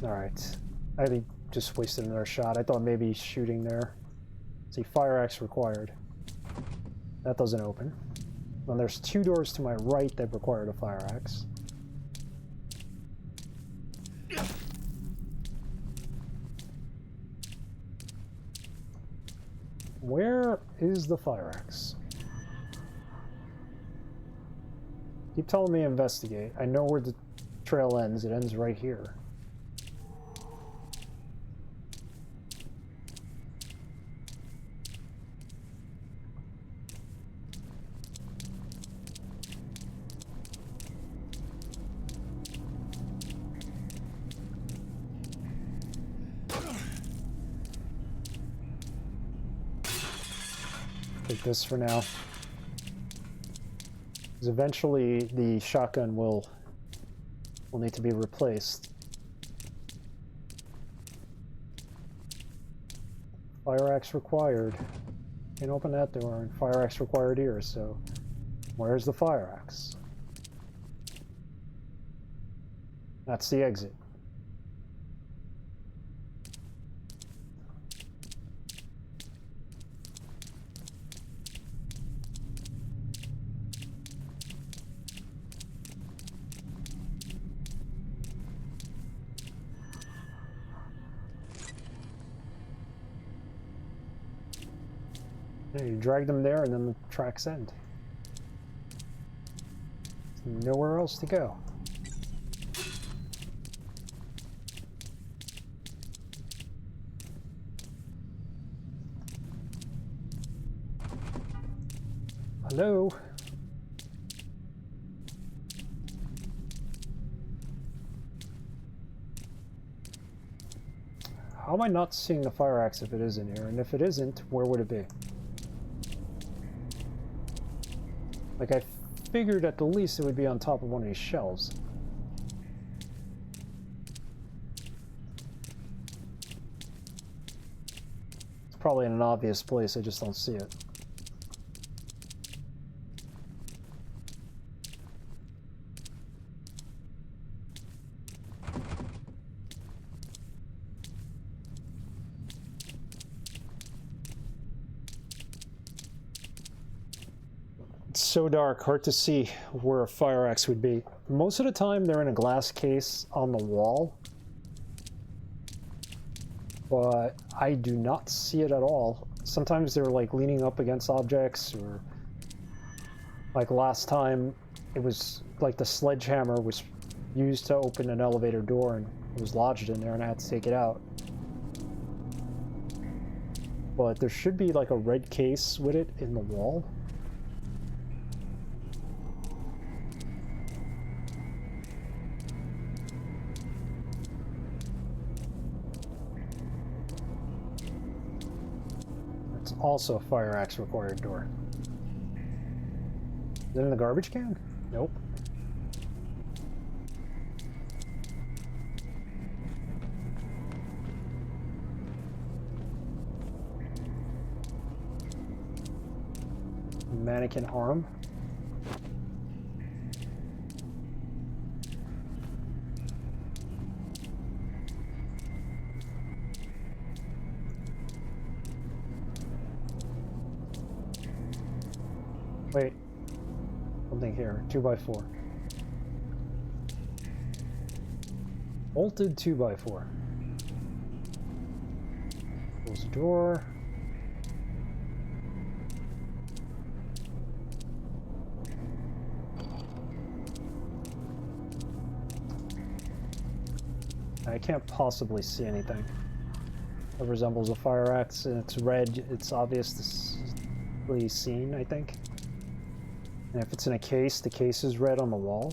Alright. I just wasted another shot. I thought maybe shooting there. See, fire axe required. That doesn't open. Then there's two doors to my right that required a fire axe. Where is the fire axe? Keep telling me investigate. I know where the trail ends. It ends right here. Take this for now. Because eventually the shotgun will need to be replaced. Fire axe required. Can't open that door, and fire axe required here, so where's the fire axe? That's the exit. Yeah, you drag them there and then the tracks end. There's nowhere else to go. Hello? How am I not seeing the fire axe if it is in here? And if it isn't, where would it be? Like, I figured at the least it would be on top of one of these shelves. It's probably in an obvious place, I just don't see it. So dark, hard to see where a fire axe would be. Most of the time they're in a glass case on the wall, but I do not see it at all. Sometimes they're like leaning up against objects, or like last time it was like the sledgehammer was used to open an elevator door and it was lodged in there and I had to take it out. But there should be like a red case with it in the wall. Also a fire axe required door. Is it in the garbage can? Nope. Mannequin arm. Wait, something here, 2x4. Bolted 2x4. Close the door. I can't possibly see anything that resembles a fire axe, and it's red. It's obviously seen, I think. And if it's in a case, the case is red on the wall.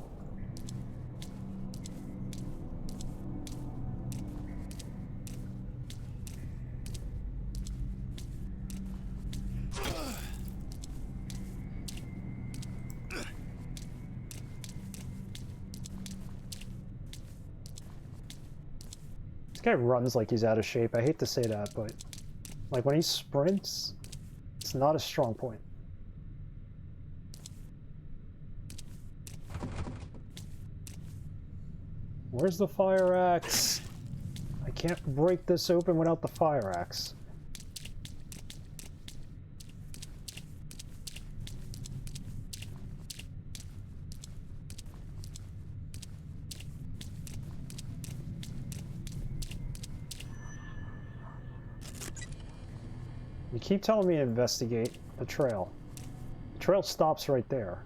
This guy runs like he's out of shape. I hate to say that, but like when he sprints, it's not a strong point. Where's the fire axe? I can't break this open without the fire axe. You keep telling me to investigate the trail. The trail stops right there.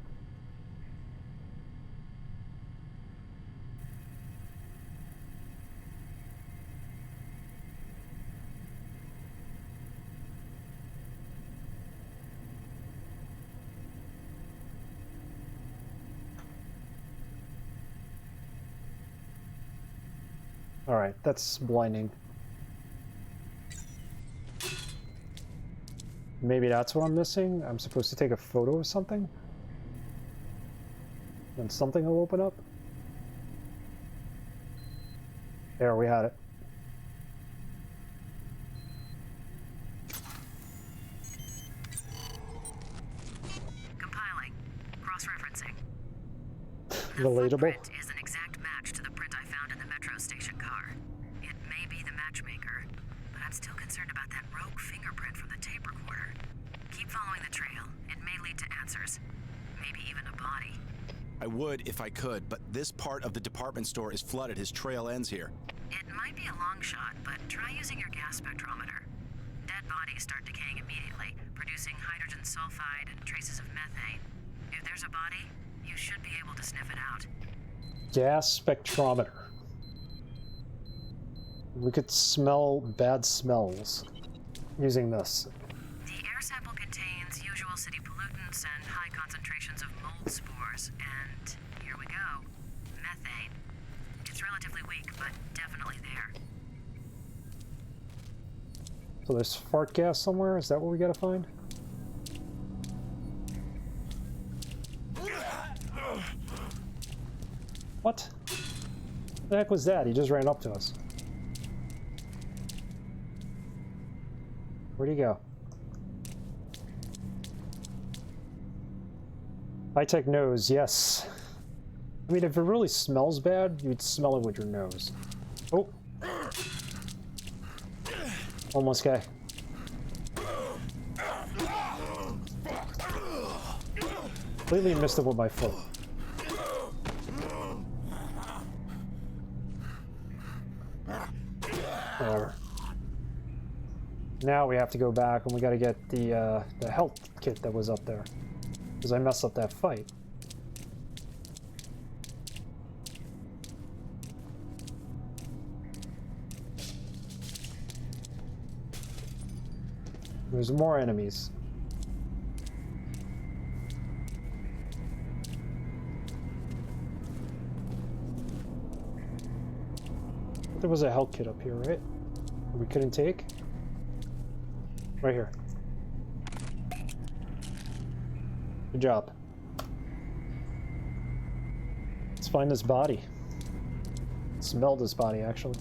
Alright, that's blinding. Maybe that's what I'm missing. I'm supposed to take a photo of something? Then something will open up? There, we had it. Compiling. Cross-referencing. Relatable. The footprint is an exact match to the print I found in the metro station car. It may be the matchmaker, but I'm still concerned about that rogue fingerprint from the tape recorder. Keep following the trail. It may lead to answers. Maybe even a body. I would if I could, but this part of the department store is flooded. His trail ends here. It might be a long shot, but try using your gas spectrometer. Dead bodies start decaying immediately, producing hydrogen sulfide and traces of methane. If there's a body, you should be able to sniff it out. Gas spectrometer. We could smell bad smells using this. The air sample contains usual city pollutants and high concentrations of mold spores. And here we go. Methane. It's relatively weak, but definitely there. So there's fart gas somewhere? Is that what we gotta find? What? The heck was that? He just ran up to us. Where'd he go? High-tech nose, yes. I mean, if it really smells bad, you'd smell it with your nose. Oh. Almost guy. Completely missed it with my foot. Whatever. Now we have to go back and we gotta get the health kit that was up there. Because I messed up that fight. There's more enemies. There was a health kit up here, right? We couldn't take? Right here. Good job. Let's find this body. Smell this body, actually.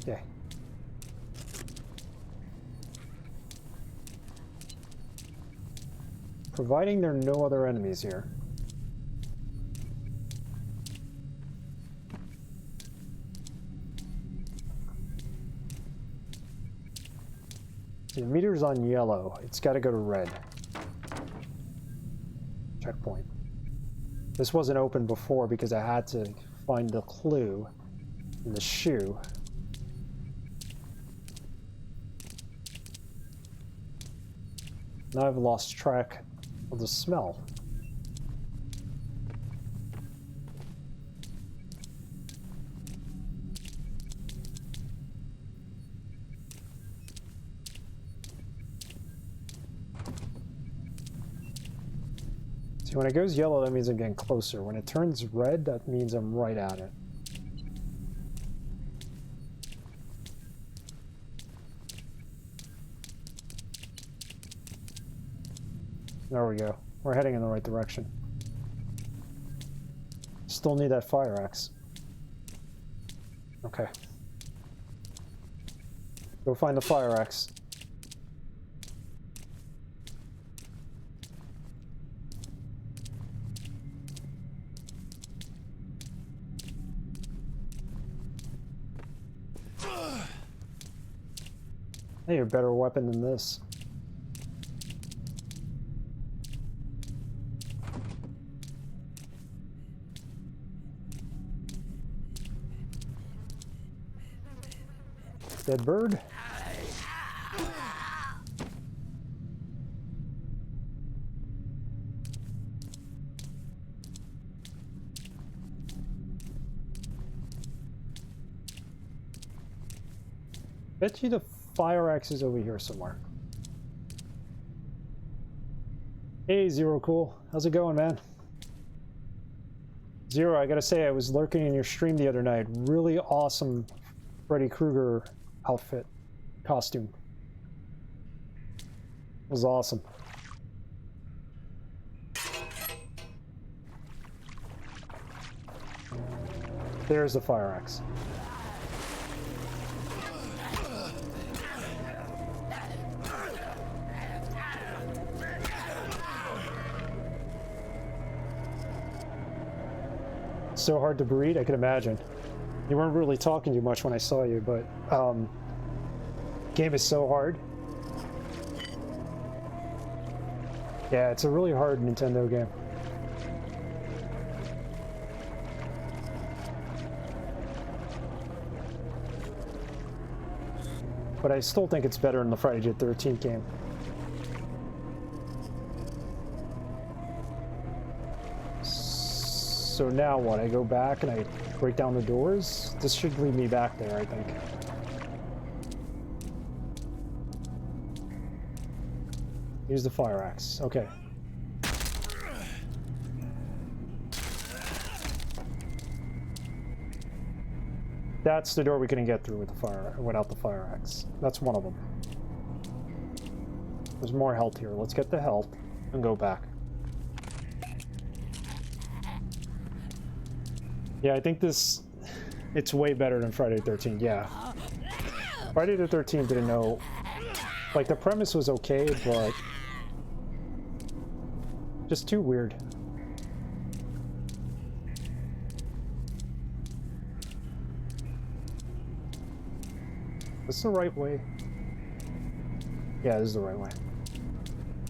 Okay. Providing there are no other enemies here. The meter's on yellow. It's got to go to red. Checkpoint. This wasn't open before because I had to find the clue in the shoe. Now I've lost track of the smell. See, when it goes yellow, that means I'm getting closer. When it turns red, that means I'm right at it. There we go. We're heading in the right direction. Still need that fire axe. Okay. Go find the fire axe. Hey, you're a better weapon than this. Dead bird. Bet you the fire axe is over here somewhere. Hey, Zero Cool. How's it going, man? Zero, I gotta say, I was lurking in your stream the other night. Really awesome Freddy Krueger outfit, costume. It was awesome. There's the fire axe. So hard to breed, I can imagine. You weren't really talking too much when I saw you, but game is so hard. Yeah, it's a really hard Nintendo game. But I still think it's better than the Friday the 13th game. So now what? I go back and I break down the doors? This should lead me back there, I think. Use the fire axe. Okay. That's the door we couldn't get through with the fire without the fire axe. That's one of them. There's more health here. Let's get the health and go back. Yeah, I think it's way better than Friday the 13th, yeah. Friday the 13th didn't know, like the premise was okay, but just too weird. This the right way? Yeah, this is the right way.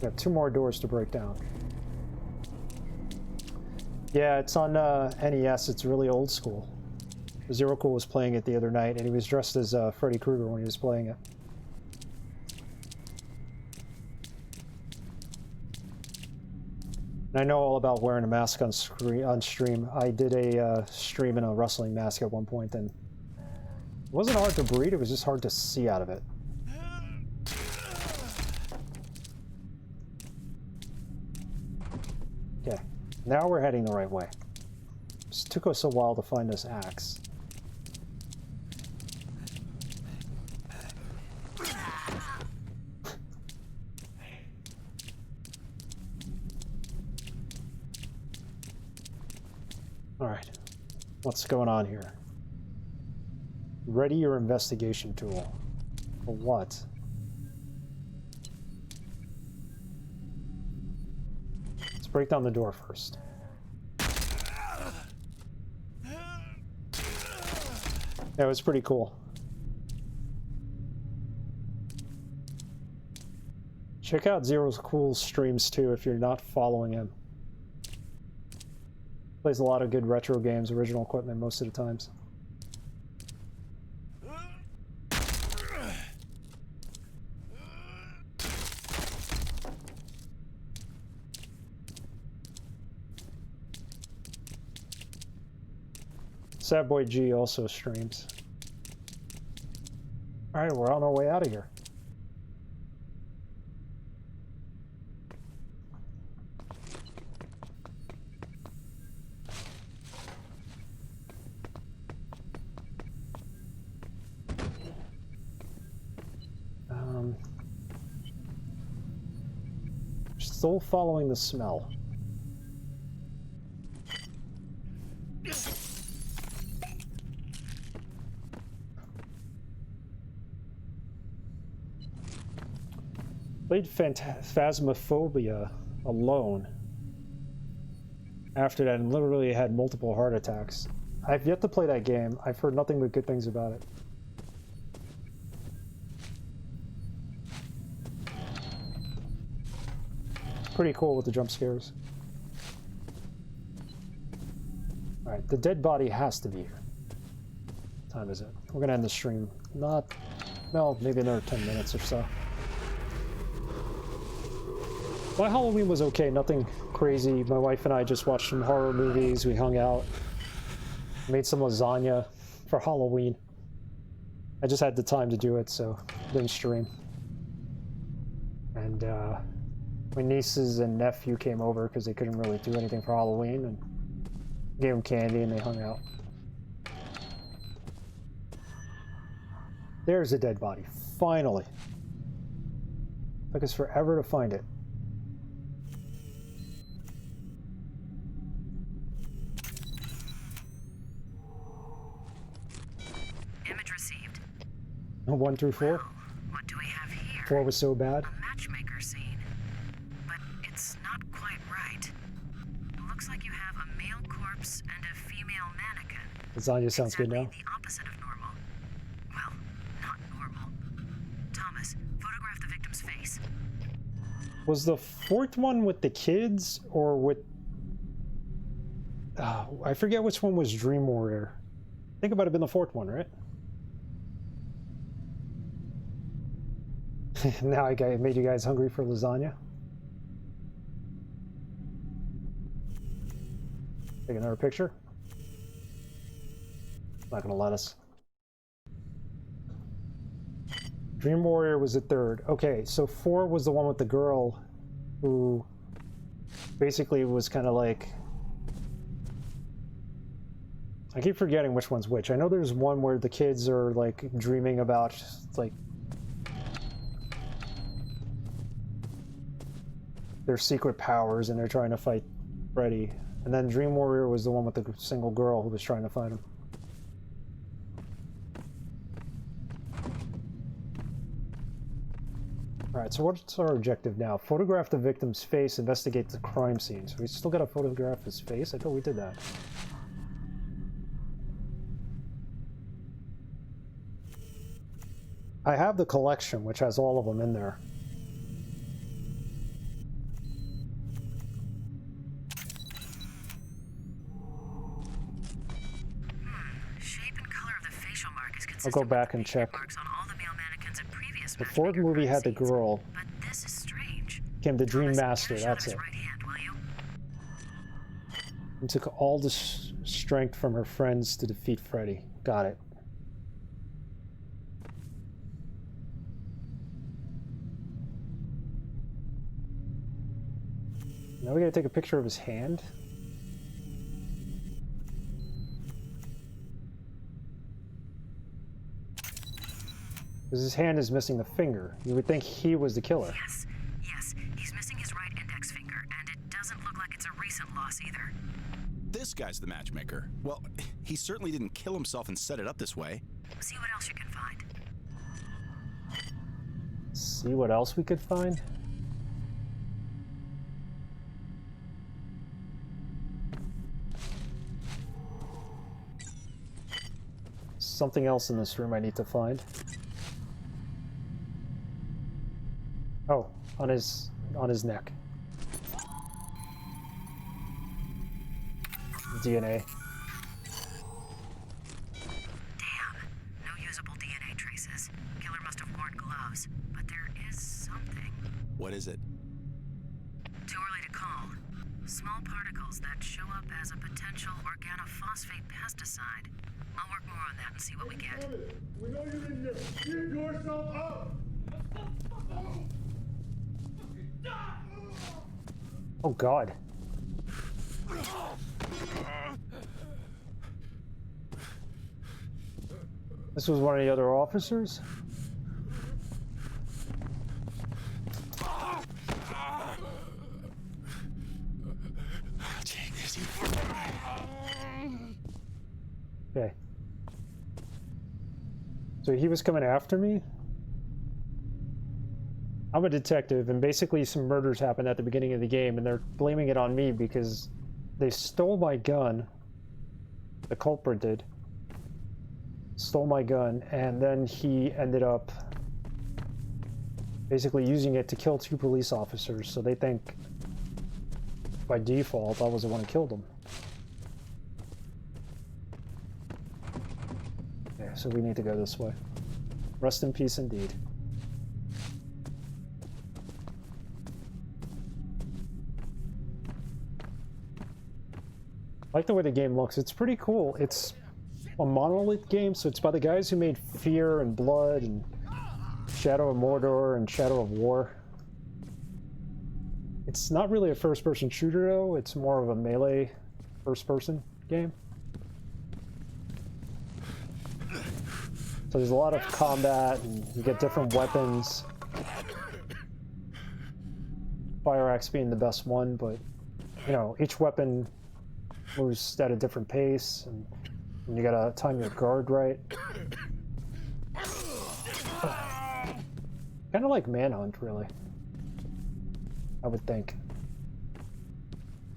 We have 2 more doors to break down. Yeah, it's on NES. It's really old school. Zero Cool was playing it the other night, and he was dressed as Freddy Krueger when he was playing it. And I know all about wearing a mask on stream. I did a stream in a wrestling mask at one point, and it wasn't hard to breathe. It was just hard to see out of it. Okay. Now we're heading the right way. It took us a while to find this axe. Alright. What's going on here? Ready your investigation tool. For what? Break down the door first. That was pretty cool. Check out Zero's Cool streams too if you're not following him. Plays a lot of good retro games, original equipment most of the times. Sad Boy G also streams. Alright, we're on our way out of here. Still following the smell. Played Phasmophobia alone. After that, and literally had multiple heart attacks. I've yet to play that game. I've heard nothing but good things about it. Pretty cool with the jump scares. Alright, the dead body has to be here. What time is it? We're gonna end the stream. Not... well, maybe another 10 minutes or so. My Halloween was okay, nothing crazy. My wife and I just watched some horror movies, we hung out. Made some lasagna for Halloween. I just had the time to do it, so didn't stream. And My nieces and nephew came over because they couldn't really do anything for Halloween, and gave them candy and they hung out. There's a dead body. Finally. Took us forever to find it. Image received. 1 through 4. What do we have here? 4 was so bad. A matchmaker scene. But it's not quite right. It looks like you have a male corpse and a female mannequin. Lasagna sounds good now. Exactly the opposite of normal. Well, not normal. Thomas, photograph the victim's face. Was the 4th one with the kids or with... I forget which one was Dream Warrior. I think it might have been the 4th one, right? Now I made you guys hungry for lasagna. Take another picture. Not gonna let us. Dream Warrior was the 3rd. Okay, so 4 was the one with the girl who basically was kind of like... I keep forgetting which one's which. I know there's one where the kids are like dreaming about like their secret powers and they're trying to fight Freddy. And then Dream Warrior was the one with the single girl who was trying to fight him. Alright, so what's our objective now? Photograph the victim's face, investigate the crime scene. So we still gotta photograph his face? I thought we did that. I have the collection, which has all of them in there. Shape and color of the facial mark is I'll consistent go back with and the check. marks on all the male mannequins in previous The 4th movie had the matchmaker crime girl. scenes. But this is strange. Came the Dream Thomas, Master, get a shot of that's his it. right hand, will you? And took all the strength from her friends to defeat Freddy. Got it. Now we gotta take a picture of his hand. Because his hand is missing the finger. You would think he was the killer. Yes, yes. He's missing his right index finger, and it doesn't look like it's a recent loss either. This guy's the matchmaker. Well, he certainly didn't kill himself and set it up this way. See what else you can find. See what else we could find? Something else in this room I need to find. Oh, on his neck. DNA. Damn. No usable DNA traces. Killer must have worn gloves. But there is something. What is it? Too early to call. Small particles that show up as a potential organophosphate pesticide. I'll work more on that and see what we get. We know you're in there. Give yourself up. Oh God. This was one of the other officers? Okay. So he was coming after me? I'm a detective, and basically some murders happened at the beginning of the game, and they're blaming it on me because they stole my gun. The culprit did. Stole my gun, and then he ended up basically using it to kill 2 police officers, so they think by default I was the one who killed them. Okay, so we need to go this way. Rest in peace indeed. I like the way the game looks. It's pretty cool. It's a Monolith game, so it's by the guys who made Fear and Blood and Shadow of Mordor and Shadow of War. It's not really a first-person shooter, though. It's more of a melee first-person game. So there's a lot of combat, and you get different weapons. Fire axe being the best one, but, you know, each weapon moves at a different pace, and you gotta time your guard right. Kind of like Manhunt, really. I would think.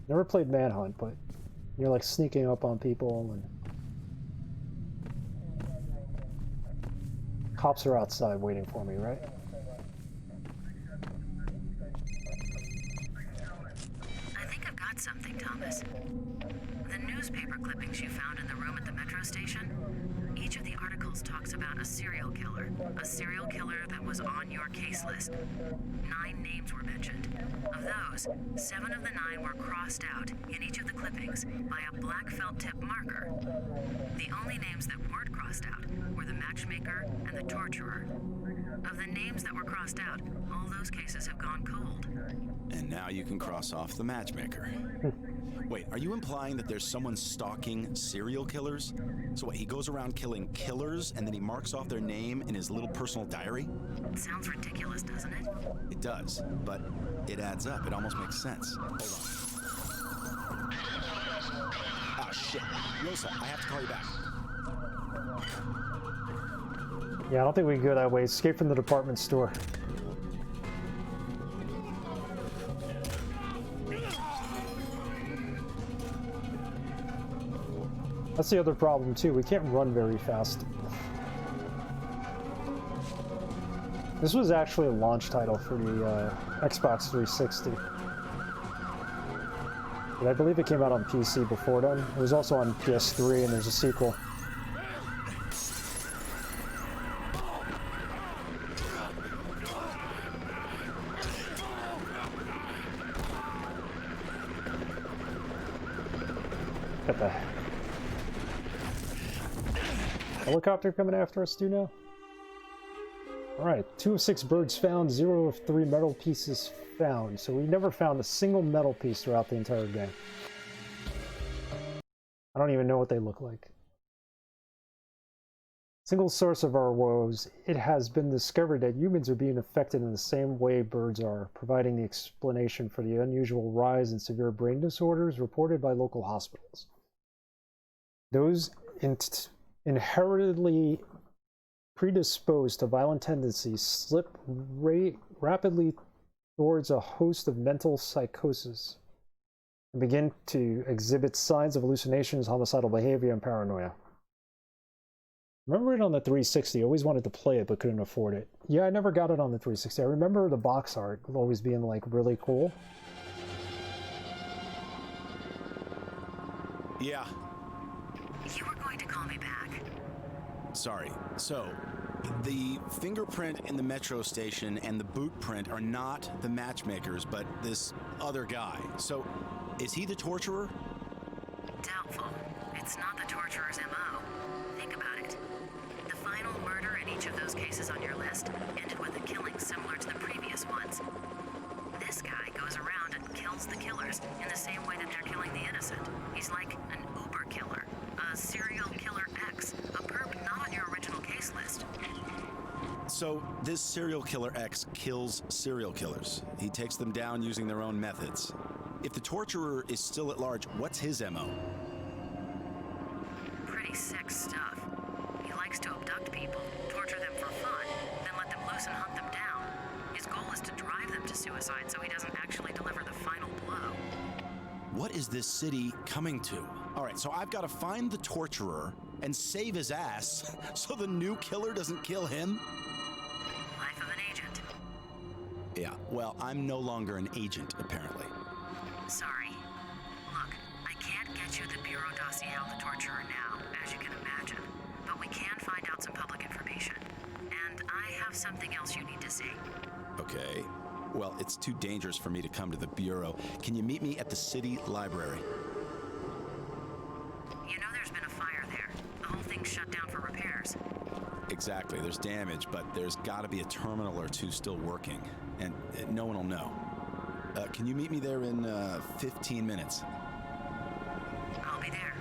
Never played Manhunt, but you're like sneaking up on people, and cops are outside waiting for me, right? I think I've got something, Thomas. The newspaper clippings you found in the room at the metro station, each of the articles talks about a serial killer that was on your case list. 9 names were mentioned. Of those, 7 of the 9 were crossed out in each of the clippings by a black felt tip marker. The only names that weren't crossed out were the matchmaker and the torturer. Of the names that were crossed out, all those cases have gone cold. And now you can cross off the matchmaker. Wait, are you implying that there's someone stalking serial killers? So what, he goes around killing killers and then he marks off their name in his little personal diary? It sounds ridiculous, doesn't it? It does, but it adds up. It almost makes sense. Hold on. Ah, shit. Rosa, I have to call you back. Yeah, I don't think we can go that way. Escape from the department store. That's the other problem, too. We can't run very fast. This was actually a launch title for the Xbox 360. But I believe it came out on PC before then. It was also on PS3, and there's a sequel. Got the helicopter coming after us, do now? Alright, 2 of 6 birds found, 0 of 3 metal pieces found. So we never found a single metal piece throughout the entire game. I don't even know what they look like. Single source of our woes, it has been discovered that humans are being affected in the same way birds are, providing the explanation for the unusual rise in severe brain disorders reported by local hospitals. Those inherently predisposed to violent tendencies slip rapidly towards a host of mental psychosis and begin to exhibit signs of hallucinations, homicidal behavior, and paranoia. Remember it on the 360. I always wanted to play it but couldn't afford it. Yeah, I never got it on the 360. I remember the box art always being like really cool. Yeah. You were going to call me back. Sorry. So, the fingerprint in the metro station and the boot print are not the matchmakers, but this other guy. So, is he the torturer? Doubtful. It's not the torturer's MO. Think about it. The final murder in each of those cases on your list ended with a killing similar to the previous ones. This guy goes around and kills the killers in the same way that they're killing the innocent. He's like an Uber killer, a serial killer X, a perp not on your original case list. So, this serial killer X kills serial killers. He takes them down using their own methods. If the torturer is still at large, what's his MO? Pretty sick stuff. He likes to abduct people, torture them for fun, then let them loose and hunt them down. His goal is to drive them to suicide so he doesn't actually deliver the final blow. What is this city coming to? All right, so I've got to find the torturer and save his ass so the new killer doesn't kill him? Life of an agent. Yeah, well, I'm no longer an agent, apparently. Sorry. Look, I can't get you the Bureau dossier on the torturer now, as you can imagine. But we can find out some public information. And I have something else you need to see. Okay. Well, it's too dangerous for me to come to the Bureau. Can you meet me at the city library? You know there's been a fire there. The whole thing's shut down for repairs. Exactly. There's damage, but there's got to be a terminal or two still working. And no one will know. Can you meet me there in 15 minutes? I'll be there.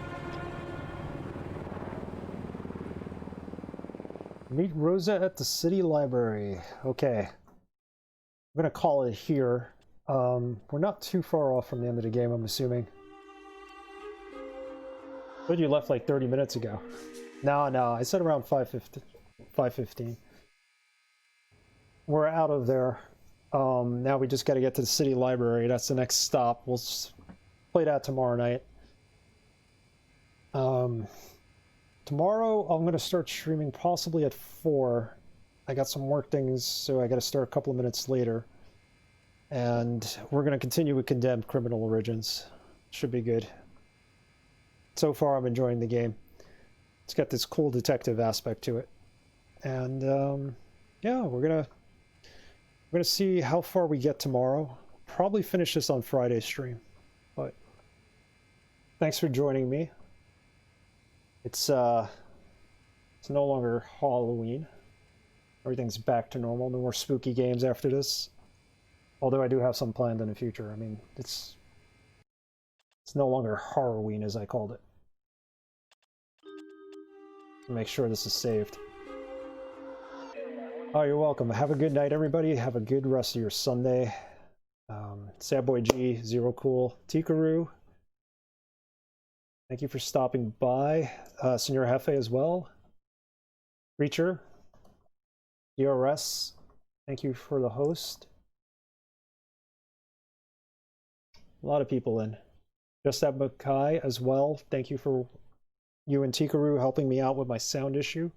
Meet Rosa at the city library. Okay. I'm gonna call it here. We're not too far off from the end of the game, I'm assuming. But you left like 30 minutes ago. No, I said around 5:15. We're out of there. Now we just got to get to the city library. That's the next stop. We'll play that tomorrow night. Tomorrow I'm going to start streaming possibly at 4. I got some work things, so I got to start a couple of minutes later. And we're going to continue with Condemned Criminal Origins. Should be good. So far I'm enjoying the game. It's got this cool detective aspect to it. And yeah, we're gonna see how far we get tomorrow. Probably finish this on Friday's stream. But thanks for joining me. It's no longer Halloween. Everything's back to normal. No more spooky games after this. Although I do have some planned in the future. I mean, it's no longer Horrorween as I called it. Make sure this is saved. Oh, you're welcome. Have a good night, everybody. Have a good rest of your Sunday. Sadboy G, Zero Cool, Tikaru. Thank you for stopping by. Senor Hefe as well. Reacher. ERS. Thank you for the host. A lot of people in. Just at Makai as well. Thank you for you and Tikaru helping me out with my sound issue.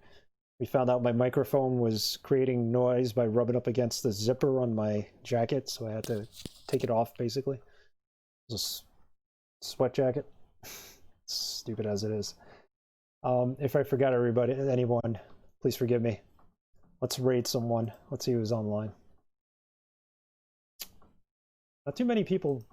We found out my microphone was creating noise by rubbing up against the zipper on my jacket, so I had to take it off, basically. It was a sweat jacket. Stupid as it is. If I forgot anyone, please forgive me. Let's raid someone. Let's see who's online. Not too many people